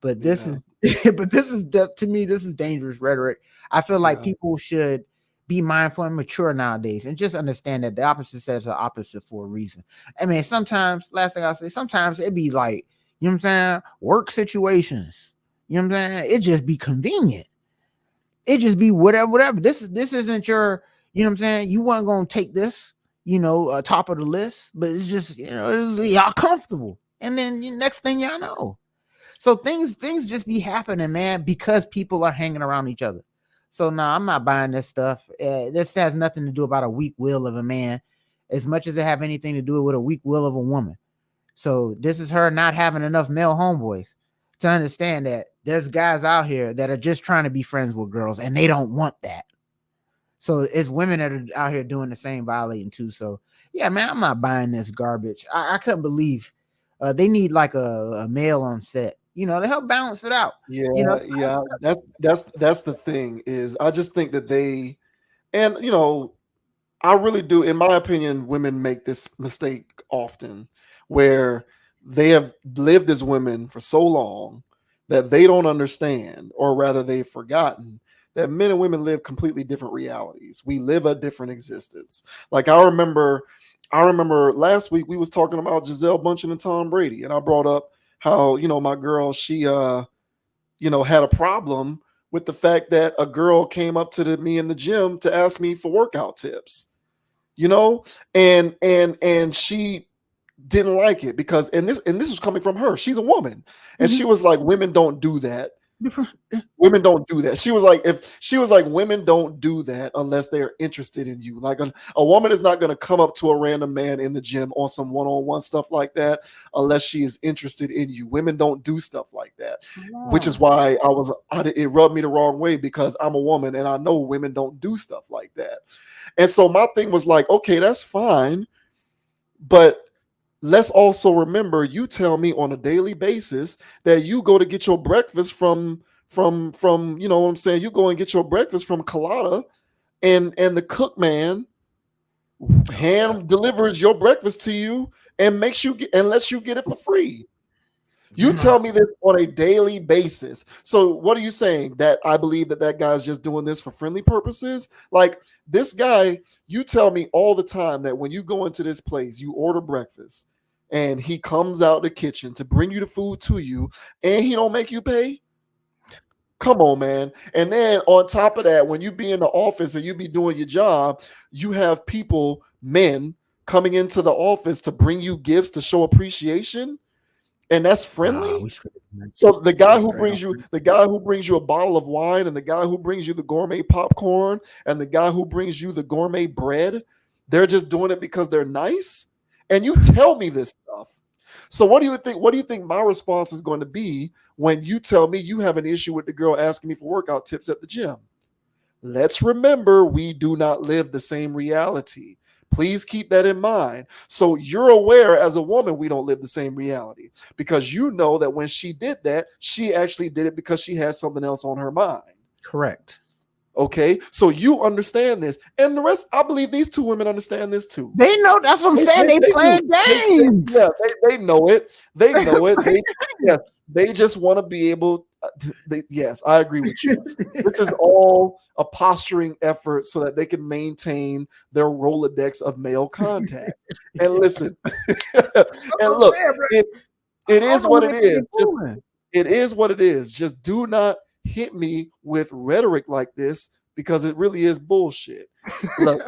but this Yeah. is but this is to me, this is dangerous rhetoric. I feel like Yeah. people should be mindful and mature nowadays and just understand that the opposite says the opposite for a reason. I mean, sometimes, last thing I'll say, sometimes it be like, you know what I'm saying, work situations. You know what I'm saying? It just be convenient. It just be whatever. This isn't your, you know what I'm saying? You weren't gonna take this, top of the list, but it's just, y'all comfortable. And then next thing y'all know. So things just be happening, man, because people are hanging around each other. So no, I'm not buying this stuff. This has nothing to do about a weak will of a man, as much as it have anything to do with a weak will of a woman. So this is her not having enough male homeboys to understand that there's guys out here that are just trying to be friends with girls and they don't want that. So it's women that are out here doing the same, violating too. So yeah, man, I'm not buying this garbage. I couldn't believe they need like a male on set, to help balance it out. Yeah, yeah. That's the thing is I just think that they and I really do, in my opinion, women make this mistake often where they have lived as women for so long that they don't understand, or rather they've forgotten that men and women live completely different realities. We live a different existence. Like I remember last week we was talking about Giselle Bundchen and Tom Brady, and I brought up how, my girl, she had a problem with the fact that a girl came up to me in the gym to ask me for workout tips, and she didn't like it because and this was coming from her. She's a woman, and she was like, women don't do that. Women don't do that. She was like, women don't do that unless they're interested in you. Like a woman is not going to come up to a random man in the gym on some one-on-one stuff like that unless she is interested in you. Women don't do stuff like that, which is why it rubbed me the wrong way because I'm a woman and I know women don't do stuff like that. And so my thing was like, okay, that's fine, but let's also remember, you tell me on a daily basis that you go to get your breakfast from you know what I'm saying, you go and get your breakfast from Colada, and the cook man hand delivers your breakfast to you and lets you get it for free. You tell me this on a daily basis. So what are you saying? That I believe that guy's just doing this for friendly purposes? Like this guy, you tell me all the time that when you go into this place, you order breakfast and he comes out the kitchen to bring you the food to you and he don't make you pay? Come on, man. And then on top of that, when you be in the office and you be doing your job, you have men coming into the office to bring you gifts to show appreciation. And that's friendly. So the guy who brings you a bottle of wine, and the guy who brings you the gourmet popcorn, and the guy who brings you the gourmet bread, they're just doing it because they're nice. And you tell me this stuff. So what do you think? What do you think my response is going to be when you tell me you have an issue with the girl asking me for workout tips at the gym? Let's remember, we do not live the same reality. Please keep that in mind. So you're aware as a woman, we don't live the same reality because you know that when she did that, she actually did it because she had something else on her mind. Correct. Okay, so you understand this, and the rest, I believe these two women understand this too. They know. That's what I'm saying. They playing games. They know it. They know it. They just want to be able. Yes, I agree with you. This is all a posturing effort so that they can maintain their Rolodex of male contact. And listen, and look, it is what it is. It is what it is. Just do not hit me with rhetoric like this because it really is bullshit. Look,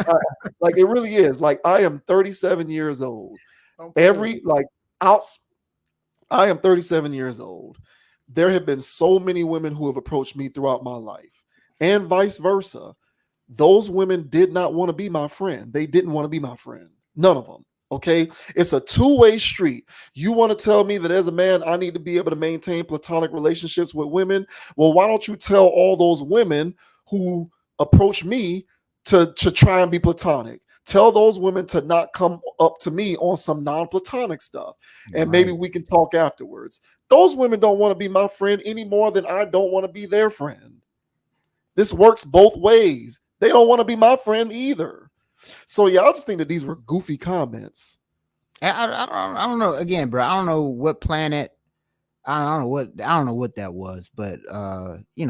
like it really is. Like I am 37 years old. I am 37 years old. There have been so many women who have approached me throughout my life, and vice versa. Those women did not want to be my friend. They didn't want to be my friend. None of them. Okay, it's a two-way street. You want to tell me that as a man, I need to be able to maintain platonic relationships with women? Well, why don't you tell all those women who approach me to try and be platonic? Tell those women to not come up to me on some non-platonic stuff, and maybe we can talk afterwards. Those women don't want to be my friend any more than I don't want to be their friend. This works both ways. They don't want to be my friend either. So yeah, I just think that these were goofy comments. I don't know. Again, bro, I don't know what planet. I don't know what that was, but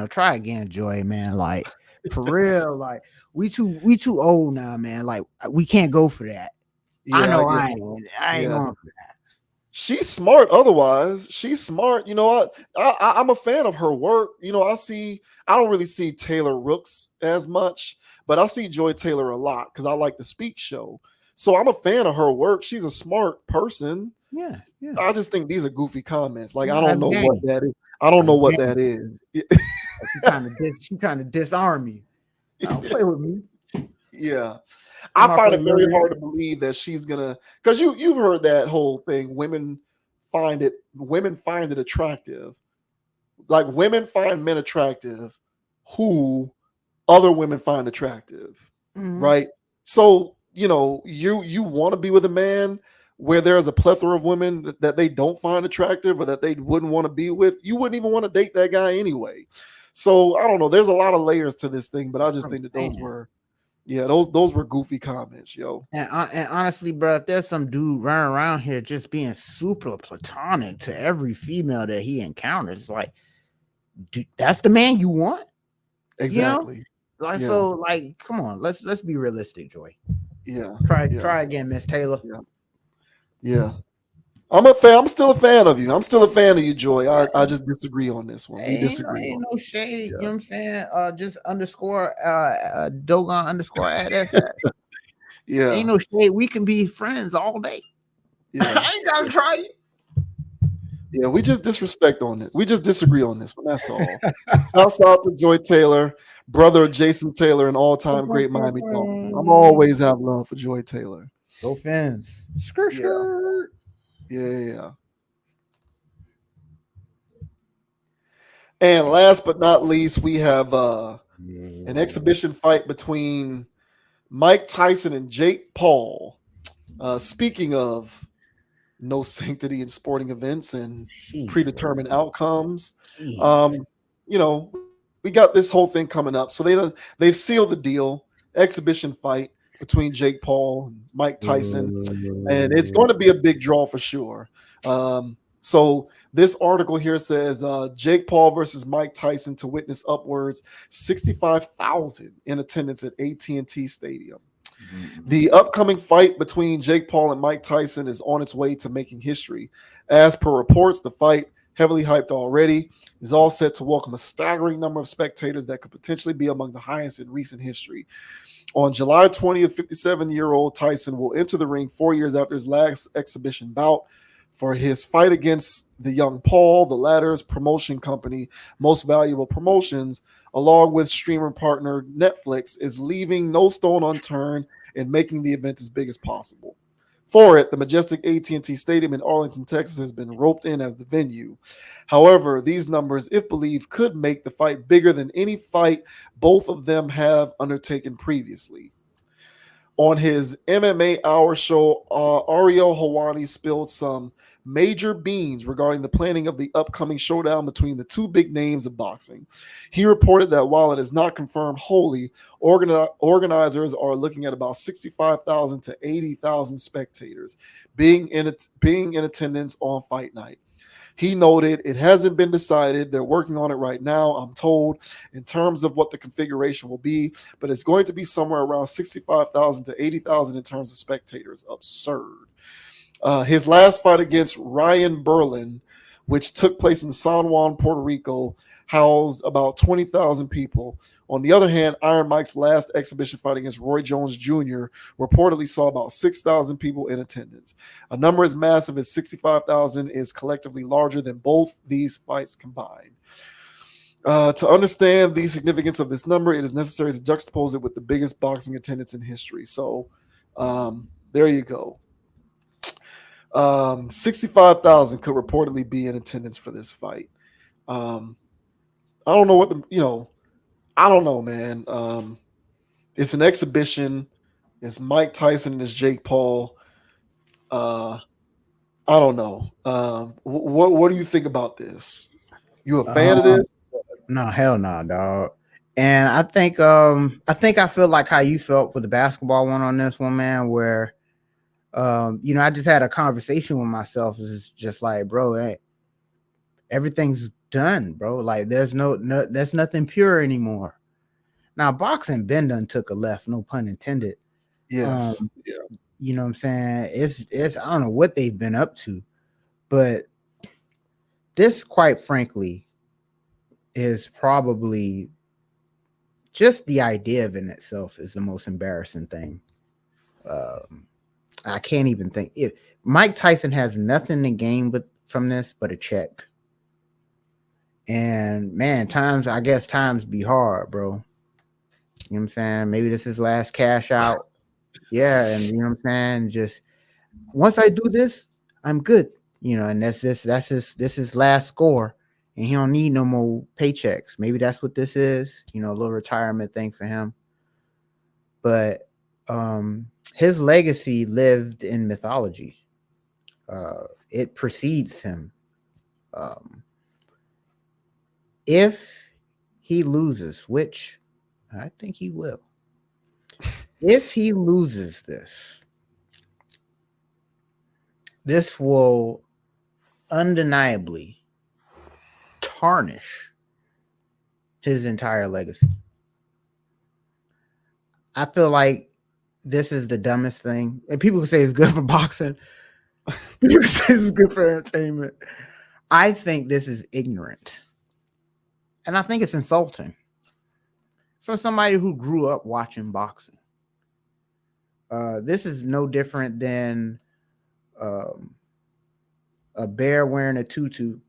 try again, Joy, man. Like for real, like we too old now, man. Like we can't go for that. Yeah, I know get I it. ain't Yeah. going for that. She's smart otherwise. She's smart. I'm a fan of her work. I don't really see Taylor Rooks as much, but I see Joy Taylor a lot because I like the Speak Show. So I'm a fan of her work. She's a smart person. Yeah. I just think these are goofy comments. Like, You I know, don't that's know what game. that is. I don't know what Game. that is. She trying to disarm you. Don't play with me. Yeah. Come I off find that it very little- hard to believe that she's gonna, because you've heard that whole thing. Women find it attractive. Like, women find men attractive who other women find attractive. Mhm. Right? So, you want to be with a man where there's a plethora of women that they don't find attractive or that they wouldn't want to be with. You wouldn't even want to date that guy anyway. So I don't know. There's a lot of layers to this thing, but I just think that those were goofy comments, yo. And honestly, bro, if there's some dude running around here just being super platonic to every female that he encounters, like, dude, that's the man you want. Exactly. Like, Yeah. so, like, come on, let's be realistic, Joy. Yeah. Try again, Miss Taylor. Yeah. I'm a fan. I'm still a fan of you. I'm still a fan of you, Joy. I just disagree on this one. We disagree. Ain't no shade. You know what I'm saying? Just underscore Dogon underscore at Yeah. Ain't no shade. We can be friends all day. Yeah. I ain't gotta try you. Yeah, we just disrespect on it. We just disagree on this one. That's all. Shouts out to Joy Taylor, brother of Jason Taylor, and all-time great Miami Dolphin. I'm always have love for Joy Taylor. Go fans. Skirt. Yeah. And last but not least, we have an exhibition fight between Mike Tyson and Jake Paul. Speaking of no sanctity in sporting events and predetermined outcomes, we got this whole thing coming up. So they've sealed the deal. Exhibition fight between Jake Paul and Mike Tyson, and it's going to be a big draw for sure. So this article here says Jake Paul versus Mike Tyson to witness upwards 65,000 in attendance at AT&T Stadium. The upcoming fight between Jake Paul and Mike Tyson is on its way to making history. As per reports, the fight, heavily hyped already, is all set to welcome a staggering number of spectators that could potentially be among the highest in recent history. On July 20th, 57-year-old Tyson will enter the ring 4 years after his last exhibition bout. For his fight against the young Paul, the latter's promotion company, Most Valuable Promotions, along with streamer partner Netflix, is leaving no stone unturned in making the event as big as possible. For it, the majestic AT&T Stadium in Arlington, Texas, has been roped in as the venue. However, these numbers, if believed, could make the fight bigger than any fight both of them have undertaken previously. On his MMA Hour show, Ariel Helwani spilled some major beans regarding the planning of the upcoming showdown between the two big names of boxing. He reported that while it is not confirmed wholly, organizers are looking at about 65,000 to 80,000 spectators being in attendance on fight night. He noted it hasn't been decided. They're working on it right now, I'm told, in terms of what the configuration will be, but it's going to be somewhere around 65,000 to 80,000 in terms of spectators. Absurd. His last fight against Ryan Berlin, which took place in San Juan, Puerto Rico, housed about 20,000 people. On the other hand, Iron Mike's last exhibition fight against Roy Jones Jr. reportedly saw about 6,000 people in attendance. A number as massive as 65,000 is collectively larger than both these fights combined. To understand the significance of this number, it is necessary to juxtapose it with the biggest boxing attendance in history. So there you go. 65,000 could reportedly be in attendance for this fight. I don't know what I don't know, man. It's an exhibition. It's Mike Tyson and it's Jake Paul. I don't know. What do you think about this? You a fan of this? No, hell no, dog. And I feel like how you felt with the basketball one on this one, man, where I just had a conversation with myself. It's just like, bro, everything's done, bro. Like there's there's nothing pure anymore. Now boxing been done took a left, no pun intended. Yes. Yeah. You know what I'm saying? It's I don't know what they've been up to, but this, quite frankly, is probably just the idea of it in itself is the most embarrassing thing. I can't even think. If Mike Tyson has nothing to gain from this but a check, and man, I guess times be hard, bro. You know what I'm saying? Maybe this is last cash out. Yeah, and you know what I'm saying? Just once I do this, I'm good. And that's his last score, and he don't need no more paychecks. Maybe that's what this is, a little retirement thing for him. But his legacy lived in mythology. It precedes him. If he loses, which I think he will, if he loses this will undeniably tarnish his entire legacy. I feel like this is the dumbest thing. And people say it's good for boxing. People say it's good for entertainment. I think this is ignorant. And I think it's insulting for somebody who grew up watching boxing. This is no different than a bear wearing a tutu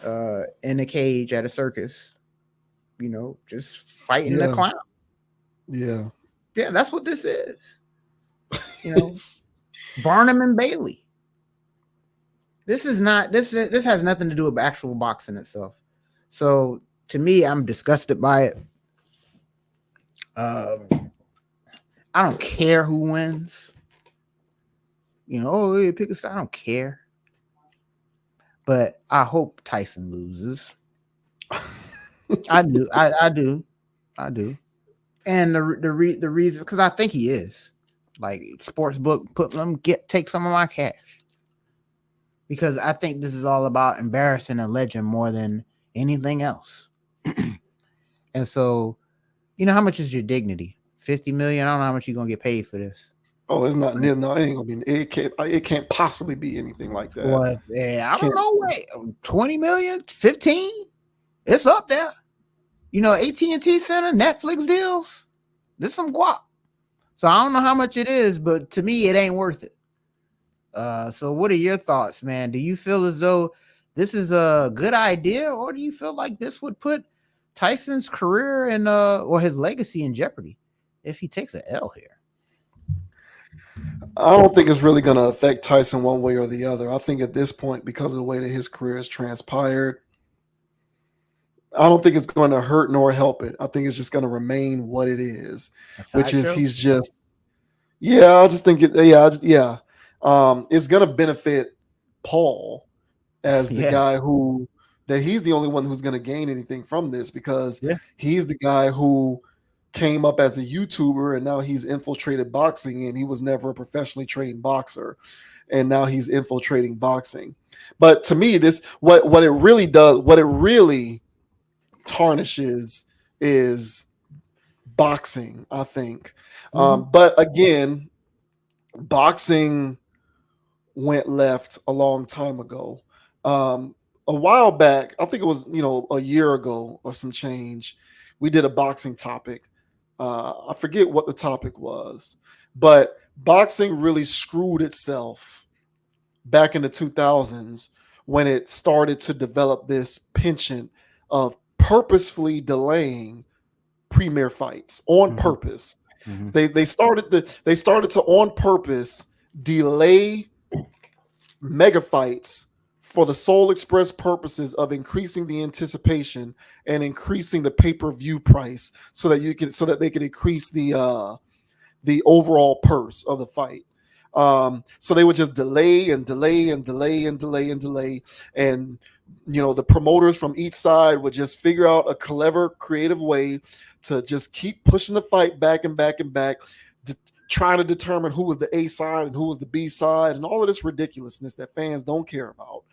in a cage at a circus, just fighting the clown. Yeah. Yeah, that's what this is. Barnum and Bailey. This is not this has nothing to do with actual boxing itself. So to me, I'm disgusted by it. I don't care who wins. Pick a side. I don't care. But I hope Tyson loses. I do. I do. And the reason, because I think he is, like, sports book, take some of my cash, because I think this is all about embarrassing a legend more than anything else. And so, how much is your dignity? 50 million. I don't know how much you're gonna get paid for this. Oh, it's not near. No, it ain't gonna be. It can't possibly be anything like that. What? I don't know. Wait, 20 million, 15. It's up there. AT&T Center, Netflix deals. There's some guap. So I don't know how much it is, but to me, it ain't worth it. So what are your thoughts, man? Do you feel as though this is a good idea, or do you feel like this would put Tyson's career and or his legacy in jeopardy if he takes an L here? I don't think it's really going to affect Tyson one way or the other. I think at this point, because of the way that his career has transpired, I don't think it's going to hurt nor help it. I think it's just going to remain what it is, which is he's just, I just think it, it's going to benefit Paul as the guy that he's the only one who's going to gain anything from this, because he's the guy who came up as a YouTuber and now he's infiltrated boxing, and he was never a professionally trained boxer, and now he's infiltrating boxing. But to me, this what it really does, what it really tarnishes is boxing, I think. But again, boxing went left a long time ago. A while back, I think it was, a year ago or some change, we did a boxing topic. I forget what the topic was, but boxing really screwed itself back in the 2000s when it started to develop this penchant of purposefully delaying premier fights on purpose. They started to on purpose delay mega fights for the sole express purposes of increasing the anticipation and increasing the pay-per-view price, so that they could increase the overall purse of the fight. So they would just delay and delay and delay and delay and delay. And the promoters from each side would just figure out a clever, creative way to just keep pushing the fight back and back and back, trying to determine who was the A side and who was the B side, and all of this ridiculousness that fans don't care about.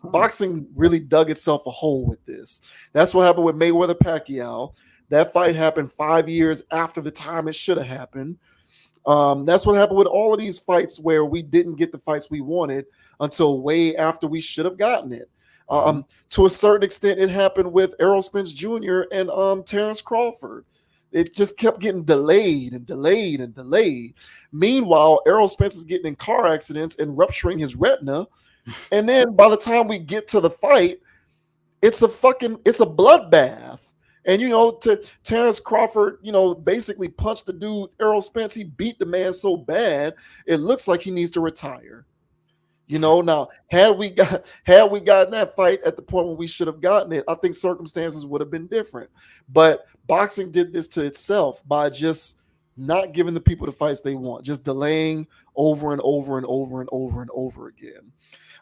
Boxing really dug itself a hole with this. That's what happened with Mayweather Pacquiao. That fight happened 5 years after the time it should have happened. That's what happened with all of these fights where we didn't get the fights we wanted until way after we should have gotten it. To a certain extent, it happened with Errol Spence Jr. and Terrence Crawford. It just kept getting delayed and delayed and delayed. Meanwhile, Errol Spence is getting in car accidents and rupturing his retina. And then by the time we get to the fight, it's a bloodbath. And Terrence Crawford, basically punched the dude, Errol Spence. He beat the man so bad, it looks like he needs to retire. Now had we gotten that fight at the point when we should have gotten it, I think circumstances would have been different. But boxing did this to itself by just not giving the people the fights they want, just delaying over and over and over and over and over again.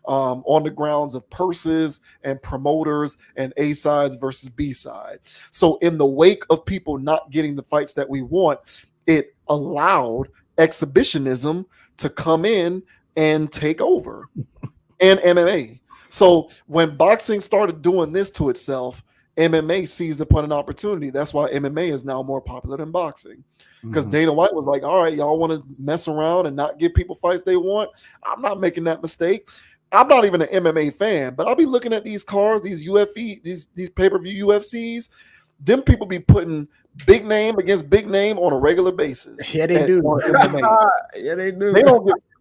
On the grounds of purses and promoters and A sides versus B side. So in the wake of people not getting the fights that we want, it allowed exhibitionism to come in and take over, and MMA. So when boxing started doing this to itself, MMA seized upon an opportunity. That's why MMA is now more popular than boxing. Because Dana White was like, all right, y'all want to mess around and not give people fights they want? I'm not making that mistake. I'm not even an MMA fan, but I'll be looking at these cards, these UFC, these pay-per-view UFCs. Them people be putting big name against big name on a regular basis. Yeah, they do. Yeah, they do.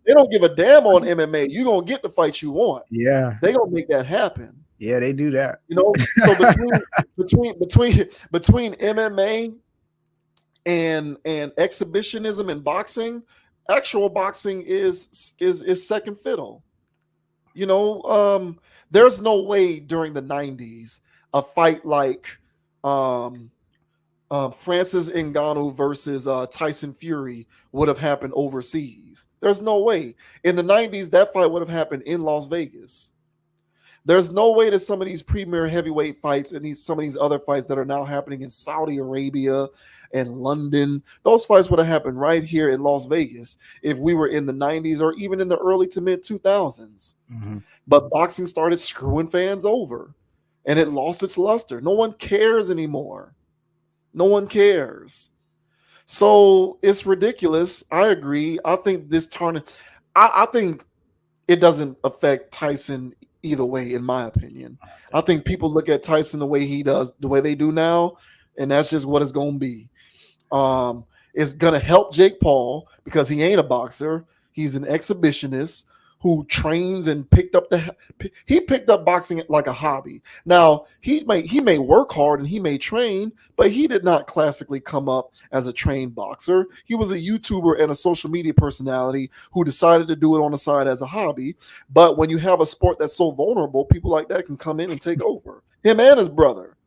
They don't give a damn on MMA. You're gonna get the fight you want. Yeah. They gonna make that happen. Yeah, they do that. So between MMA and exhibitionism and boxing, actual boxing is second fiddle. There's no way during the 90s a fight like Francis Ngannou versus Tyson Fury would have happened overseas. There's no way. In the 90s, that fight would have happened in Las Vegas. There's no way that some of these premier heavyweight fights and some of these other fights that are now happening in Saudi Arabia and London, those fights would have happened right here in Las Vegas if we were in the 90s or even in the early to mid 2000s. But boxing started screwing fans over and it lost its luster. No one cares anymore. No one cares. So it's ridiculous. I agree. I think this tournament, I think it doesn't affect Tyson either way, in my opinion. I think people look at Tyson the way he does, the way they do now, and that's just what it's going to be. It's going to help Jake Paul because he ain't a boxer. He's an exhibitionist who trains and picked up boxing like a hobby. Now, he may work hard and he may train, but he did not classically come up as a trained boxer. He was a YouTuber and a social media personality who decided to do it on the side as a hobby. But when you have a sport that's so vulnerable, people like that can come in and take over. Him and his brother.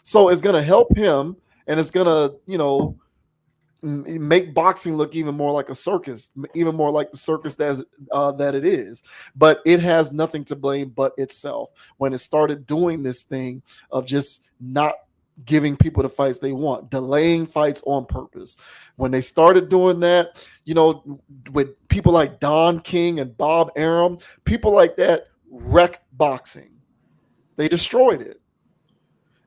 So it's going to help him, and it's going to, make boxing look even more like a circus, even more like the circus that it is. But it has nothing to blame but itself when it started doing this thing of just not giving people the fights they want, delaying fights on purpose. When they started doing that, with people like Don King and Bob Arum, people like that wrecked boxing. They destroyed it.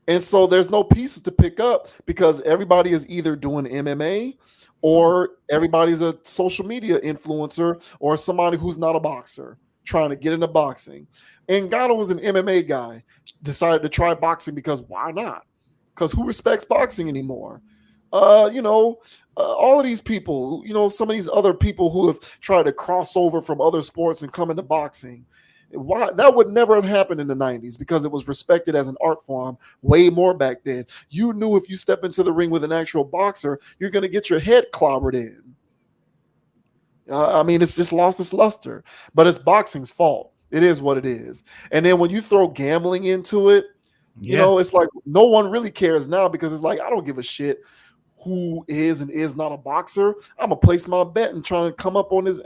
And so there's no pieces to pick up because everybody is either doing MMA or everybody's a social media influencer or somebody who's not a boxer trying to get into boxing. And Ngannou was an MMA guy, decided to try boxing because why not? Because who respects boxing anymore? All of these people, some of these other people who have tried to cross over from other sports and come into boxing. Why that would never have happened in the 90s because it was respected as an art form way more back then. You knew if you step into the ring with an actual boxer, you're going to get your head clobbered in. It's just lost its luster, but it's boxing's fault. It is what it is. And then when you throw gambling into it, it's like no one really cares now because it's like, I don't give a shit who is and is not a boxer. I'm going to place my bet and try to come up on this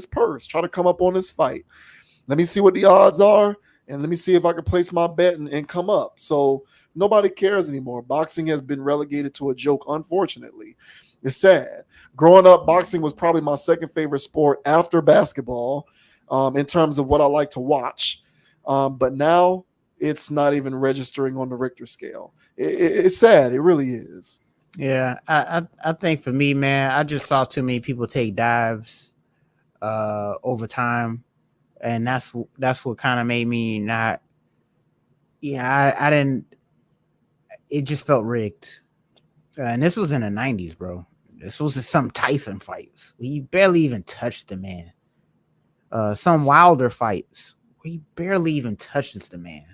purse, try to come up on this fight. Let me see what the odds are, and let me see if I can place my bet and come up. So nobody cares anymore. Boxing has been relegated to a joke, unfortunately. It's sad. Growing up, boxing was probably my second favorite sport after basketball, in terms of what I like to watch. But now it's not even registering on the Richter scale. It's sad. It really is. Yeah, I think for me, man, I just saw too many people take dives over time, and that's what kind of made me not. Yeah, I didn't. It just felt rigged, and this was in the '90s, bro. This was some Tyson fights. We barely even touched the man. Some Wilder fights. He barely even touches the man.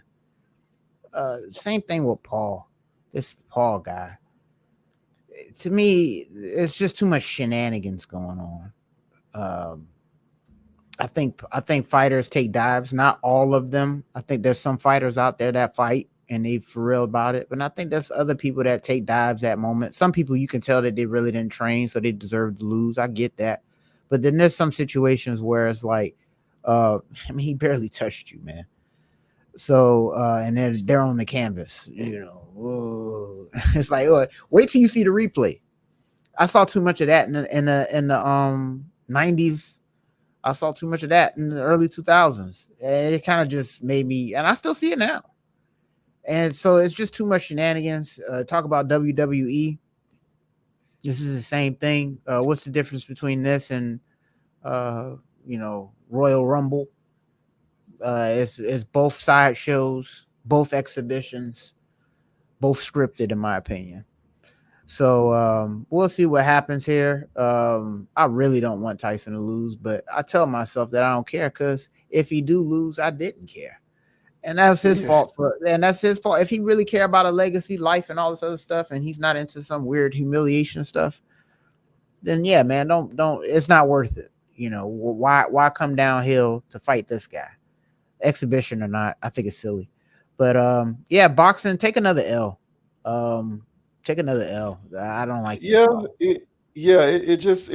Same thing with Paul. This Paul guy. To me, it's just too much shenanigans going on. I think fighters take dives. Not all of them. I think there's some fighters out there that fight and they for real about it. But I think there's other people that take dives at moments. Some people you can tell that they really didn't train, so they deserve to lose. I get that. But then there's some situations where it's like, I mean, he barely touched you, man. So and they're on the canvas, you know. Whoa. It's like, wait till you see the replay. I saw too much of that in the 90s. I saw too much of that in the early 2000s, and it kind of just made me, and I still see it now. And so it's just too much shenanigans. Talk about WWE. This is the same thing. What's the difference between this and Royal Rumble? It's both side shows, both exhibitions, both scripted, in my opinion. So we'll see what happens here. I really don't want Tyson to lose, but I tell myself that I don't care, because if he do lose, I didn't care. And that's his fault. That's his fault. If he really care about a legacy, life, and all this other stuff, and he's not into some weird humiliation stuff, then yeah, man, don't. It's not worth it. You know, why come downhill to fight this guy? Exhibition or not, I think it's silly. But yeah, boxing, take another L. Take another L. I don't like. It just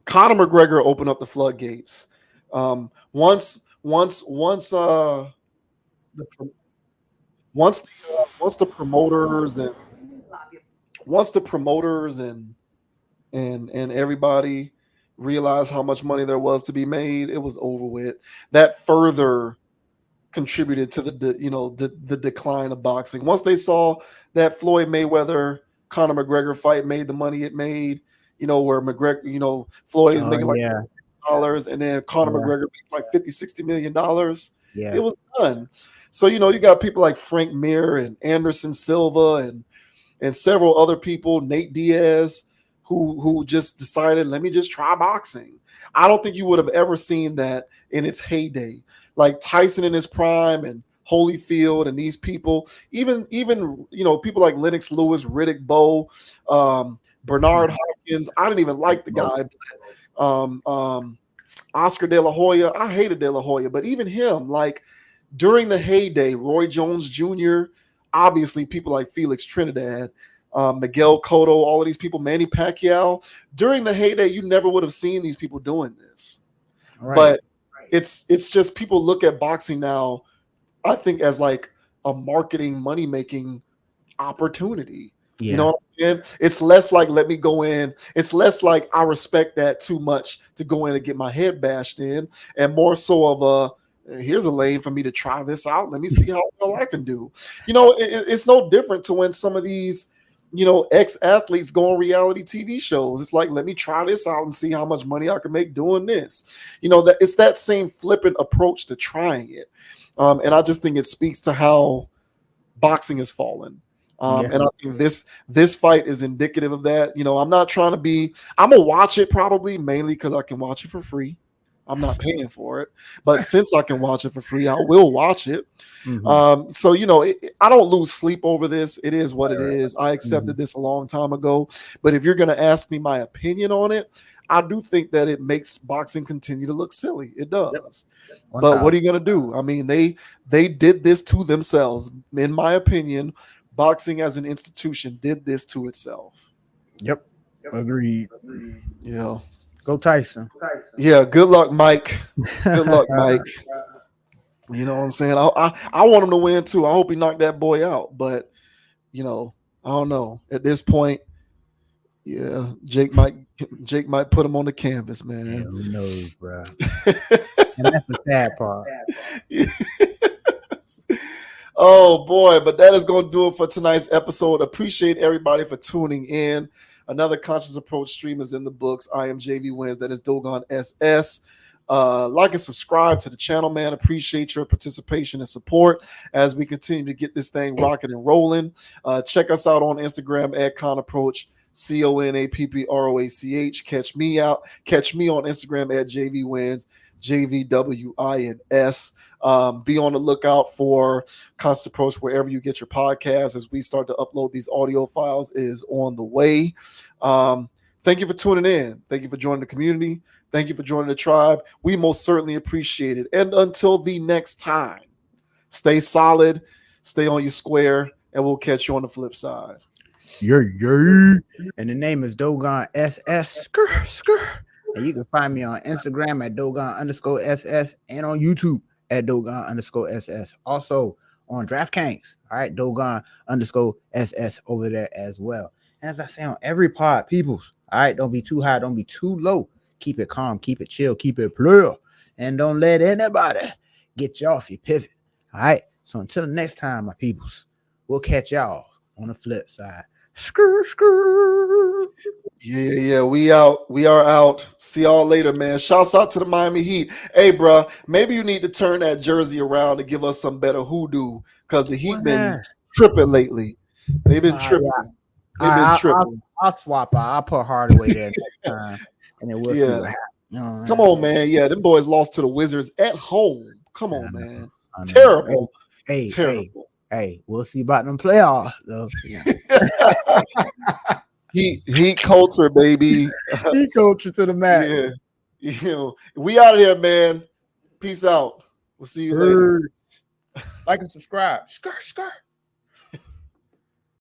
Conor McGregor opened up the floodgates. Once the promoters and everybody realized how much money there was to be made, it was over with. That further contributed to the decline of boxing. Once they saw that Floyd Mayweather Conor McGregor fight made the money it made, where McGregor, Floyd is making dollars, and then Conor McGregor makes like $50-60 million. It was done. So you got people like Frank Mir and Anderson Silva and several other people, Nate Diaz, who just decided, let me just try boxing. I don't think you would have ever seen that in its heyday. Like Tyson in his prime and Holyfield and these people, even people like Lennox Lewis, Riddick Bowe, Bernard Hopkins. I didn't even like the guy. Oscar De La Hoya. I hated De La Hoya, but even him, like during the heyday, Roy Jones Jr., obviously people like Felix Trinidad, Miguel Cotto, all of these people, Manny Pacquiao. During the heyday, you never would have seen these people doing this. Right. But it's just people look at boxing now, I think, as like a marketing, money-making opportunity. Yeah. You know what I'm saying? It's less like, let me go in. It's less like I respect that too much to go in and get my head bashed in, and more so of here's a lane for me to try this out. Let me see how well I can do. It's no different to when some of these, ex-athletes go on reality TV shows. It's like, let me try this out and see how much money I can make doing this. That it's that same flippant approach to trying it. And I just think it speaks to how boxing has fallen. And I think this fight is indicative of that. I'm not trying to I'm going to watch it probably mainly because I can watch it for free. I'm not paying for it. But since I can watch it for free, I will watch it. Mm-hmm. So, I don't lose sleep over this. It is what it is. I accepted this a long time ago. But if you're going to ask me my opinion on it, I do think that it makes boxing continue to look silly. It does. Yep. But what are you going to do? I mean, they did this to themselves. In my opinion, boxing as an institution did this to itself. Yep. Agreed. Yeah. Go Tyson. Yeah. Good luck, Mike. Good luck, Mike. You know what I'm saying? I want him to win too. I hope he knocked that boy out. But you know, I don't know. At this point, yeah, Jake might put him on the canvas, Yeah, man. who knows, bro? And that's the sad part. Oh boy, but that is going to do it for tonight's episode. Appreciate everybody for tuning in. Another Conscious Approach stream is in the books. I am JV Wins. That is Dogon SS. Like and subscribe to the channel, man. Appreciate your participation and support as we continue to get this thing rocking and rolling. Check us out on Instagram at ConApproach, ConApproach. Catch me on Instagram at JV Wins, JVWINS. Be on the lookout for Conscious Approach wherever you get your podcasts as we start to upload these audio files is on the way. Thank you for tuning in. Thank you for joining the community. Thank you for joining the tribe. We most certainly appreciate it. And until the next time, stay solid, stay on your square, and we'll catch you on the flip side. Yeah. And the name is Dogon SS. And you can find me on Instagram at Dogon_SS and on YouTube at Dogon_SS. Also on DraftKings, all right, Dogon_SS over there as well. And as I say on every pod, peoples, all right, don't be too high, don't be too low. Keep it calm, keep it chill, keep it player, and don't let anybody get you off your pivot. All right. So until the next time, my peoples, we'll catch y'all on the flip side. Yeah. We are out. See y'all later, man. Shouts out to the Miami Heat. Hey, bro, maybe you need to turn that jersey around and give us some better hoodoo because the Heat been tripping lately. They've been tripping. I'll swap out. I'll put Hardaway there next time, and then we'll see what happens. Come on, man. Yeah, them boys lost to the Wizards at home. Come on, man. Terrible. Terrible. Hey, we'll see about them playoffs, though. Yeah. Heat culture, baby. Heat culture to the max. Yeah. You know, we out of here, man. Peace out. We'll see you later. Like and subscribe. Skirt.